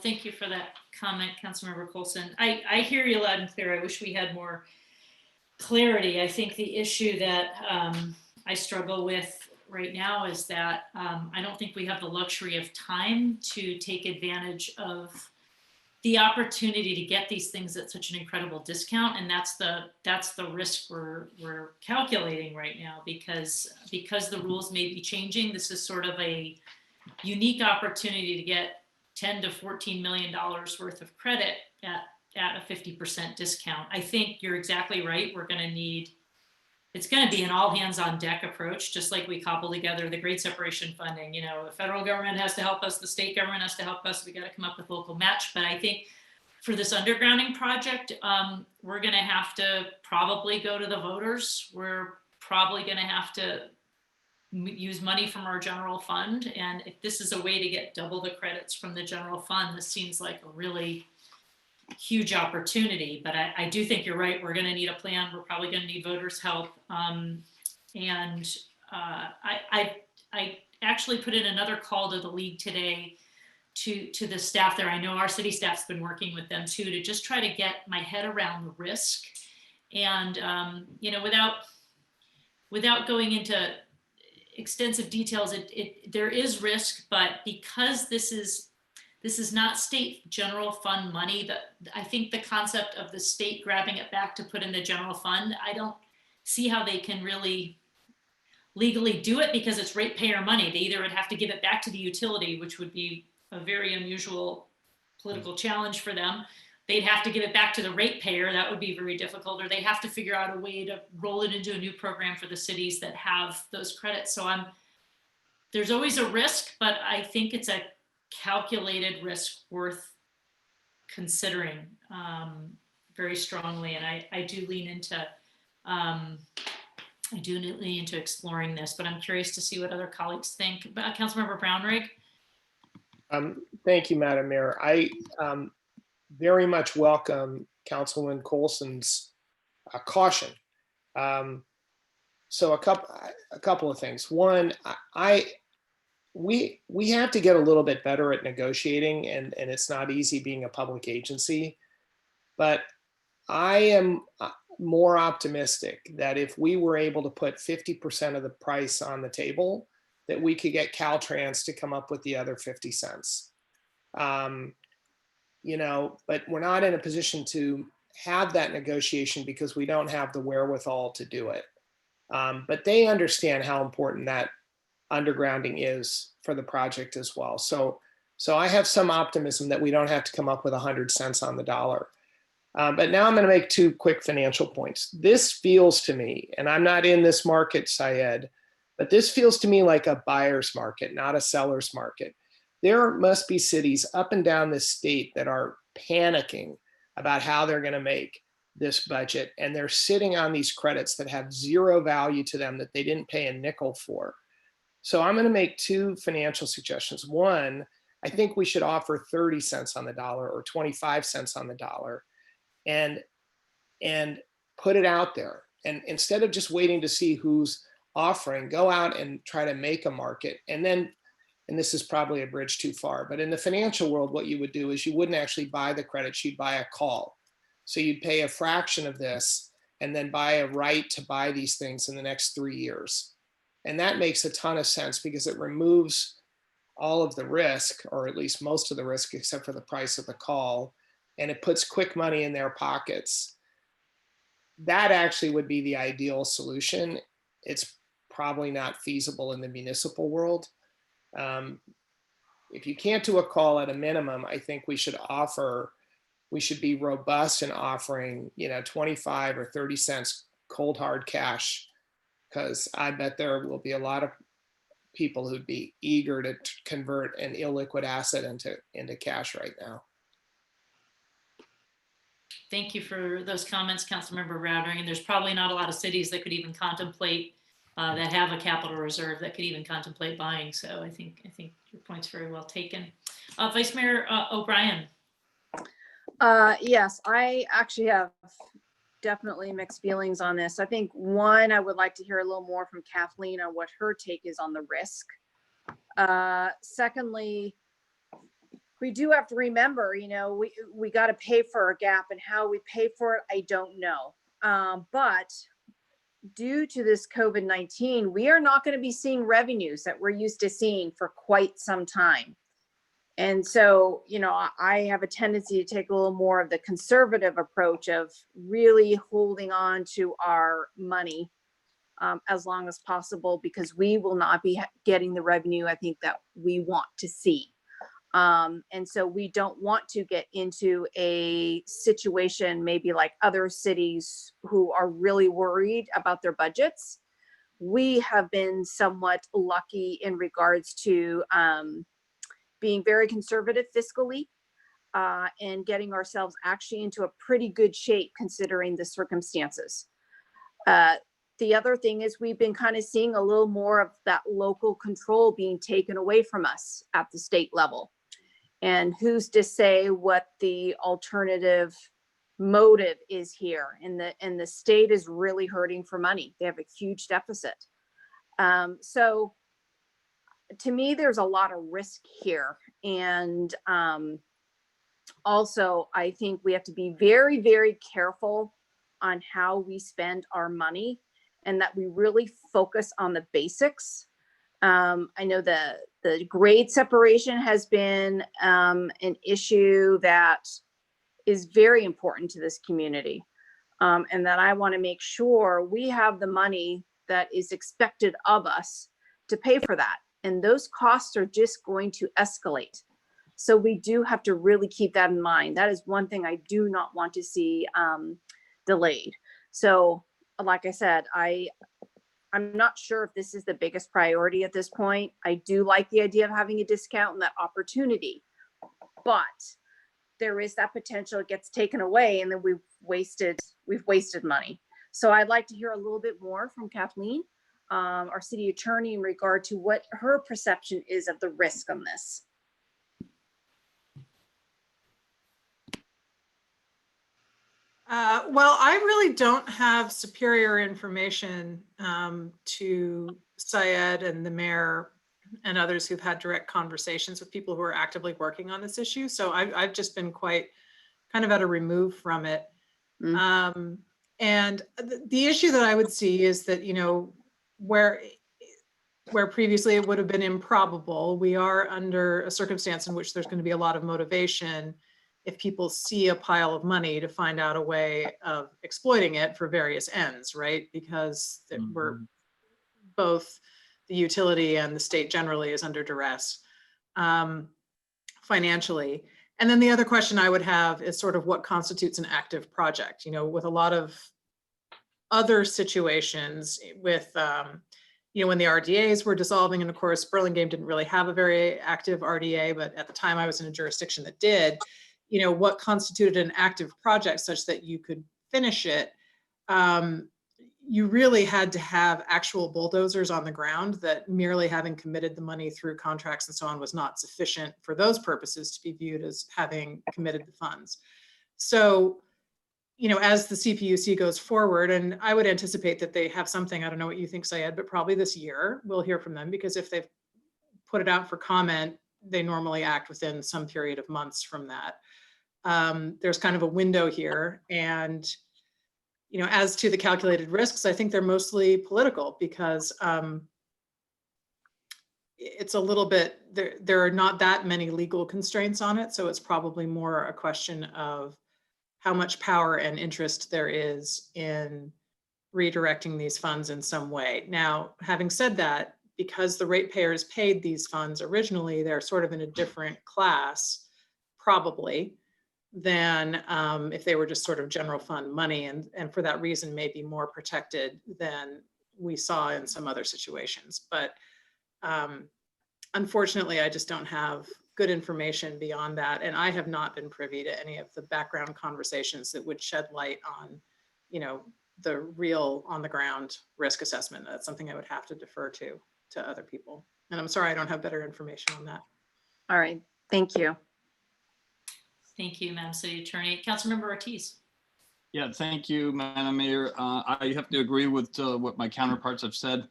Thank you for that comment, Councilmember Coulson. I hear you loud and clear. I wish we had more clarity. I think the issue that I struggle with right now is that I don't think we have the luxury of time to take advantage of the opportunity to get these things at such an incredible discount, and that's the risk we're calculating right now, because the rules may be changing. This is sort of a unique opportunity to get $10 to $14 million worth of credit at a 50% discount. I think you're exactly right. It's going to be an all hands on deck approach, just like we cobble together the Great Separation funding. You know, the federal government has to help us, the state government has to help us. We got to come up with local match. But I think for this undergrounding project, we're going to have to probably go to the voters. We're probably going to have to use money from our general fund. And if this is a way to get double the credits from the general fund, this seems like a really huge opportunity. But I do think you're right. We're going to need a plan. We're probably going to need voters' help. And I actually put in another call to the league today to the staff there. I know our city staff's been working with them too, to just try to get my head around the risk. And, you know, without going into extensive details, there is risk, but because this is not state general fund money, that I think the concept of the state grabbing it back to put in the general fund, I don't see how they can really legally do it, because it's ratepayer money. They either would have to give it back to the utility, which would be a very unusual political challenge for them. They'd have to give it back to the ratepayer. That would be very difficult, or they have to figure out a way to roll it into a new program for the cities that have those credits. So there's always a risk, but I think it's a calculated risk worth considering very strongly. And I do lean into exploring this, but I'm curious to see what other colleagues think. Councilmember Brownrigg. Thank you, Madam Mayor. I very much welcome Councilwoman Colson's caution. So a couple of things. One, we have to get a little bit better at negotiating, and it's not easy being a public agency. But I am more optimistic that if we were able to put 50% of the price on the table, that we could get Caltrans to come up with the other 50 cents. You know, but we're not in a position to have that negotiation because we don't have the wherewithal to do it. But they understand how important that undergrounding is for the project as well. So I have some optimism that we don't have to come up with 100 cents on the dollar. But now I'm going to make two quick financial points. This feels to me, and I'm not in this market, Syed, but this feels to me like a buyer's market, not a seller's market. There must be cities up and down this state that are panicking about how they're going to make this budget, and they're sitting on these credits that have zero value to them, that they didn't pay a nickel for. So I'm going to make two financial suggestions. One, I think we should offer 30 cents on the dollar or 25 cents on the dollar and put it out there. And instead of just waiting to see who's offering, go out and try to make a market. And then, and this is probably a bridge too far, but in the financial world, what you would do is you wouldn't actually buy the credits, you'd buy a call. So you'd pay a fraction of this and then buy a right to buy these things in the next 3 years. And that makes a ton of sense because it removes all of the risk, or at least most of the risk, except for the price of the call, and it puts quick money in their pockets. That actually would be the ideal solution. It's probably not feasible in the municipal world. If you can't do a call, at a minimum, I think we should be robust in offering, 25 or 30 cents cold hard cash, because I bet there will be a lot of people who'd be eager to convert an illiquid asset into cash right now. Thank you for those comments, Councilmember Roundering. And there's probably not a lot of cities that could even contemplate that have a capital reserve that could even contemplate buying. So I think your point's very well taken. Vice Mayor O'Brien. Yes, I actually have definitely mixed feelings on this. I think one, I would like to hear a little more from Kathleen on what her take is on the risk. Secondly, we do have to remember, we got to pay for our gap, and how we pay for it, I don't know. But due to this COVID-19, we are not going to be seeing revenues that we're used to seeing for quite some time. And so, I have a tendency to take a little more of the conservative approach of really holding on to our money as long as possible, because we will not be getting the revenue I think that we want to see. And so we don't want to get into a situation maybe like other cities who are really worried about their budgets. We have been somewhat lucky in regards to being very conservative fiscally and getting ourselves actually into a pretty good shape considering the circumstances. The other thing is we've been kind of seeing a little more of that local control being taken away from us at the state level. And who's to say what the alternative motive is here, and the state is really hurting for money. They have a huge deficit. So to me, there's a lot of risk here. And also, I think we have to be very, very careful on how we spend our money, and that we really focus on the basics. I know the grade separation has been an issue that is very important to this community. And that I want to make sure we have the money that is expected of us to pay for that. And those costs are just going to escalate. So we do have to really keep that in mind. That is one thing I do not want to see delayed. So like I said, I'm not sure if this is the biggest priority at this point. I do like the idea of having a discount and that opportunity, but there is that potential it gets taken away and then we've wasted money. So I'd like to hear a little bit more from Kathleen, our city attorney, in regard to what her perception is of the risk on this. Well, I really don't have superior information to Syed and the mayor and others who've had direct conversations with people who are actively working on this issue. So I've just been quite kind of at a remove from it. And the issue that I would see is that, you know, where previously it would have been improbable, we are under a circumstance in which there's going to be a lot of motivation if people see a pile of money to find out a way of exploiting it for various ends, right? Because we're both the utility and the state generally is under duress financially. And then the other question I would have is sort of what constitutes an active project, you know, with a lot of other situations with, you know, when the RDAs were dissolving, and of course, Burlingame didn't really have a very active RDA, but at the time I was in a jurisdiction that did, you know, what constituted an active project such that you could finish it. You really had to have actual bulldozers on the ground, that merely having committed the money through contracts and so on was not sufficient for those purposes to be viewed as having committed the funds. So, you know, as the CPUC goes forward, and I would anticipate that they have something, I don't know what you think, Syed, but probably this year we'll hear from them, because if they've put it out for comment, they normally act within some period of months from that. There's kind of a window here. And, you know, as to the calculated risks, I think they're mostly political, because it's a little bit, there are not that many legal constraints on it. So it's probably more a question of how much power and interest there is in redirecting these funds in some way. Now, having said that, because the ratepayers paid these funds originally, they're sort of in a different class, probably, than if they were just sort of general fund money, and for that reason may be more protected than we saw in some other situations. But unfortunately, I just don't have good information beyond that. And I have not been privy to any of the background conversations that would shed light on, you know, the real on the ground risk assessment. That's something I would have to defer to other people. And I'm sorry, I don't have better information on that. All right, thank you. Thank you, Madam City Attorney. Councilmember Ortiz. Yeah, thank you, Madam Mayor. I have to agree with what my counterparts have said.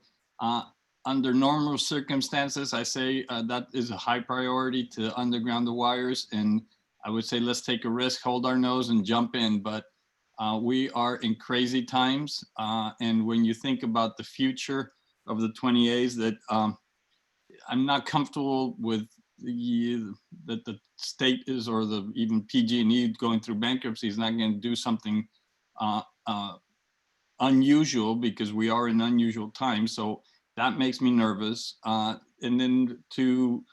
Under normal circumstances, I say that is a high priority to underground the wires. And I would say, let's take a risk, hold our nose and jump in. But we are in crazy times. And when you think about the future of the 20As, that I'm not comfortable with that the state is, or the even PG&E going through bankruptcy is not going to do something unusual, because we are in unusual times. So that makes me nervous. And then to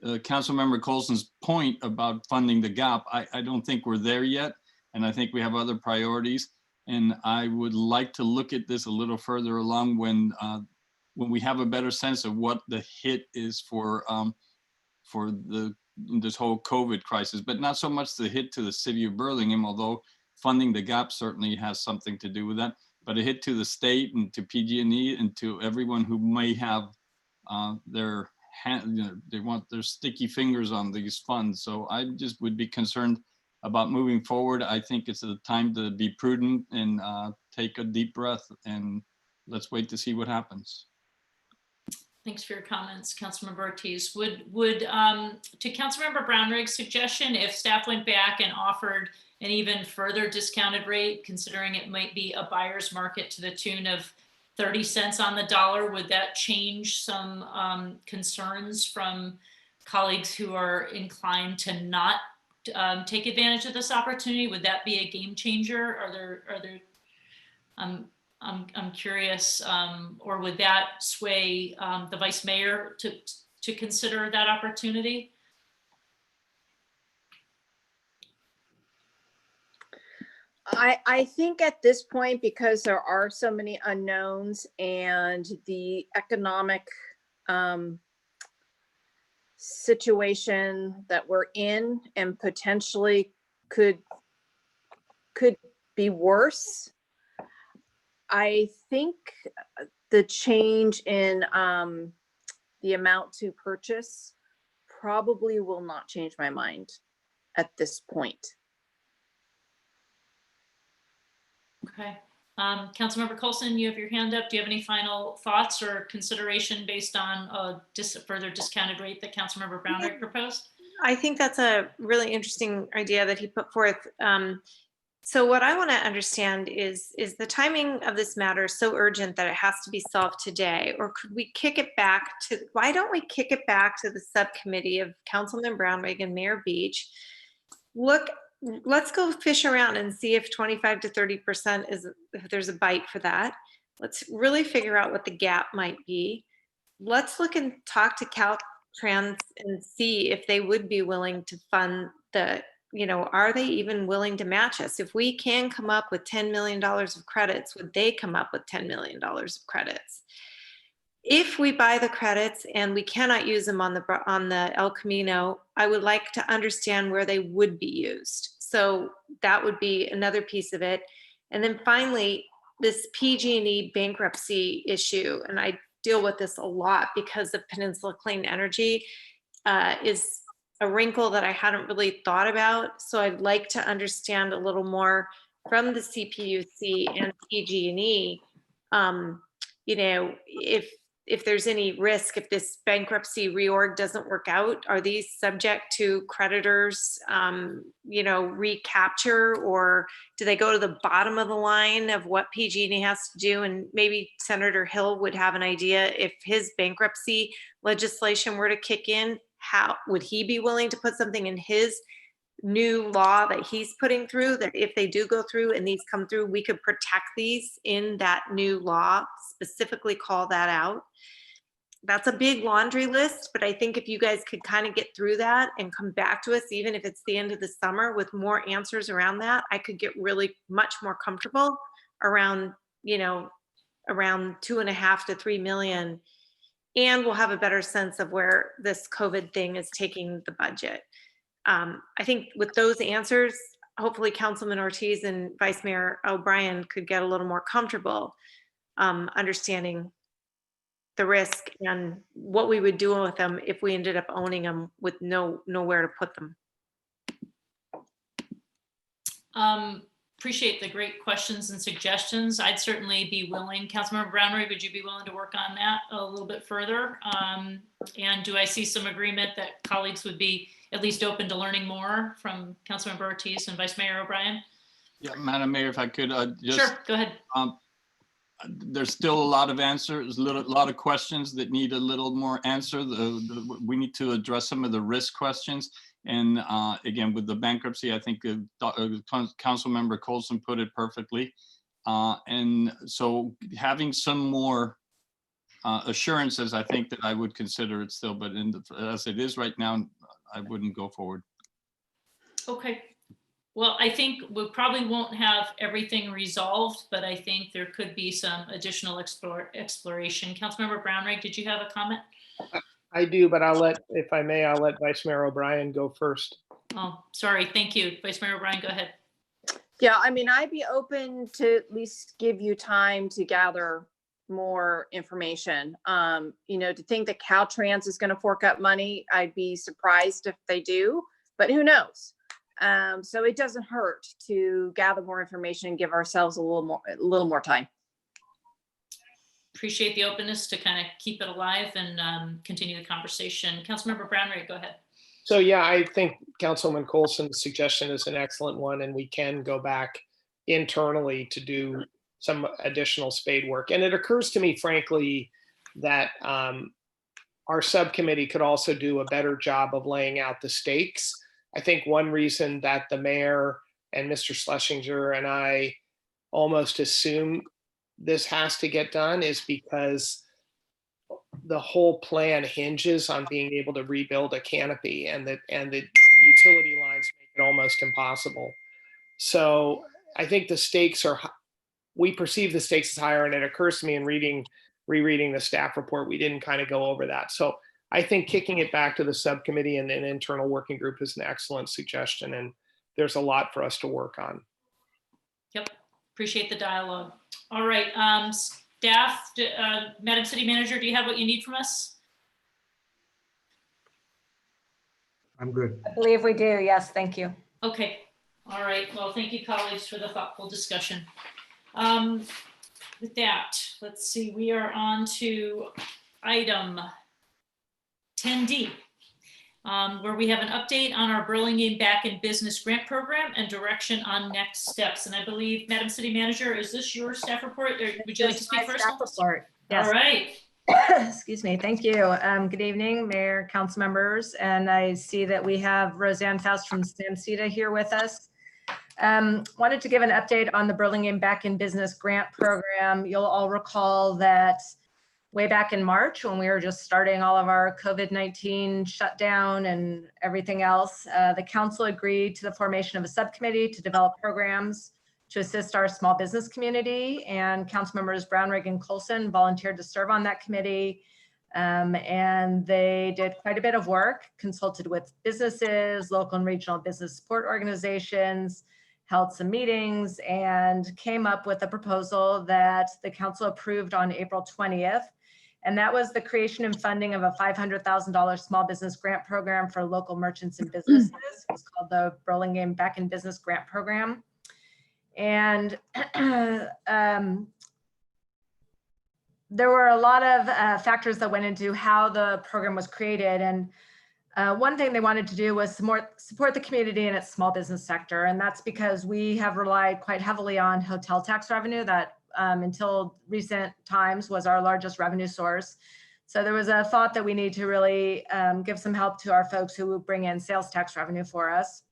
Councilmember Colson's point about funding the gap, I don't think we're there yet. And I think we have other priorities. And I would like to look at this a little further along when we have a better sense of what the hit is for this whole COVID crisis, but not so much the hit to the city of Burlingame, although funding the gap certainly has something to do with that, but a hit to the state and to PG&E and to everyone who may have their hand, you know, they want their sticky fingers on these funds. So I just would be concerned about moving forward. I think it's a time to be prudent and take a deep breath, and let's wait to see what happens. Thanks for your comments, Councilmember Ortiz. Would to Councilmember Brownrigg's suggestion, if staff went back and offered an even further discounted rate, considering it might be a buyer's market to the tune of 30 cents on the dollar, would that change some concerns from colleagues who are inclined to not take advantage of this opportunity? Would that be a game changer? I'm curious, or would that sway the vice mayor to consider that opportunity? I think at this point, because there are so many unknowns and the economic situation that we're in and potentially could be worse, I think the change in the amount to purchase probably will not change my mind at this point. Okay. Councilmember Coulson, you have your hand up. Do you have any final thoughts or consideration based on a further discounted rate that Councilmember Brownrigg proposed? I think that's a really interesting idea that he put forth. So what I want to understand is the timing of this matter so urgent that it has to be solved today? Or could we kick it back to, why don't we kick it back to the subcommittee of Councilman Brownrigg and Mayor Beach? Look, let's go fish around and see if 25 to 30% is, if there's a bite for that. Let's really figure out what the gap might be. Let's look and talk to Caltrans and see if they would be willing to fund the, are they even willing to match us? If we can come up with $10 million of credits, would they come up with $10 million of credits? If we buy the credits and we cannot use them on the El Camino, I would like to understand where they would be used. So that would be another piece of it. And then finally, this PG&E bankruptcy issue, and I deal with this a lot because of Peninsula Clean Energy, is a wrinkle that I hadn't really thought about. So I'd like to understand a little more from the CPUC and PG&E, if there's any risk, if this bankruptcy reorg doesn't work out, are these subject to creditors, recapture, or do they go to the bottom of the line of what PG&E has to do? And maybe Senator Hill would have an idea if his bankruptcy legislation were to kick in, how would he be willing to put something in his new law that he's putting through, that if they do go through and these come through, we could protect these in that new law, specifically call that out. That's a big laundry list, but I think if you guys could kind of get through that and come back to us, even if it's the end of the summer, with more answers around that, I could get really much more comfortable around, around 2.5 to 3 million. And we'll have a better sense of where this COVID thing is taking the budget. I think with those answers, hopefully Councilman Ortiz and Vice Mayor O'Brien could get a little more comfortable understanding the risk and what we would do with them if we ended up owning them with nowhere to put them. Appreciate the great questions and suggestions. I'd certainly be willing. Councilmember Brownrigg, would you be willing to work on that a little bit further? And do I see some agreement that colleagues would be at least open to learning more from Councilmember Ortiz and Vice Mayor O'Brien? Yeah, Madam Mayor, if I could just. Sure, go ahead. There's still a lot of answers, a lot of questions that need a little more answer. We need to address some of the risk questions. And again, with the bankruptcy, I think Councilmember Coulson put it perfectly. And so having some more assurances, I think that I would consider it still, but as it is right now, I wouldn't go forward. Okay. Well, I think we probably won't have everything resolved, but I think there could be some additional exploration. Councilmember Brownrigg, did you have a comment? I do, but if I may, I'll let Vice Mayor O'Brien go first. Oh, sorry. Thank you. Vice Mayor O'Brien, go ahead. Yeah, I mean, I'd be open to at least give you time to gather more information. To think that Caltrans is going to fork up money, I'd be surprised if they do, but who knows? So it doesn't hurt to gather more information and give ourselves a little more time. Appreciate the openness to kind of keep it alive and continue the conversation. Councilmember Brownrigg, go ahead. So yeah, I think Councilman Colson's suggestion is an excellent one, and we can go back internally to do some additional spade work. And it occurs to me, frankly, that our subcommittee could also do a better job of laying out the stakes. I think one reason that the mayor and Mr. Schlesinger and I almost assume this has to get done is because the whole plan hinges on being able to rebuild a canopy, and the utility lines make it almost impossible. So I think the stakes are, we perceive the stakes as higher, and it occurs to me in rereading the staff report, we didn't kind of go over that. So I think kicking it back to the subcommittee and an internal working group is an excellent suggestion, and there's a lot for us to work on. Yep, appreciate the dialogue. All right, staff, Madam City Manager, do you have what you need from us? I'm good. I believe we do. Yes, thank you. Okay, all right. Well, thank you, colleagues, for the thoughtful discussion. With that, let's see, we are on to item 10D, where we have an update on our Burlingame Back in Business grant program and direction on next steps. And I believe, Madam City Manager, is this your staff report, or would you like to speak first? Staff report. Yes. All right. Excuse me. Thank you. Good evening, Mayor, council members. And I see that we have Roseanne Faust from SAMHSA here with us. Wanted to give an update on the Burlingame Back in Business grant program. You'll all recall that way back in March, when we were just starting all of our COVID-19 shutdown and everything else, the council agreed to the formation of a subcommittee to develop programs to assist our small business community, and council members Brownrigg and Colson volunteered to serve on that committee. And they did quite a bit of work, consulted with businesses, local and regional business support organizations, held some meetings, and came up with a proposal that the council approved on April 20th. And that was the creation and funding of a $500,000 small business grant program for local merchants and businesses. It was called the Burlingame Back in Business Grant Program. And there were a lot of factors that went into how the program was created. And one thing they wanted to do was support the community in its small business sector. And that's because we have relied quite heavily on hotel tax revenue that until recent times was our largest revenue source. So there was a thought that we need to really give some help to our folks who bring in sales tax revenue for us.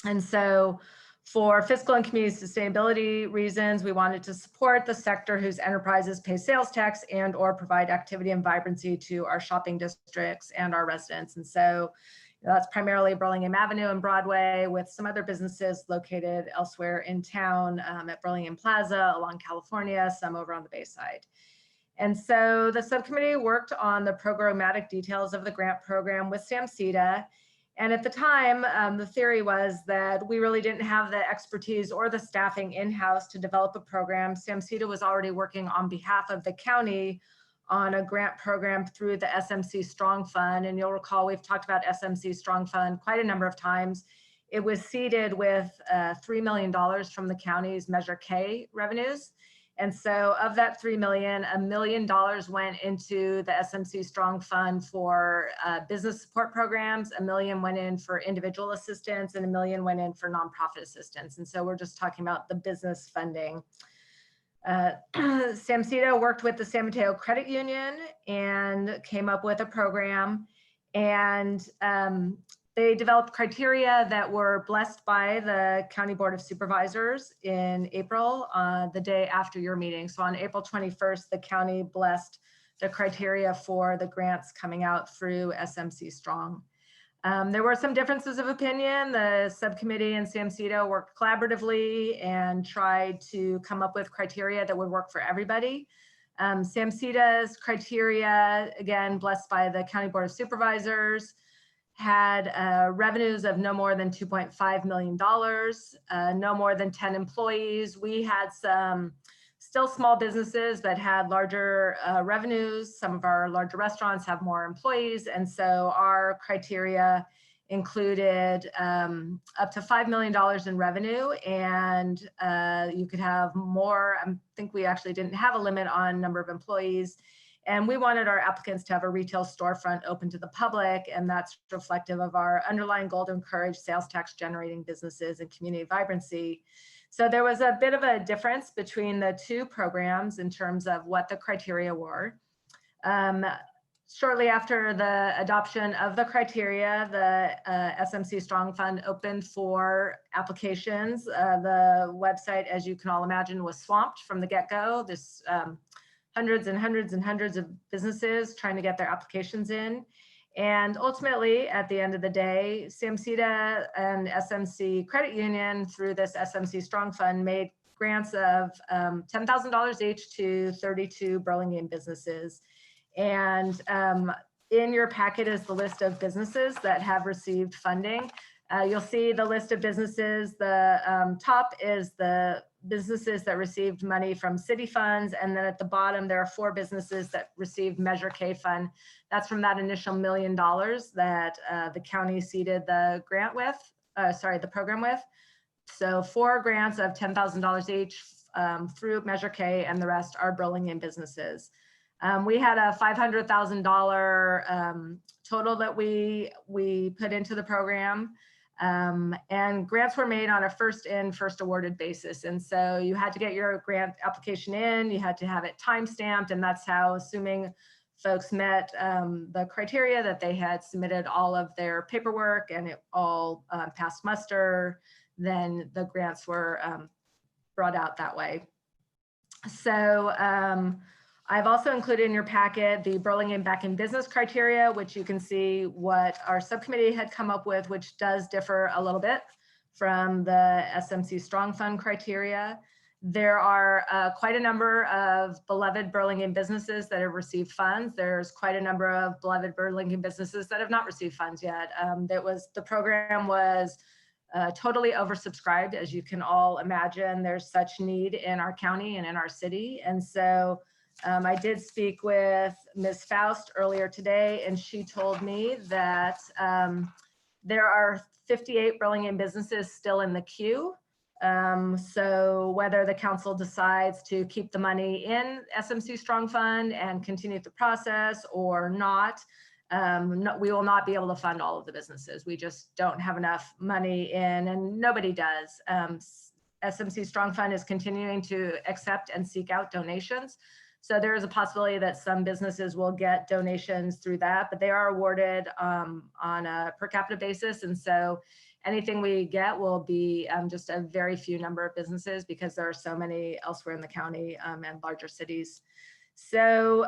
And so for fiscal and community sustainability reasons, we wanted to support the sector whose enterprises pay sales tax and or provide activity and vibrancy to our shopping districts and our residents. And so that's primarily Burlingame Avenue and Broadway, with some other businesses located elsewhere in town, at Burlingame Plaza, along California, some over on the Bayside. And so the subcommittee worked on the programmatic details of the grant program with SAMHSA. And at the time, the theory was that we really didn't have the expertise or the staffing in-house to develop a program. SAMHSA was already working on behalf of the county on a grant program through the SMC Strong Fund. And you'll recall we've talked about SMC Strong Fund quite a number of times. It was seeded with $3 million from the county's Measure K revenues. And so of that $3 million, $1 million went into the SMC Strong Fund for business support programs, $1 million went in for individual assistance, and $1 million went in for nonprofit assistance. And so we're just talking about the business funding. SAMHSA worked with the San Mateo Credit Union and came up with a program, and they developed criteria that were blessed by the County Board of Supervisors in April, the day after your meeting. So on April 21st, the county blessed the criteria for the grants coming out through SMC Strong. There were some differences of opinion. The subcommittee and SAMHSA worked collaboratively and tried to come up with criteria that would work for everybody. SAMHSA's criteria, again, blessed by the County Board of Supervisors, had revenues of no more than $2.5 million, no more than 10 employees. We had some still small businesses that had larger revenues. Some of our larger restaurants have more employees. And so our criteria included up to $5 million in revenue, and you could have more. I think we actually didn't have a limit on number of employees. And we wanted our applicants to have a retail storefront open to the public, and that's reflective of our underlying goal to encourage sales tax generating businesses and community vibrancy. So there was a bit of a difference between the two programs in terms of what the criteria were. Shortly after the adoption of the criteria, the SMC Strong Fund opened for applications. The website, as you can all imagine, was swamped from the get-go. There's hundreds and hundreds and hundreds of businesses trying to get their applications in. And ultimately, at the end of the day, SAMCTA and SMC Credit Union, through this SMC Strong Fund, made grants of $10,000 each to 32 Burlingame businesses. And in your packet is the list of businesses that have received funding. You'll see the list of businesses. The top is the businesses that received money from city funds. And then at the bottom, there are 4 businesses that received Measure K fund. That's from that initial $1 million that the county seeded the grant with, the program with. So 4 grants of $10,000 each through Measure K, and the rest are Burlingame businesses. We had a $500,000 total that we put into the program. And grants were made on a first in, first awarded basis. And so you had to get your grant application in, you had to have it time stamped, and that's how, assuming folks met the criteria, that they had submitted all of their paperwork and it all passed muster, then the grants were brought out that way. So I've also included in your packet the Burlingame Back in Business criteria, which you can see what our subcommittee had come up with, which does differ a little bit from the SMC Strong Fund criteria. There are quite a number of beloved Burlingame businesses that have received funds. There's quite a number of beloved Burlingame businesses that have not received funds yet. The program was totally oversubscribed, as you can all imagine. There's such need in our county and in our city. And so I did speak with Ms. Faust earlier today, and she told me that there are 58 Burlingame businesses still in the queue. So whether the council decides to keep the money in SMC Strong Fund and continue the process or not, we will not be able to fund all of the businesses. We just don't have enough money in, and nobody does. SMC Strong Fund is continuing to accept and seek out donations. So there is a possibility that some businesses will get donations through that, but they are awarded on a per capita basis. And so anything we get will be just a very few number of businesses, because there are so many elsewhere in the county and larger cities. So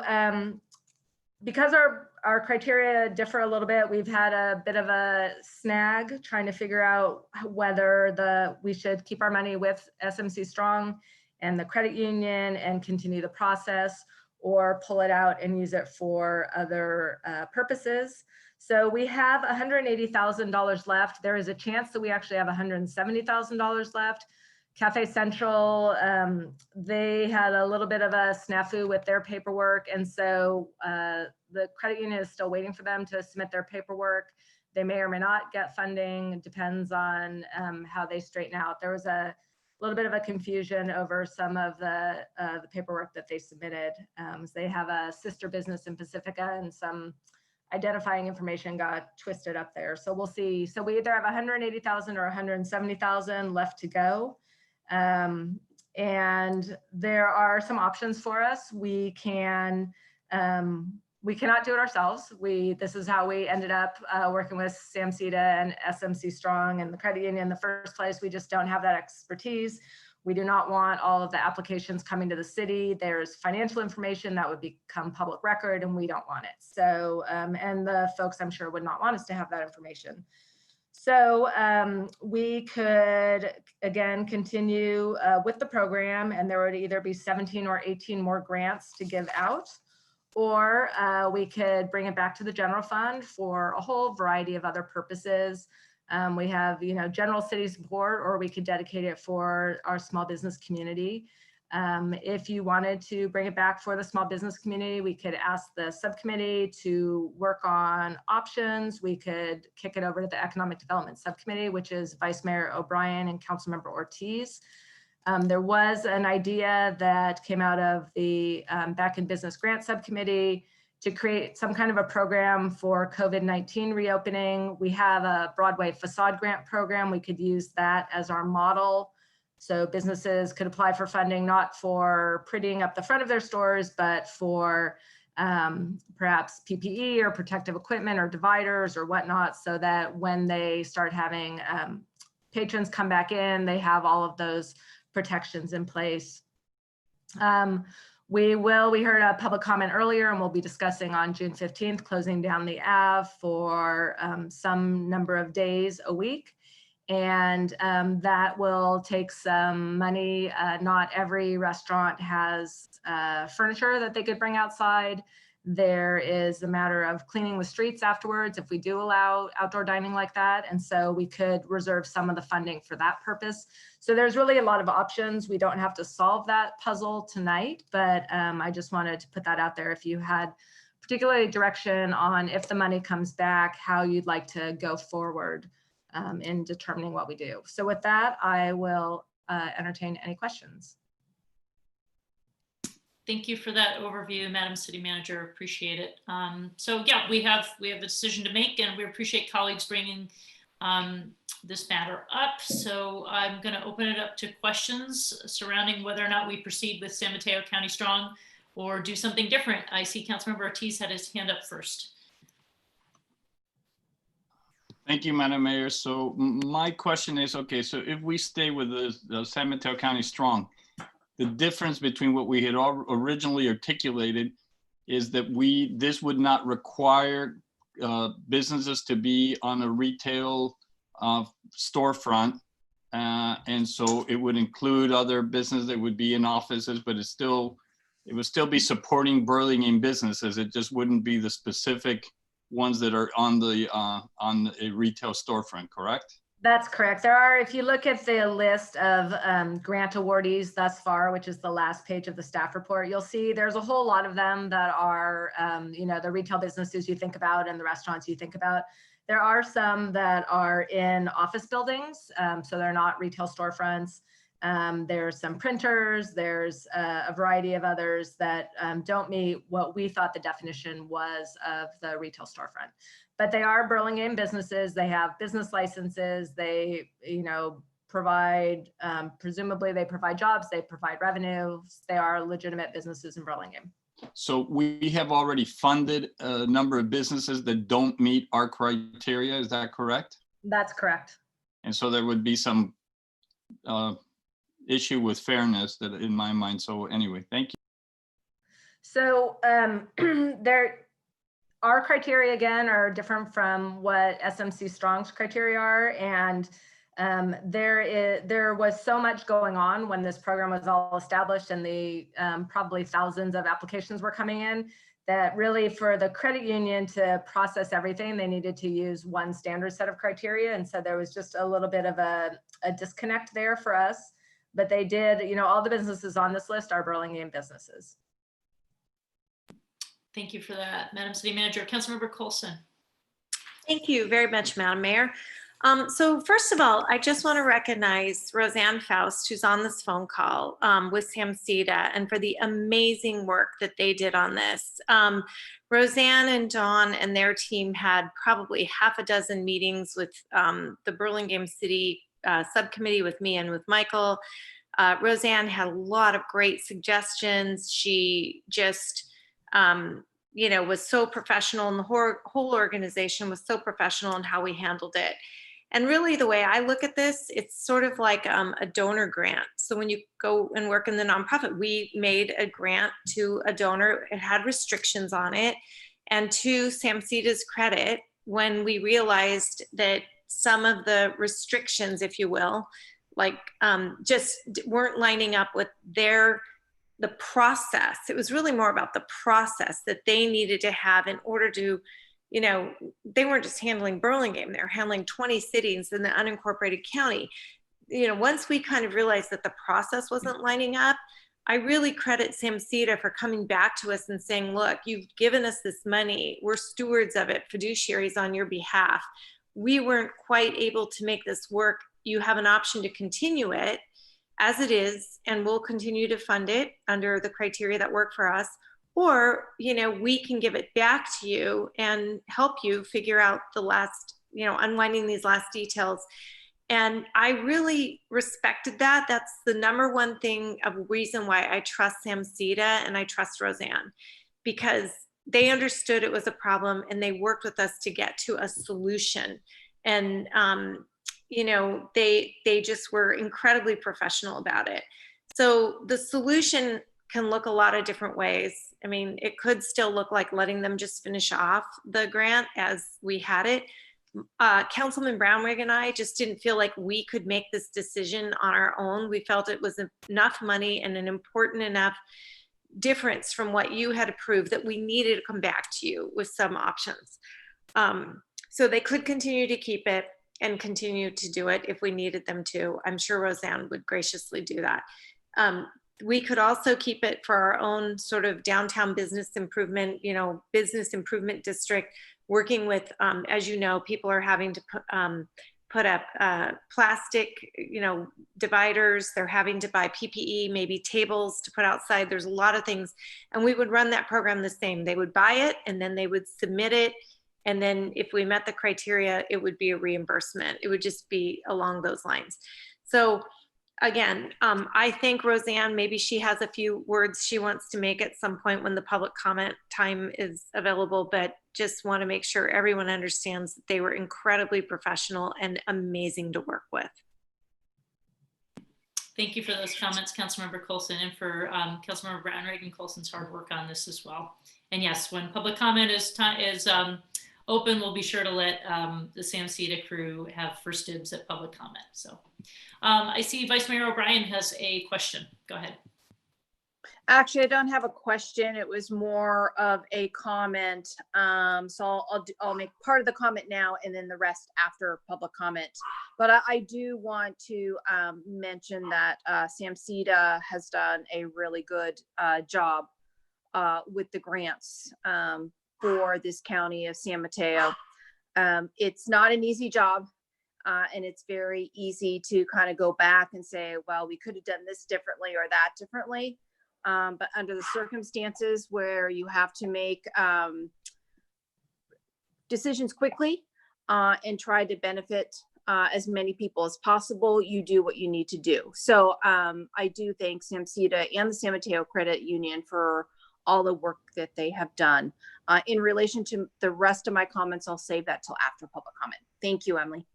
because our criteria differ a little bit, we've had a bit of a snag trying to figure out whether we should keep our money with SMC Strong and the credit union and continue the process, or pull it out and use it for other purposes. So we have $180,000 left. There is a chance that we actually have $170,000 left. Cafe Central, they had a little bit of a snafu with their paperwork. And so the credit union is still waiting for them to submit their paperwork. They may or may not get funding. It depends on how they straighten out. There was a little bit of a confusion over some of the paperwork that they submitted. They have a sister business in Pacifica, and some identifying information got twisted up there. So we'll see. So we either have 180,000 or 170,000 left to go. And there are some options for us. We cannot do it ourselves. This is how we ended up working with SAMCTA and SMC Strong and the credit union in the first place. We just don't have that expertise. We do not want all of the applications coming to the city. There's financial information that would become public record, and we don't want it. So, and the folks, I'm sure, would not want us to have that information. So we could, again, continue with the program, and there would either be 17 or 18 more grants to give out, or we could bring it back to the general fund for a whole variety of other purposes. We have, general city support, or we could dedicate it for our small business community. If you wanted to bring it back for the small business community, we could ask the subcommittee to work on options. We could kick it over to the Economic Development Subcommittee, which is Vice Mayor O'Brien and Councilmember Ortiz. There was an idea that came out of the Back in Business Grant Subcommittee to create some kind of a program for COVID-19 reopening. We have a Broadway facade grant program. We could use that as our model. So businesses could apply for funding, not for prettying up the front of their stores, but for perhaps PPE or protective equipment or dividers or whatnot, so that when they start having patrons come back in, they have all of those protections in place. We heard a public comment earlier, and we'll be discussing on June 15th, closing down the Ave for some number of days a week. And that will take some money. Not every restaurant has furniture that they could bring outside. There is a matter of cleaning the streets afterwards if we do allow outdoor dining like that. And so we could reserve some of the funding for that purpose. So there's really a lot of options. We don't have to solve that puzzle tonight, but I just wanted to put that out there. If you had particularly direction on if the money comes back, how you'd like to go forward in determining what we do. So with that, I will entertain any questions. Thank you for that overview, Madam City Manager. Appreciate it. So yeah, we have a decision to make, and we appreciate colleagues bringing this matter up. So I'm going to open it up to questions surrounding whether or not we proceed with San Mateo County Strong or do something different. I see Councilmember Ortiz had his hand up first. Thank you, Madam Mayor. So my question is, okay, so if we stay with the San Mateo County Strong, the difference between what we had originally articulated is that this would not require businesses to be on a retail storefront. And so it would include other businesses that would be in offices, but it would still be supporting Burlingame businesses. It just wouldn't be the specific ones that are on a retail storefront, correct? That's correct. There are, if you look at the list of grant awardees thus far, which is the last page of the staff report, you'll see there's a whole lot of them that are, the retail businesses you think about and the restaurants you think about. There are some that are in office buildings, so they're not retail storefronts. There's some printers, there's a variety of others that don't meet what we thought the definition was of the retail storefront. But they are Burlingame businesses. They have business licenses. They, provide, presumably they provide jobs, they provide revenue. They are legitimate businesses in Burlingame. So we have already funded a number of businesses that don't meet our criteria. Is that correct? That's correct. And so there would be some issue with fairness that in my mind. So anyway, thank you. So our criteria again are different from what SMC Strong's criteria are, and there was so much going on when this program was all established, and the probably thousands of applications were coming in, that really for the credit union to process everything, they needed to use one standard set of criteria, and so there was just a little bit of a disconnect there for us. But they did, all the businesses on this list are Burlingame businesses. Thank you for that, Madam City Manager. Councilmember Coulson. Thank you very much, Madam Mayor. So first of all, I just want to recognize Roseanne Faust, who's on this phone call with SAMCETA, and for the amazing work that they did on this. Roseanne and Dawn and their team had probably half a dozen meetings with the Burlingame City subcommittee with me and with Michael. Roseanne had a lot of great suggestions. She just was so professional, and the whole organization was so professional in how we handled it. And really the way I look at this, it's sort of like a donor grant. So when you go and work in the nonprofit, we made a grant to a donor. It had restrictions on it. And to SAMCETA's credit, when we realized that some of the restrictions, if you will, like just weren't lining up with the process. It was really more about the process that they needed to have in order to, they weren't just handling Burlingame, they're handling 20 cities in the unincorporated county. Once we kind of realized that the process wasn't lining up, I really credit Samsita for coming back to us and saying, look, you've given us this money. We're stewards of it, fiduciaries on your behalf. We weren't quite able to make this work. You have an option to continue it as it is, and we'll continue to fund it under the criteria that work for us. Or, you know, we can give it back to you and help you figure out the last, you know, unwinding these last details. And I really respected that. That's the number one thing, of reason why I trust Samsita and I trust Roseanne, because they understood it was a problem and they worked with us to get to a solution. And, you know, they just were incredibly professional about it. So the solution can look a lot of different ways. I mean, it could still look like letting them just finish off the grant as we had it. Councilman Brownrigg and I just didn't feel like we could make this decision on our own. We felt it was enough money and an important enough difference from what you had approved that we needed to come back to you with some options. So they could continue to keep it and continue to do it if we needed them to. I'm sure Roseanne would graciously do that. We could also keep it for our own sort of downtown business improvement, you know, business improvement district, working with, as you know, people are having to put up plastic, you know, dividers. They're having to buy PPE, maybe tables to put outside. There's a lot of things. And we would run that program the same. They would buy it and then they would submit it. And then if we met the criteria, it would be a reimbursement. It would just be along those lines. So again, I think Roseanne, maybe she has a few words she wants to make at some point when the public comment time is available, but just want to make sure everyone understands that they were incredibly professional and amazing to work with. Thank you for those comments, Councilmember Coulson, and for Councilmember Brownrigg and Coulson's hard work on this as well. And yes, when public comment is open, we'll be sure to let the Samsita crew have first dibs at public comment. So I see Vice Mayor O'Brien has a question. Go ahead. Actually, I don't have a question. It was more of a comment. So I'll make part of the comment now and then the rest after public comment. But I do want to mention that Samsita has done a really good job with the grants for this county of San Mateo. It's not an easy job. And it's very easy to kind of go back and say, well, we could have done this differently or that differently. But under the circumstances where you have to make decisions quickly and try to benefit as many people as possible, you do what you need to do. So I do thank Samsita and the San Mateo Credit Union for all the work that they have done. In relation to the rest of my comments, I'll save that till after public comment. Thank you, Emily.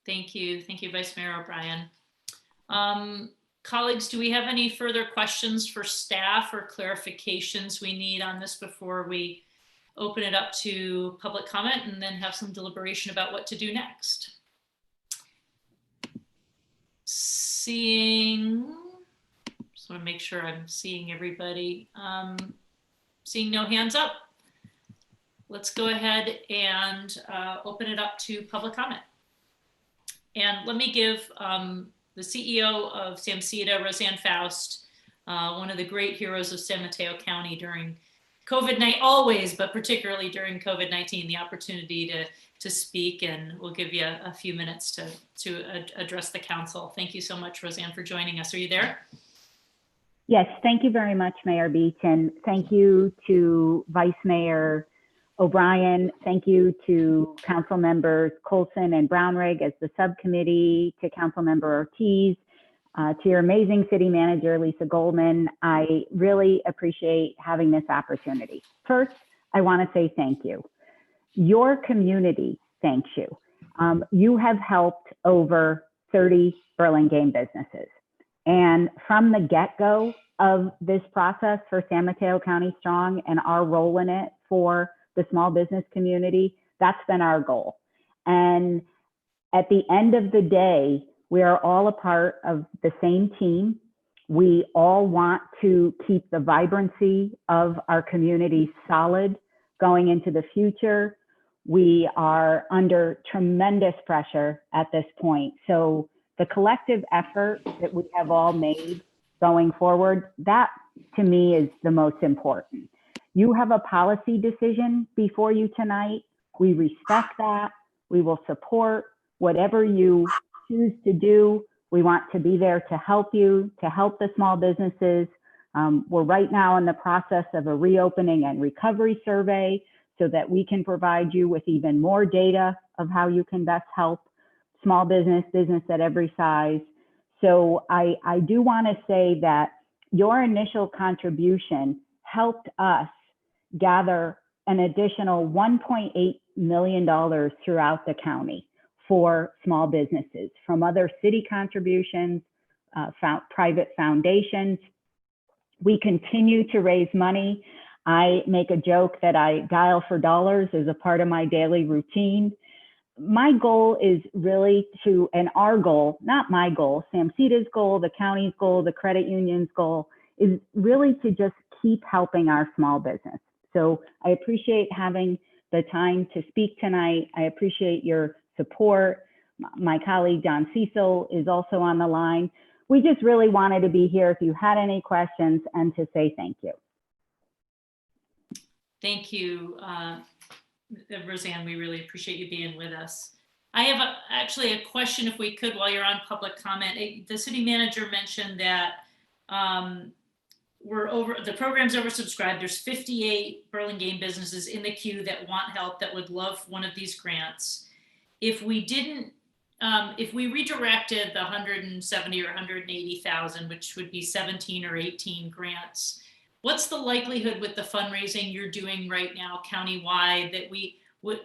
Thank you. Thank you, Vice Mayor O'Brien. Colleagues, do we have any further questions for staff or clarifications we need on this before we open it up to public comment and then have some deliberation about what to do next? Seeing, just want to make sure I'm seeing everybody. Seeing no hands up, let's go ahead and open it up to public comment. And let me give the CEO of Samsita, Roseanne Faust, one of the great heroes of San Mateo County during COVID-19, always, but particularly during COVID-19, the opportunity to speak, and we'll give you a few minutes to address the council. Thank you so much, Roseanne, for joining us. Are you there? Yes, thank you very much, Mayor Beach, and thank you to Vice Mayor O'Brien. Thank you to Council Members Coulson and Brownrigg as the subcommittee, to Council Member Ortiz, to your amazing City Manager, Lisa Goldman. I really appreciate having this opportunity. First, I want to say thank you. Your community thanks you. You have helped over 30 Burlingame businesses. And from the get-go of this process for San Mateo County Strong and our role in it for the small business community, that's been our goal. And at the end of the day, we are all a part of the same team. We all want to keep the vibrancy of our community solid going into the future. We are under tremendous pressure at this point. So the collective effort that we have all made going forward. That to me is the most important. You have a policy decision before you tonight. We respect that. We will support whatever you choose to do. We want to be there to help you, to help the small businesses. We're right now in the process of a reopening and recovery survey so that we can provide you with even more data of how you can best help small business at every size. So I do want to say that your initial contribution helped us gather an additional $1.8 million throughout the county for small businesses from other city contributions, private foundations. We continue to raise money. I make a joke that I dial for dollars as a part of my daily routine. My goal is really to, and our goal, not my goal, Samceda's goal, the county's goal, the credit union's goal, is really to just keep helping our small business. So I appreciate having the time to speak tonight. I appreciate your support. My colleague Don Cecil is also on the line. We just really wanted to be here if you had any questions and to say thank you. Thank you, Roseanne. We really appreciate you being with us. I have actually a question, if we could, while you're on public comment. The city manager mentioned that the program's oversubscribed. There's 58 Burlingame businesses in the queue that want help, that would love one of these grants. If we didn't, if we redirected the 170 or 180,000, which would be 17 or 18 grants, what's the likelihood with the fundraising you're doing right now countywide that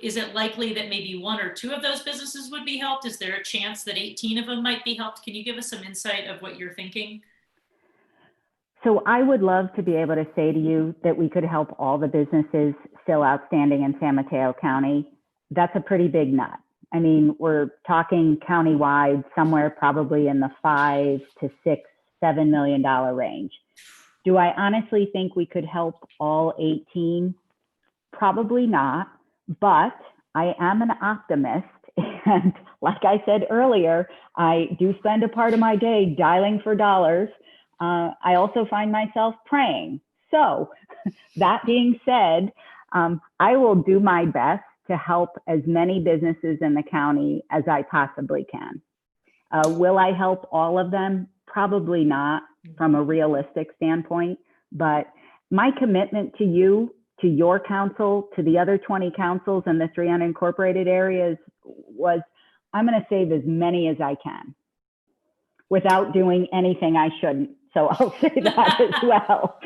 is it likely that maybe 1 or 2 of those businesses would be helped? Is there a chance that 18 of them might be helped? Can you give us some insight of what you're thinking? So I would love to be able to say to you that we could help all the businesses still outstanding in San Mateo County. That's a pretty big nut. I mean, we're talking countywide, somewhere probably in the $5 to $6, $7 million range. Do I honestly think we could help all 18? Probably not, but I am an optimist. And like I said earlier, I do spend a part of my day dialing for dollars. I also find myself praying. So that being said, I will do my best to help as many businesses in the county as I possibly can. Will I help all of them? Probably not from a realistic standpoint, but my commitment to you, to your council, to the other 20 councils in the 3 unincorporated areas was, I'm going to save as many as I can without doing anything I shouldn't. So I'll say that as well.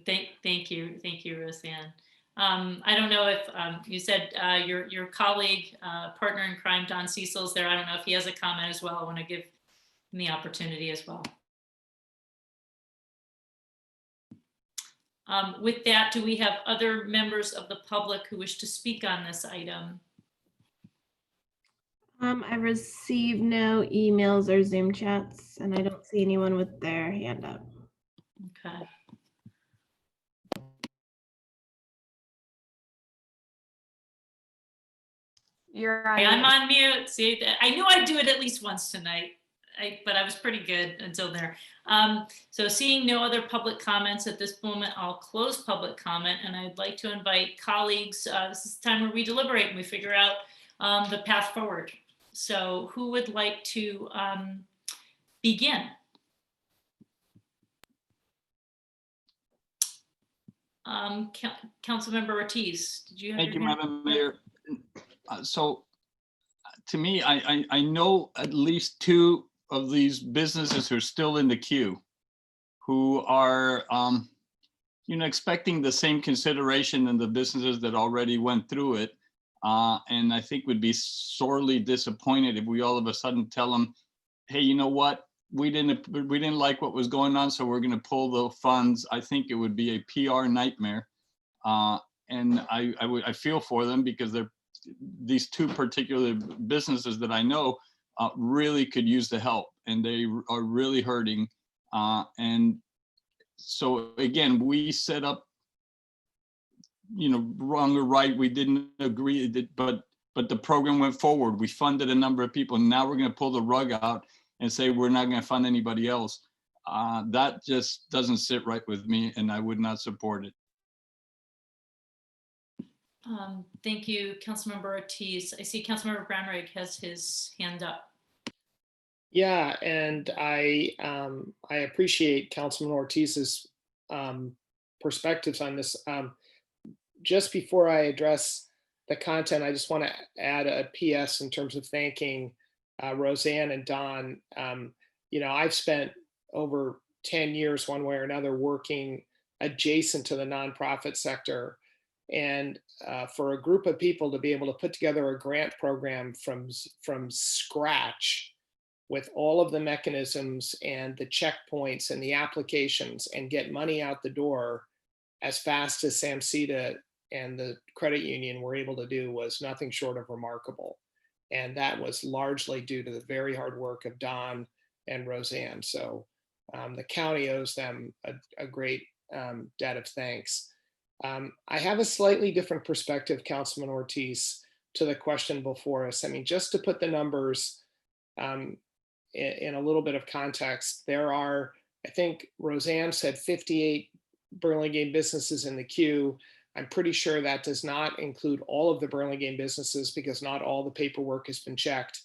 Thank you, Roseanne. I don't know if you said your colleague, partner in crime, Don Cecil's there. I don't know if he has a comment as well. I want to give him the opportunity as well. With that, do we have other members of the public who wish to speak on this item? I received no emails or Zoom chats, and I don't see anyone with their hand up. Okay. I'm on mute. See, I knew I'd do it at least once tonight, but I was pretty good until there. So seeing no other public comments at this moment, I'll close public comment, and I'd like to invite colleagues. This is the time where we deliberate and we figure out the path forward. So who would like to begin? Councilmember Ortiz, did you have Thank you, your hand? Madam Mayor. So to me, I know at least 2 of these businesses who are still in the queue, who are expecting the same consideration than the businesses that already went through it. And I think would be sorely disappointed if we all of a sudden tell them, hey, you know what? We didn't like what was going on, so we're going to pull the funds. I think it would be a PR nightmare. And I feel for them because these 2 particular businesses that I know really could use the help, and they are really hurting. And so again, we set up, wrong or right, we didn't agree, but the program went forward. We funded a number of people, and now we're going to pull the rug out and say we're not going to fund anybody else. that just doesn't sit right with me, and I would not support it. Thank you, Councilmember Ortiz. I see Councilmember Brownrigg has his hand up. Yeah, and I appreciate Councilman Ortiz's perspectives on this. Just before I address the content, I just want to add a PS in terms of thanking Roseanne and Don. You know, I've spent over 10 years, one way or another, working adjacent to the nonprofit sector. And for a group of people to be able to put together a grant program from scratch with all of the mechanisms and the checkpoints and the applications and get money out the door as fast as SAMCTA and the credit union were able to do was nothing short of remarkable. And that was largely due to the very hard work of Don and Roseanne. So the county owes them a great debt of thanks. I have a slightly different perspective, Councilman Ortiz, to the question before us. I mean, just to put the numbers in a little bit of context, there are, I think Roseanne said 58 Burlingame businesses in the queue. I'm pretty sure that does not include all of the Burlingame businesses because not all the paperwork has been checked.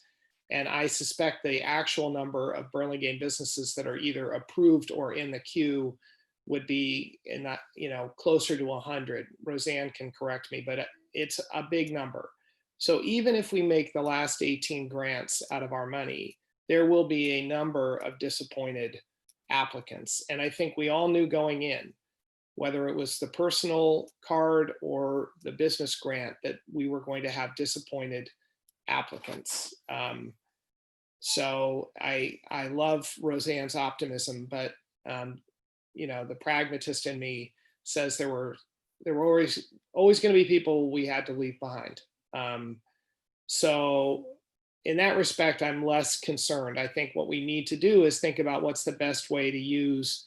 And I suspect the actual number of Burlingame businesses that are either approved or in the queue would be in that, closer to 100. Roseanne can correct me, but it's a big number. So even if we make the last 18 grants out of our money, there will be a number of disappointed applicants. And I think we all knew going in, whether it was the personal card or the business grant, that we were going to have disappointed applicants. So I love Roseanne's optimism, but the pragmatist in me says there were always going to be people we had to leave behind. So in that respect, I'm less concerned. I think what we need to do is think about what's the best way to use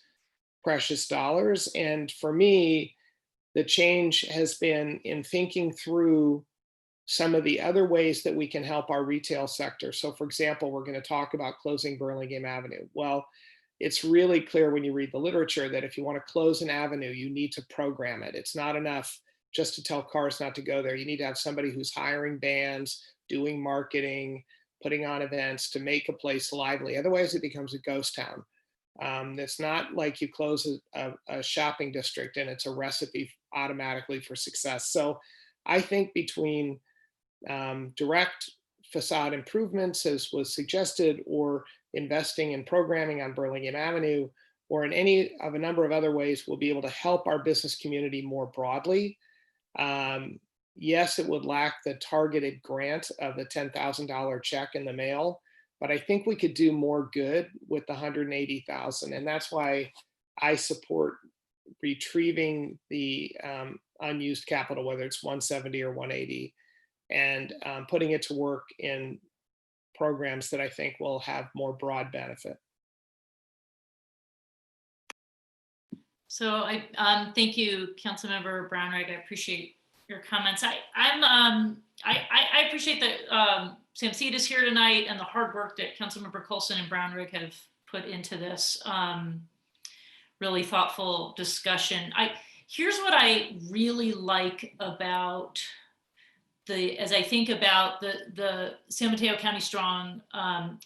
precious dollars. And for me, the change has been in thinking through some of the other ways that we can help our retail sector. So for example, we're going to talk about closing Burlingame Avenue. Well, it's really clear when you read the literature that if you want to close an avenue, you need to program it. It's not enough just to tell cars not to go there. You need to have somebody who's hiring bands, doing marketing, putting on events to make a place lively. Otherwise, it becomes a ghost town. It's not like you close a shopping district and it's a recipe automatically for success. So I think between direct facade improvements, as was suggested, or investing in programming on Burlingame Avenue, or in any of a number of other ways, we'll be able to help our business community more broadly. Yes, it would lack the targeted grant of the $10,000 check in the mail, but I think we could do more good with the $180,000. And that's why I support retrieving the unused capital, whether it's 170 or 180, and putting it to work in programs that I think will have more broad benefit. So I thank you, Councilmember Brownrigg. I appreciate your comments. I appreciate that SAMCTA is here tonight and the hard work that Councilmember Coulson and Brownrigg have put into this really thoughtful discussion. Here's what I really like about as I think about the San Mateo County Strong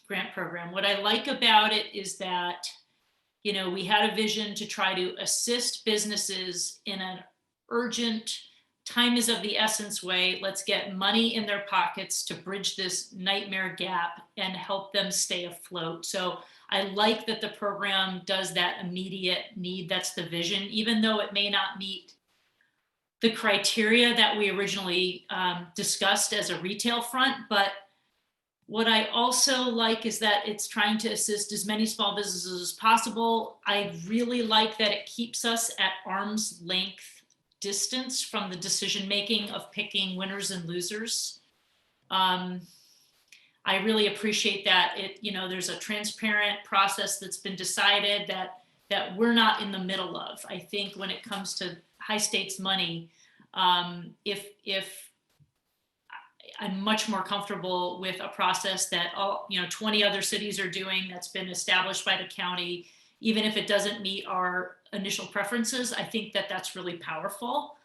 grant program. What I like about it is that, we had a vision to try to assist businesses in an urgent, time is of the essence way. Let's get money in their pockets to bridge this nightmare gap and help them stay afloat. So I like that the program does that immediate need. That's the vision, even though it may not meet the criteria that we originally discussed as a retail front. But what I also like is that it's trying to assist as many small businesses as possible. I really like that it keeps us at arm's length distance from the decision-making of picking winners and losers. I really appreciate that there's a transparent process that's been decided that we're not in the middle of. I think when it comes to high stakes money, if I'm much more comfortable with a process that 20 other cities are doing, that's been established by the county, even if it doesn't meet our initial preferences, I think that that's really powerful.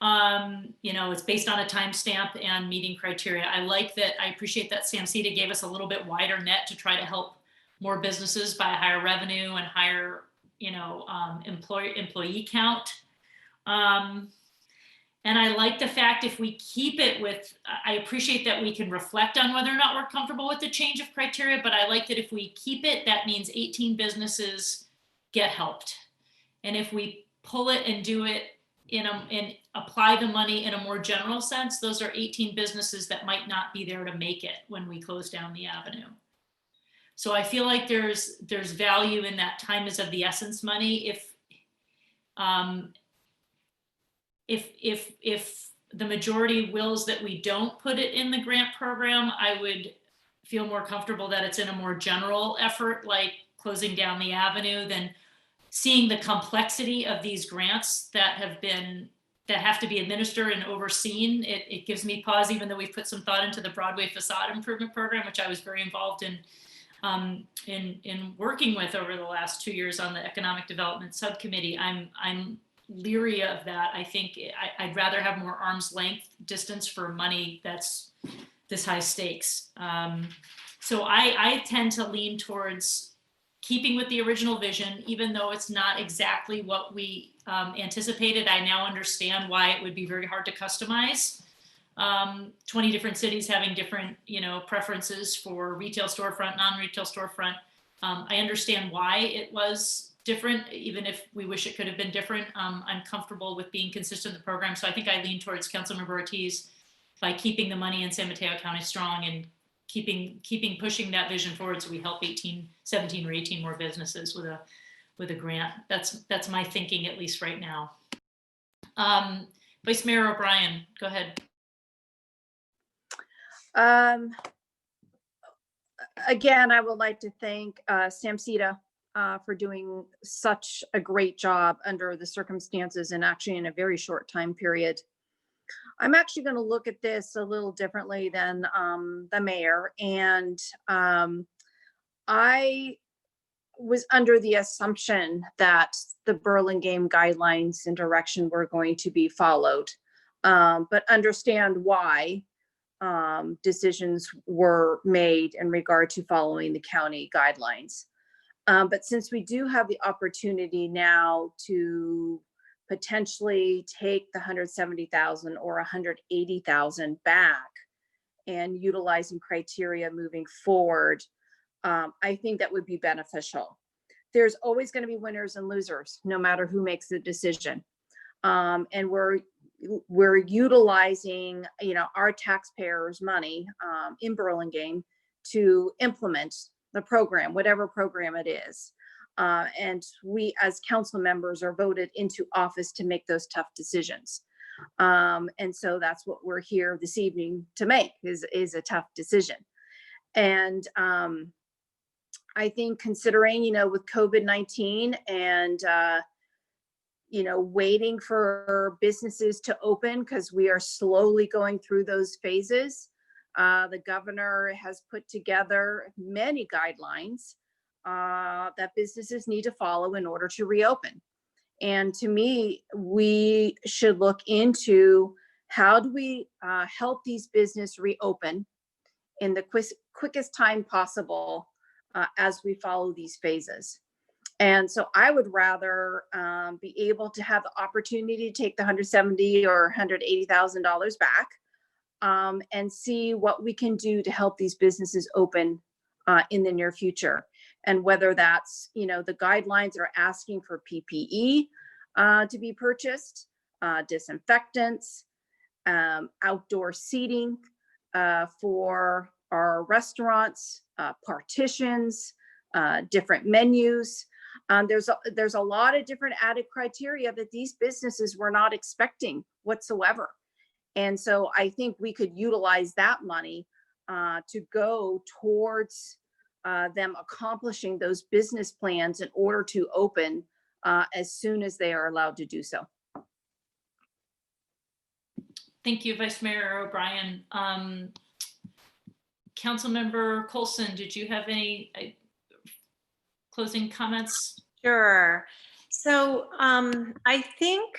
You know, it's based on a timestamp and meeting criteria. I appreciate that Samsita gave us a little bit wider net to try to help more businesses by higher revenue and higher, you know, employee count. And I like the fact if we keep it with, I appreciate that we can reflect on whether or not we're comfortable with the change of criteria, but I like that if we keep it, that means 18 businesses get helped. And if we pull it and do it and apply the money in a more general sense, those are 18 businesses that might not be there to make it when we close down the avenue. So I feel like there's value in that time is of the essence money. If the majority wills that we don't put it in the grant program, I would feel more comfortable that it's in a more general effort, like closing down the avenue, than seeing the complexity of these grants that have to be administered and overseen. It gives me pause, even though we've put some thought into the Broadway facade improvement program, which I was very involved in working with over the last 2 years on the economic development subcommittee. I'm leery of that. I think I'd rather have more arm's length distance for money that's this high stakes. So I tend to lean towards keeping with the original vision, even though it's not exactly what we anticipated. I now understand why it would be very hard to customize. 20 different cities having different, you know, preferences for retail storefront, non-retail storefront. I understand why it was different, even if we wish it could have been different. I'm comfortable with being consistent in the program. So I think I lean towards Councilmember Ortiz by keeping the money in San Mateo County strong and keeping pushing that vision forward, so we help 17 or 18 more businesses with a grant. That's my thinking, at least right now. Vice Mayor O'Brien, go ahead. Again, I would like to thank Samsita for doing such a great job under the circumstances and actually in a very short time period. I'm actually going to look at this a little differently than the mayor. And I was under the assumption that the Burlingame guidelines and direction were going to be followed, but understand why decisions were made in regard to following the county guidelines. But since we do have the opportunity now to potentially take the 170,000 or 180,000 back and utilizing criteria moving forward, I think that would be beneficial. There's always going to be winners and losers, no matter who makes the decision. And we're utilizing, you know, our taxpayers' money in Burlingame to implement the program, whatever program it is. And we as council members are voted into office to make those tough decisions. And so that's what we're here this evening to make, is a tough decision. And I think considering, you know, with COVID-19 and, you know, waiting for businesses to open, because we are slowly going through those phases. The governor has put together many guidelines that businesses need to follow in order to reopen. And to me, we should look into how do we help these businesses reopen in the quickest time possible as we follow these phases. And so I would rather be able to have the opportunity to take the $170,000 or $180,000 back and see what we can do to help these businesses open in the near future. And whether that's, you know, the guidelines are asking for PPE to be purchased, disinfectants, outdoor seating for our restaurants, partitions, different menus. There's a lot of different added criteria that these businesses were not expecting whatsoever. And so I think we could utilize that money to go towards them accomplishing those business plans in order to open as soon as they are allowed to do so. Thank you, Vice Mayor O'Brien. Councilmember Coulson, did you have any closing comments? Sure. So I think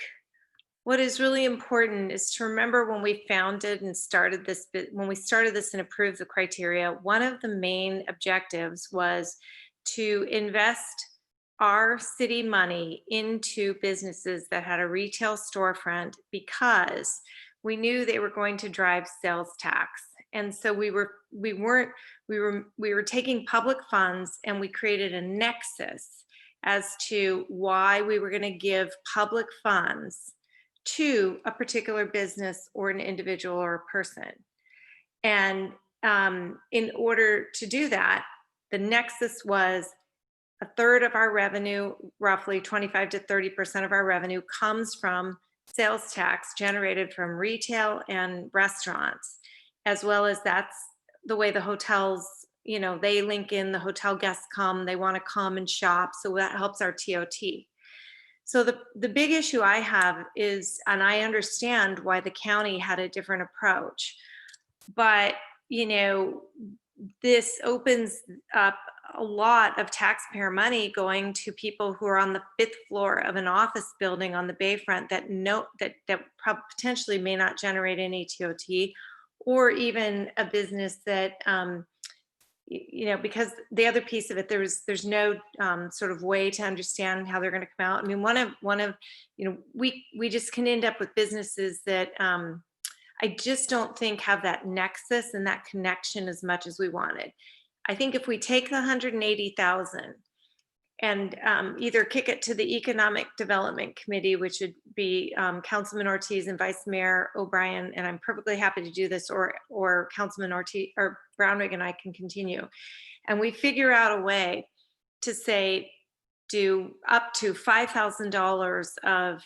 what is really important is to remember when we founded and started this, when we started this and approved the criteria, one of the main objectives was to invest our city money into businesses that had a retail storefront because we knew they were going to drive sales tax. And so we were taking public funds, and we created a nexus as to why we were going to give public funds to a particular business or an individual or a person. And in order to do that, the nexus was a third of our revenue, roughly 25 to 30% of our revenue, comes from sales tax generated from retail and restaurants, as well as that's the way the hotels, you know, they link in, the hotel guests come, they want to come and shop. So that helps our TOT. So the big issue I have is, and I understand why the county had a different approach, but, you know, this opens up a lot of taxpayer money going to people who are on the 5th floor of an office building on the Bayfront that potentially may not generate any TOT, or even a business that, you know, because the other piece of it, there's no sort of way to understand how they're going to come out. I mean, one of, you know, we just can end up with businesses that I just don't think have that nexus and that connection as much as we wanted. I think if we take the 180,000 and either kick it to the Economic Development Committee, which would be Councilman Ortiz and Vice Mayor O'Brien, and I'm perfectly happy to do this, or Councilman Ortiz or Brownrigg and I can continue, and we figure out a way to say do up to $5,000 of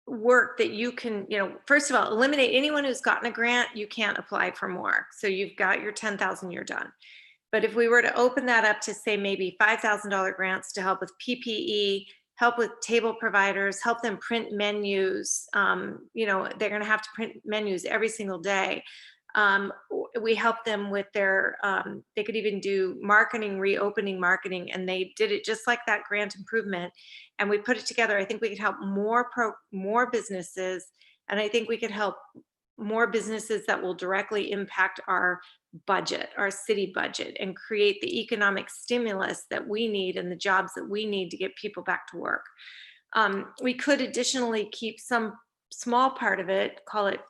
work that you can, you know, first of all, eliminate anyone who's gotten a grant. You can't apply for more. So you've got your 10,000, you're done. But if we were to open that up to say maybe $5,000 grants to help with PPE, help with table providers, help them print menus, you know, they're going to have to print menus every single day. We help them with their, they could even do marketing, reopening marketing, and they did it just like that grant improvement. And we put it together. I think we could help more businesses, and I think we could help more businesses that will directly impact our budget, our city budget, and create the economic stimulus that we need and the jobs that we need to get people back to work. We could additionally keep some small part of it, call it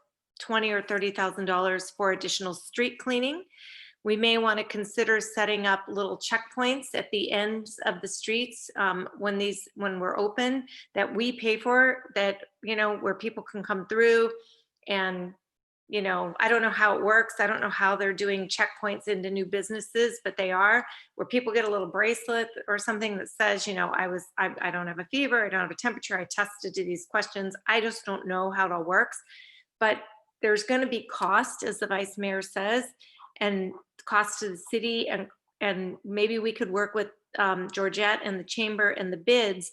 $20,000 or $30,000 for additional street cleaning. We may want to consider setting up little checkpoints at the ends of the streets when we're open, that we pay for, that, you know, where people can come through. And, you know, I don't know how it works. I don't know how they're doing checkpoints into new businesses, but they are, where people get a little bracelet or something that says, you know, I don't have a fever, I don't have a temperature, I tested to these questions. I just don't know how it all works. But there's going to be cost, as the Vice Mayor says, and cost to the city, and maybe we could work with Georgette and the chamber and the bids,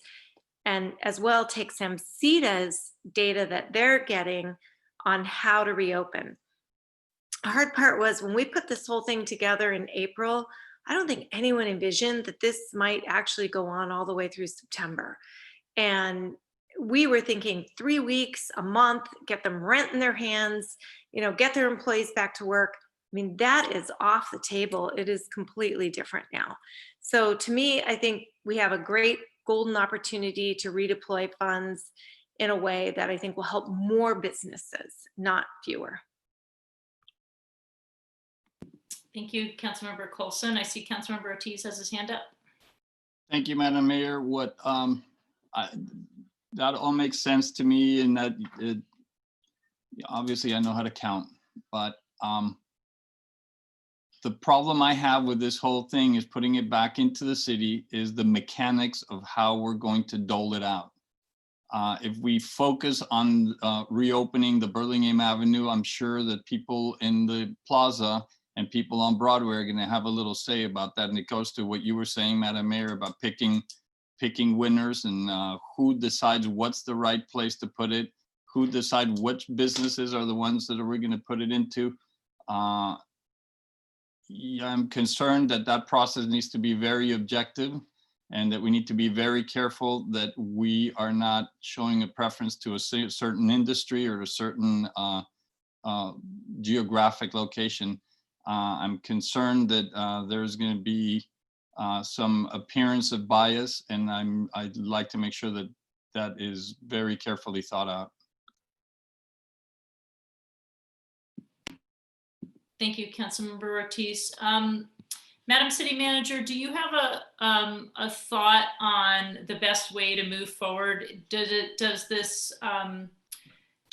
and as well take Samceda's data that they're getting on how to reopen. The hard part was when we put this whole thing together in April, I don't think anyone envisioned that this might actually go on all the way through September. And we were thinking 3 weeks, a month, get them rent in their hands, you know, get their employees back to work. I mean, that is off the table. It is completely different now. So to me, I think we have a great golden opportunity to redeploy funds in a way that I think will help more businesses, not fewer. Thank you, Councilmember Coulson. I see Councilmember Ortiz has his hand up. Thank you, Madam Mayor. That all makes sense to me, and that obviously I know how to count, but the problem I have with this whole thing is putting it back into the city is the mechanics of how we're going to dole it out. If we focus on reopening the Burlingame Avenue, I'm sure that people in the plaza and people on Broadway are going to have a little say about that. And it goes to what you were saying, Madam Mayor, about picking winners, and who decides what's the right place to put it, who decide which businesses are the ones that we're going to put it into. I'm concerned that that process needs to be very objective and that we need to be very careful that we are not showing a preference to a certain industry or a certain geographic location. I'm concerned that there's going to be some appearance of bias, and I'd like to make sure that that is very carefully thought out. Thank you, Councilmember Ortiz. Madam City Manager, do you have a thought on the best way to move forward? Do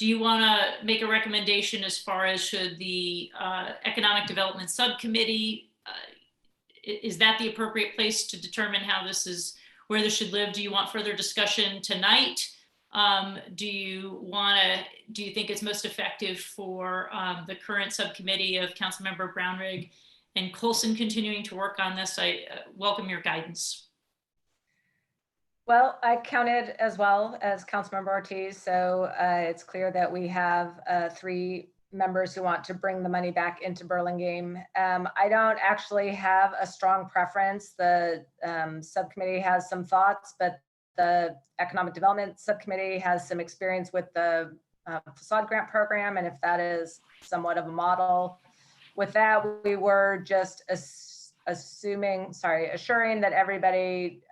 you want to make a recommendation as far as should the Economic Development Subcommittee, is that the appropriate place to determine how this is, where this should live? Do you want further discussion tonight? Do you think it's most effective for the current subcommittee of Councilmember Brownrigg and Coulson continuing to work on this? I welcome your guidance. Well, I counted as well as Councilmember Ortiz, so it's clear that we have 3 members who want to bring the money back into Burlingame. I don't actually have a strong preference. The subcommittee has some thoughts, but the Economic Development Subcommittee has some experience with the facade grant program, and if that is somewhat of a model. With that, we were just assuring that everybody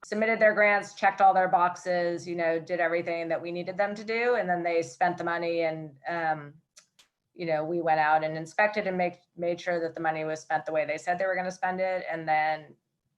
submitted their grants, checked all their boxes, did everything that we needed them to do, and then they spent the money, and we went out and inspected and made sure that the money was spent the way they said they were going to spend it, and then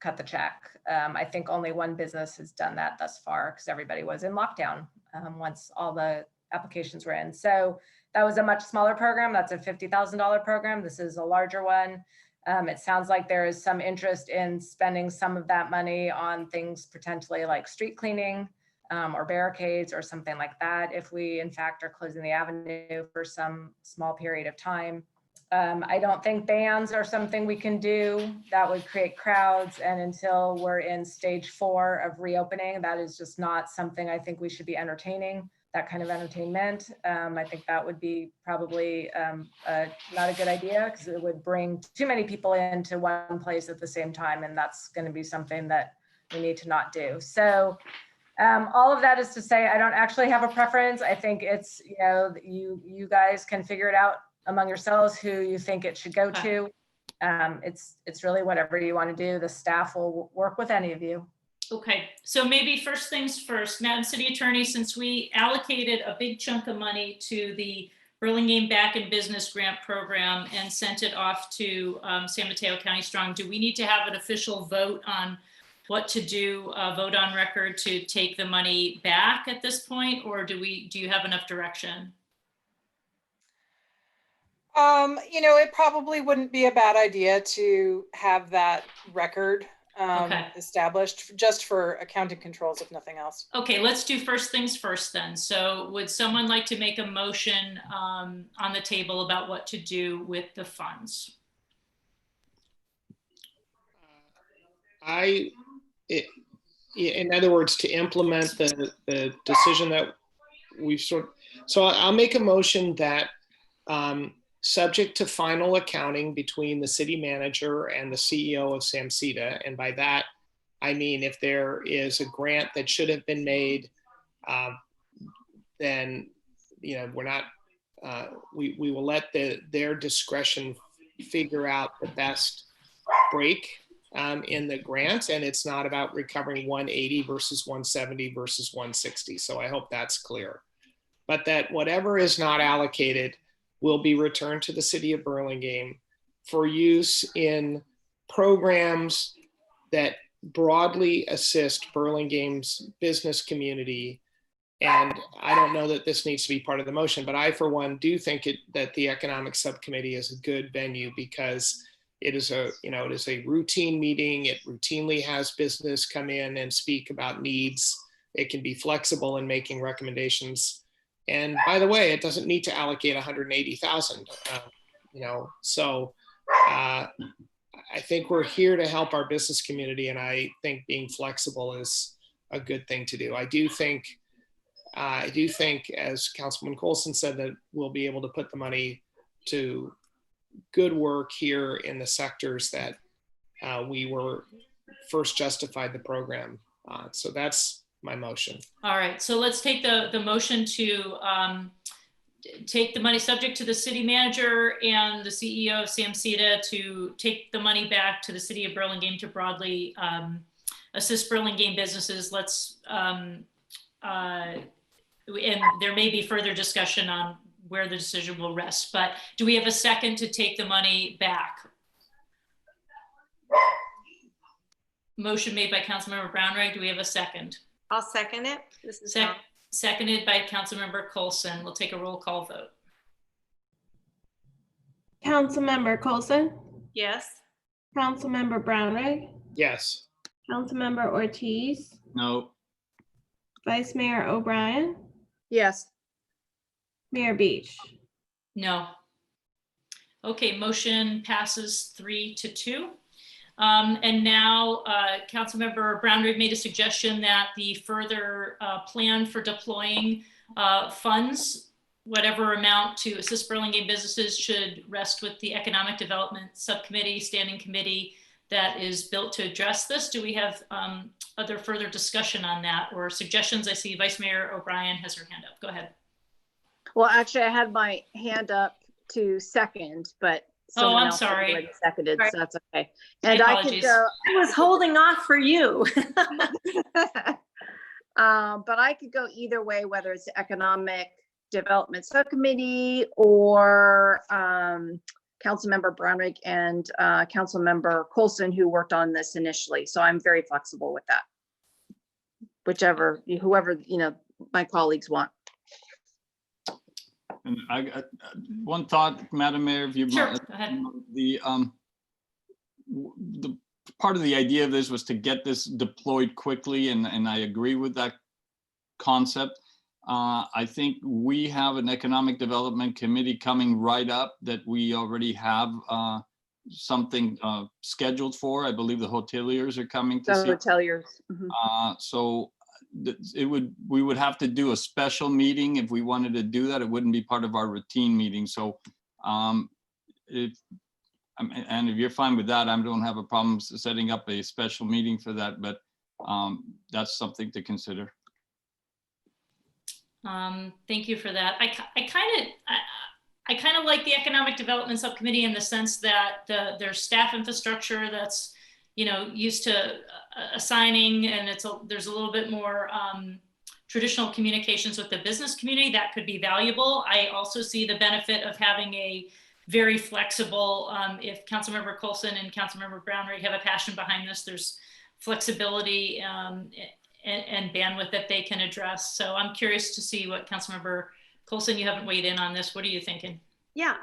cut the check. I think only one business has done that thus far because everybody was in lockdown once all the applications were in. So that was a much smaller program. That's a $50,000 program. This is a larger one. It sounds like there is some interest in spending some of that money on things potentially like street cleaning or barricades or something like that, if we in fact are closing the avenue for some small period of time. I don't think bans are something we can do. That would create crowds, and until we're in stage 4 of reopening, that is just not something I think we should be entertaining, that kind of entertainment. I think that would be probably not a good idea because it would bring too many people into one place at the same time, and that's going to be something that we need to not do. So all of that is to say, I don't actually have a preference. I think it's, you guys can figure it out among yourselves who you think it should go to. It's really whatever you want to do. The staff will work with any of you. Okay, so maybe first things first, Madam City Attorney, since we allocated a big chunk of money to the Burlingame Back in Business Grant Program and sent it off to San Mateo County Strong, do we need to have an official vote on what to do, vote on record to take the money back at this point, or do you have enough direction? It probably wouldn't be a bad idea to have that record established just for accounting controls, if nothing else. Okay, let's do first things first then. So would someone like to make a motion on the table about what to do with the funds? In other words, to implement the decision that we've so I'll make a motion that subject to final accounting between the city manager and the CEO of SAMCTA. And by that, I mean, if there is a grant that should have been made, then, we're not, we will let their discretion figure out the best break in the grant. And it's not about recovering 180 versus 170 versus 160. So I hope that's clear. But that whatever is not allocated will be returned to the city of Burlingame for use in programs that broadly assist Burlingame's business community. And I don't know that this needs to be part of the motion, but I, for one, do think that the Economic Subcommittee is a good venue because it is a routine meeting. It routinely has business come in and speak about needs. It can be flexible in making recommendations. And by the way, it doesn't need to allocate 180,000, so I think we're here to help our business community. And I think being flexible is a good thing to do. I do think, as Councilman Coulson said, that we'll be able to put the money to good work here in the sectors that we were first justified the program. So that's my motion. All right, so let's take the motion to take the money, subject to the city manager and the CEO of SAMCETA, to take the money back to the city of Burlingame to broadly assist Burlingame businesses. Let's, and there may be further discussion on where the decision will rest, but do we have a second to take the money back? Motion made by Councilmember Brownrigg. Do we have a second? I'll second it. This is Seconded by Councilmember Coulson. We'll take a roll call vote. Councilmember Coulson, yes. Councilmember Brownrigg, Yes. Councilmember Ortiz, No. Vice Mayor O'Brien, Yes. Mayor Beach. No. Okay, motion passes 3-2. And now Councilmember Brownrigg made a suggestion that the further plan for deploying funds, whatever amount, to assist Burlingame businesses should rest with the Economic Development Subcommittee, Standing Committee that is built to address this. Do we have other further discussion on that or suggestions? I see Vice Mayor O'Brien has her hand up. Go ahead. Well, actually, I had my hand up to second, but someone I'm else sorry. already seconded, Sorry. so that's okay. My And I could apologies. go, I was holding off for you. but I could go either way, whether it's the Economic Development Subcommittee or Councilmember Brownrigg and Councilmember Coulson, who worked on this initially. So I'm very flexible with that. Whichever, whoever, my colleagues want. And I got one thought, Madam Mayor, if you Sure, mind. go ahead. The part of the idea of this was to get this deployed quickly, and I agree with that concept. I think we have an economic development committee coming right up that we already have something scheduled for. I believe the hoteliers are coming to The see. hoteliers. Mhm. So we would have to do a special meeting if we wanted to do that. It wouldn't be part of our routine meeting. So if you're fine with that, I don't have a problem setting up a special meeting for that, but that's something to consider. Thank you for that. I kind of like the Economic Development Subcommittee in the sense that there's staff infrastructure that's used to assigning, and there's a little bit more traditional communications with the business community that could be valuable. I also see the benefit of having a very flexible, if Councilmember Coulson and Councilmember Brownrigg have a passion behind this, there's flexibility and bandwidth that they can address. So I'm curious to see what Councilmember Coulson, you haven't weighed in on this. What are you thinking? Yeah,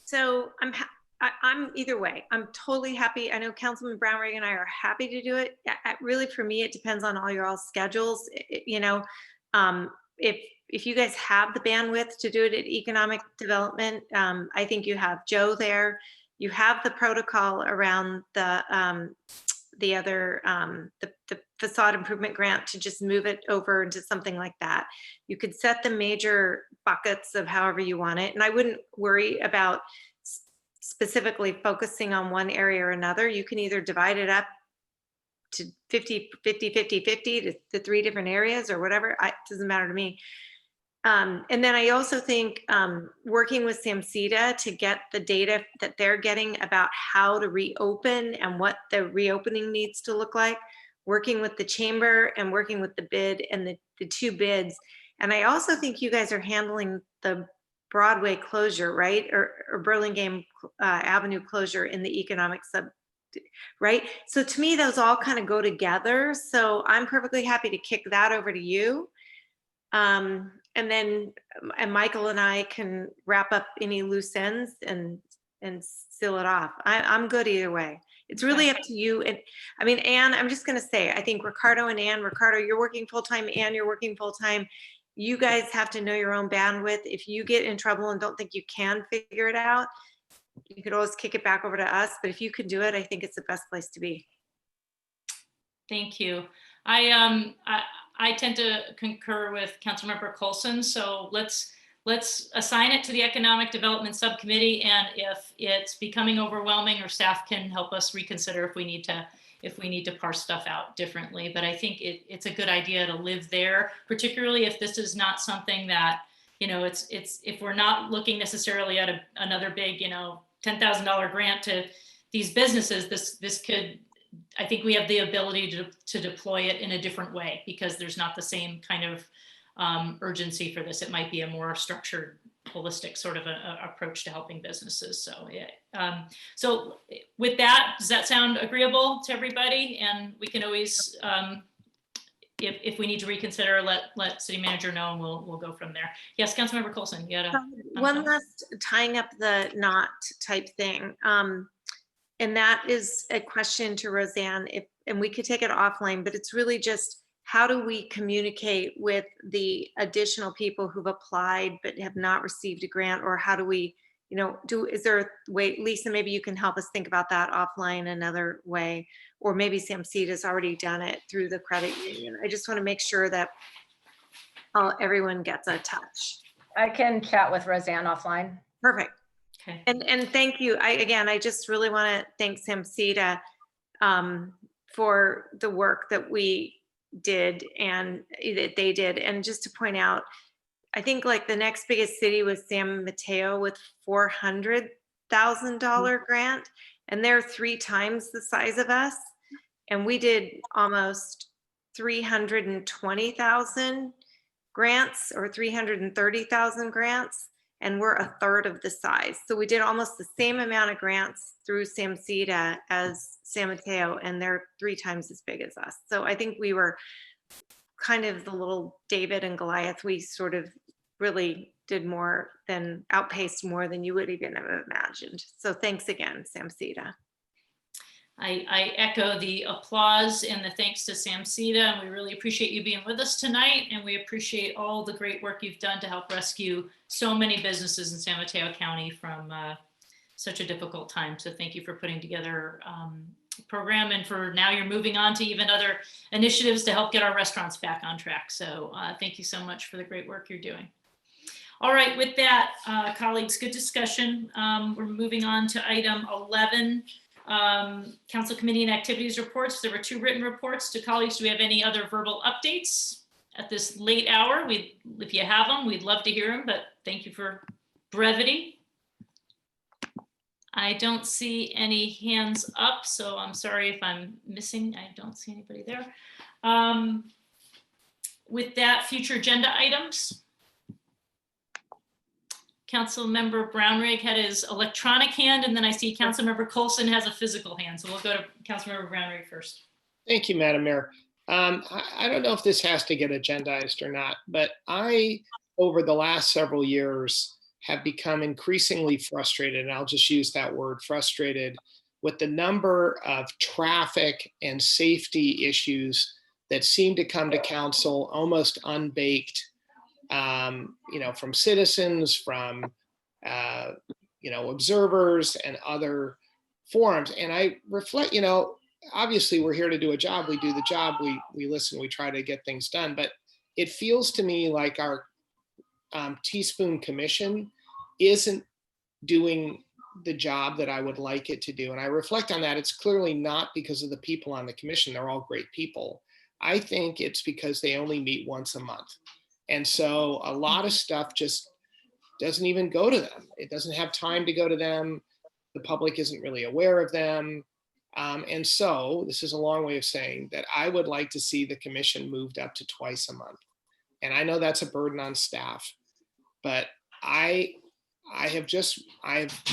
so I'm either way. I'm totally happy. I know Councilman Brownrigg and I are happy to do it. Really, for me, it depends on all your all schedules. If you guys have the bandwidth to do it at economic development, I think you have Joe there. You have the protocol around the facade improvement grant to just move it over into something like that. You could set the major buckets of however you want it. And I wouldn't worry about specifically focusing on one area or another. You can either divide it up to 50 to 3 different areas or whatever. It doesn't matter to me. And then I also think working with SAMCETA to get the data that they're getting about how to reopen and what the reopening needs to look like, working with the chamber and working with the bid and the 2 bids. And I also think you guys are handling the Broadway closure, right? Or Burlingame Avenue closure in the economic sub, right? So to me, those all kind of go together. So I'm perfectly happy to kick that over to you. And then Michael and I can wrap up any loose ends and seal it off. I'm good either way. It's really up to you. And I mean, Anne, I'm just going to say, I think Ricardo and Anne, Ricardo, you're working full-time, Anne, you're working full-time. You guys have to know your own bandwidth. If you get in trouble and don't think you can figure it out, you could always kick it back over to us. But if you can do it, I think it's the best place to be. Thank you. I tend to concur with Councilmember Coulson. So let's let's assign it to the Economic Development Subcommittee. And if it's becoming overwhelming, or staff can help us reconsider if we need to parse stuff out differently. But I think it's a good idea to live there, particularly if this is not something that, it's if we're not looking necessarily at another big, $10,000 grant to these businesses, this could, I think we have the ability to deploy it in a different way, because there's not the same kind of urgency for this. It might be a more structured, holistic sort of approach to helping businesses. So yeah. So with that, does that sound agreeable to everybody? And we can always, if we need to reconsider, let city manager know, and we'll go from there. Yes, Councilmember Coulson, you had one last tying up the knot type thing. And that is a question to Roseanne, and we could take it offline, but it's really just, how do we communicate with the additional people who've applied but have not received a grant? Or how do we, is there a way, Lisa, maybe you can help us think about that offline another way, or maybe Samsita has already done it through the credit union. I just want to make sure that everyone gets a touch. I can chat with Roseanne offline. Perfect. Okay. And thank you. I just really want to thank Samsita for the work that we did and that they did. And just to point out, I think like the next biggest city was San Mateo with $400,000 grant, and they're 3 times the size of us. And we did almost 320,000 grants or 330,000 grants, and we're 1/3 of the size. So we did almost the same amount of grants through Samsita as San Mateo, and they're 3 times as big as us. So I think we were kind of the little David and Goliath. We sort of really did outpaced more than you would even have imagined. So thanks again, Samsita. I echo the applause and the thanks to Samsita, and we really appreciate you being with us tonight, and we appreciate all the great work you've done to help rescue so many businesses in San Mateo County from such a difficult time. So thank you for putting together a program, and for now you're moving on to even other initiatives to help get our restaurants back on track. So thank you so much for the great work you're doing. All right, with that, colleagues, good discussion. We're moving on to item 11. Council committee and activities reports. There were 2 written reports. To colleagues, do we have any other verbal updates at this late hour? If you have them, we'd love to hear them, but thank you for brevity. I don't see any hands up, so I'm sorry if I'm missing. I don't see anybody there. With that, future agenda items. Councilmember Brownrigg had his electronic hand, and then I see Councilmember Coulson has a physical hand. So we'll go to Councilmember Brownrigg first. Thank you, Madam Mayor. I don't know if this has to get agendized or not, but over the last several years, have become increasingly frustrated, and I'll just use that word, frustrated, with the number of traffic and safety issues that seem to come to council almost unbaked. From citizens, from, observers and other forums. And I reflect, obviously we're here to do a job. We do the job, we listen, we try to get things done. But it feels to me like our Teaspoon Commission isn't doing the job that I would like it to do. And I reflect on that. It's clearly not because of the people on the commission. They're all great people. I think it's because they only meet once a month. And so a lot of stuff just doesn't even go to them. It doesn't have time to go to them. The public isn't really aware of them. And so this is a long way of saying that I would like to see the commission moved up to twice a month. And I know that's a burden on staff, but I've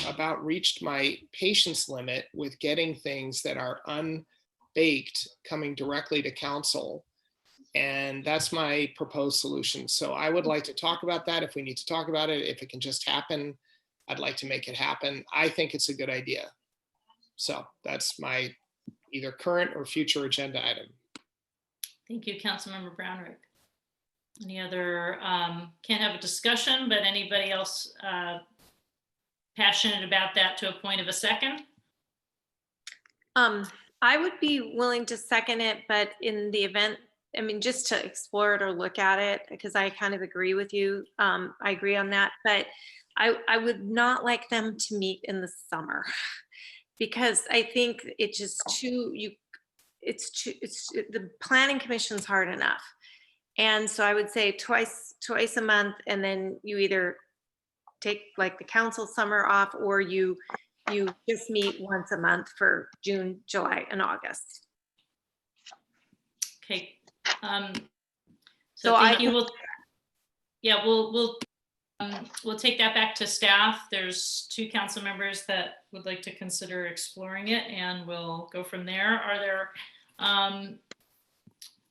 about reached my patience limit with getting things that are unbaked coming directly to council. And that's my proposed solution. So I would like to talk about that if we need to talk about it. If it can just happen, I'd like to make it happen. I think it's a good idea. So that's my either current or future agenda item. Thank you, Councilmember Brownrigg. Any other, can't have a discussion, but anybody else passionate about that to a point of a second? I would be willing to second it, but in the event I mean, just to explore it or look at it, because I kind of agree with you. I agree on that, but I would not like them to meet in the summer because I think it's just the planning commission's hard enough. And so I would say twice a month, and then you either take like the council summer off, or you just meet once a month for June, July, and August. Okay. So thank you. We'll take that back to staff. There's 2 council members that would like to consider exploring it, and we'll go from there. Are there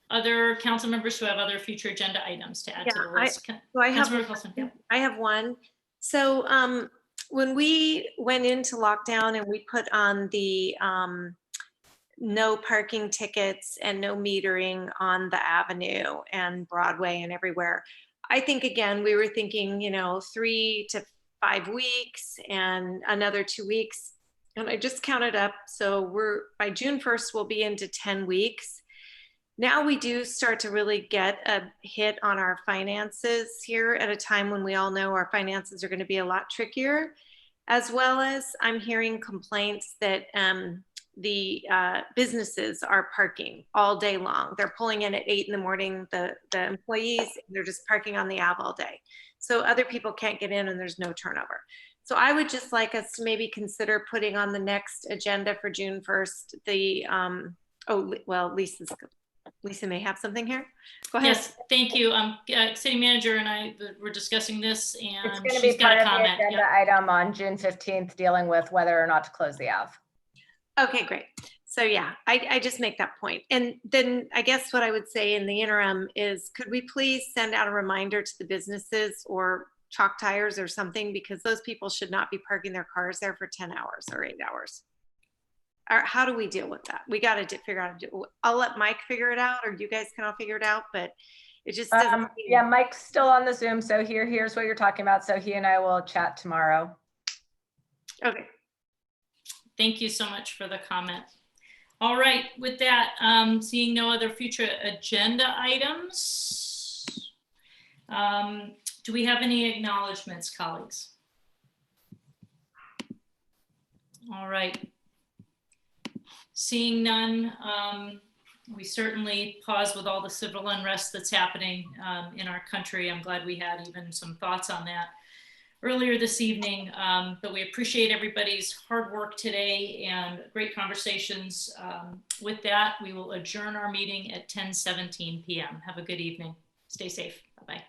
other council members who have other future agenda items to add to the list? I have one. So when we went into lockdown and we put on the no parking tickets and no metering on the Avenue and Broadway and everywhere, I think, again, we were thinking, 3 to 5 weeks and another 2 weeks. And I just counted up. So by June 1st, we'll be into 10 weeks. Now we do start to really get a hit on our finances here at a time when we all know our finances are going to be a lot trickier, as well as I'm hearing complaints that the businesses are parking all day long. They're pulling in at 8 in the morning, the employees, they're just parking on the Ave all day. So other people can't get in and there's no turnover. So I would just like us to maybe consider putting on the next agenda for June 1st, Lisa may have something here. Go ahead. Yes, thank you. City manager and I were discussing this, and It's going to be part of the agenda item on June 15th, dealing with whether or not to close the Ave. Okay, great. So yeah, I just make that point. And then I guess what I would say in the interim is, could we please send out a reminder to the businesses or chalk tires or something, because those people should not be parking their cars there for 10 hours or 8 hours. Or how do we deal with that? We got to figure out. I'll let Mike figure it out, or you guys can all figure it out, but it just doesn't. Yeah, Mike's still on the Zoom. So here's what you're talking about. So he and I will chat tomorrow. Okay. Thank you so much for the comment. All right, with that, seeing no other future agenda items, do we have any acknowledgements, colleagues? All right. Seeing none, we certainly pause with all the civil unrest that's happening in our country. I'm glad we had even some thoughts on that earlier this evening, but we appreciate everybody's hard work today and great conversations. With that, we will adjourn our meeting at 10:17 p.m. Have a good evening. Stay safe. Bye-bye.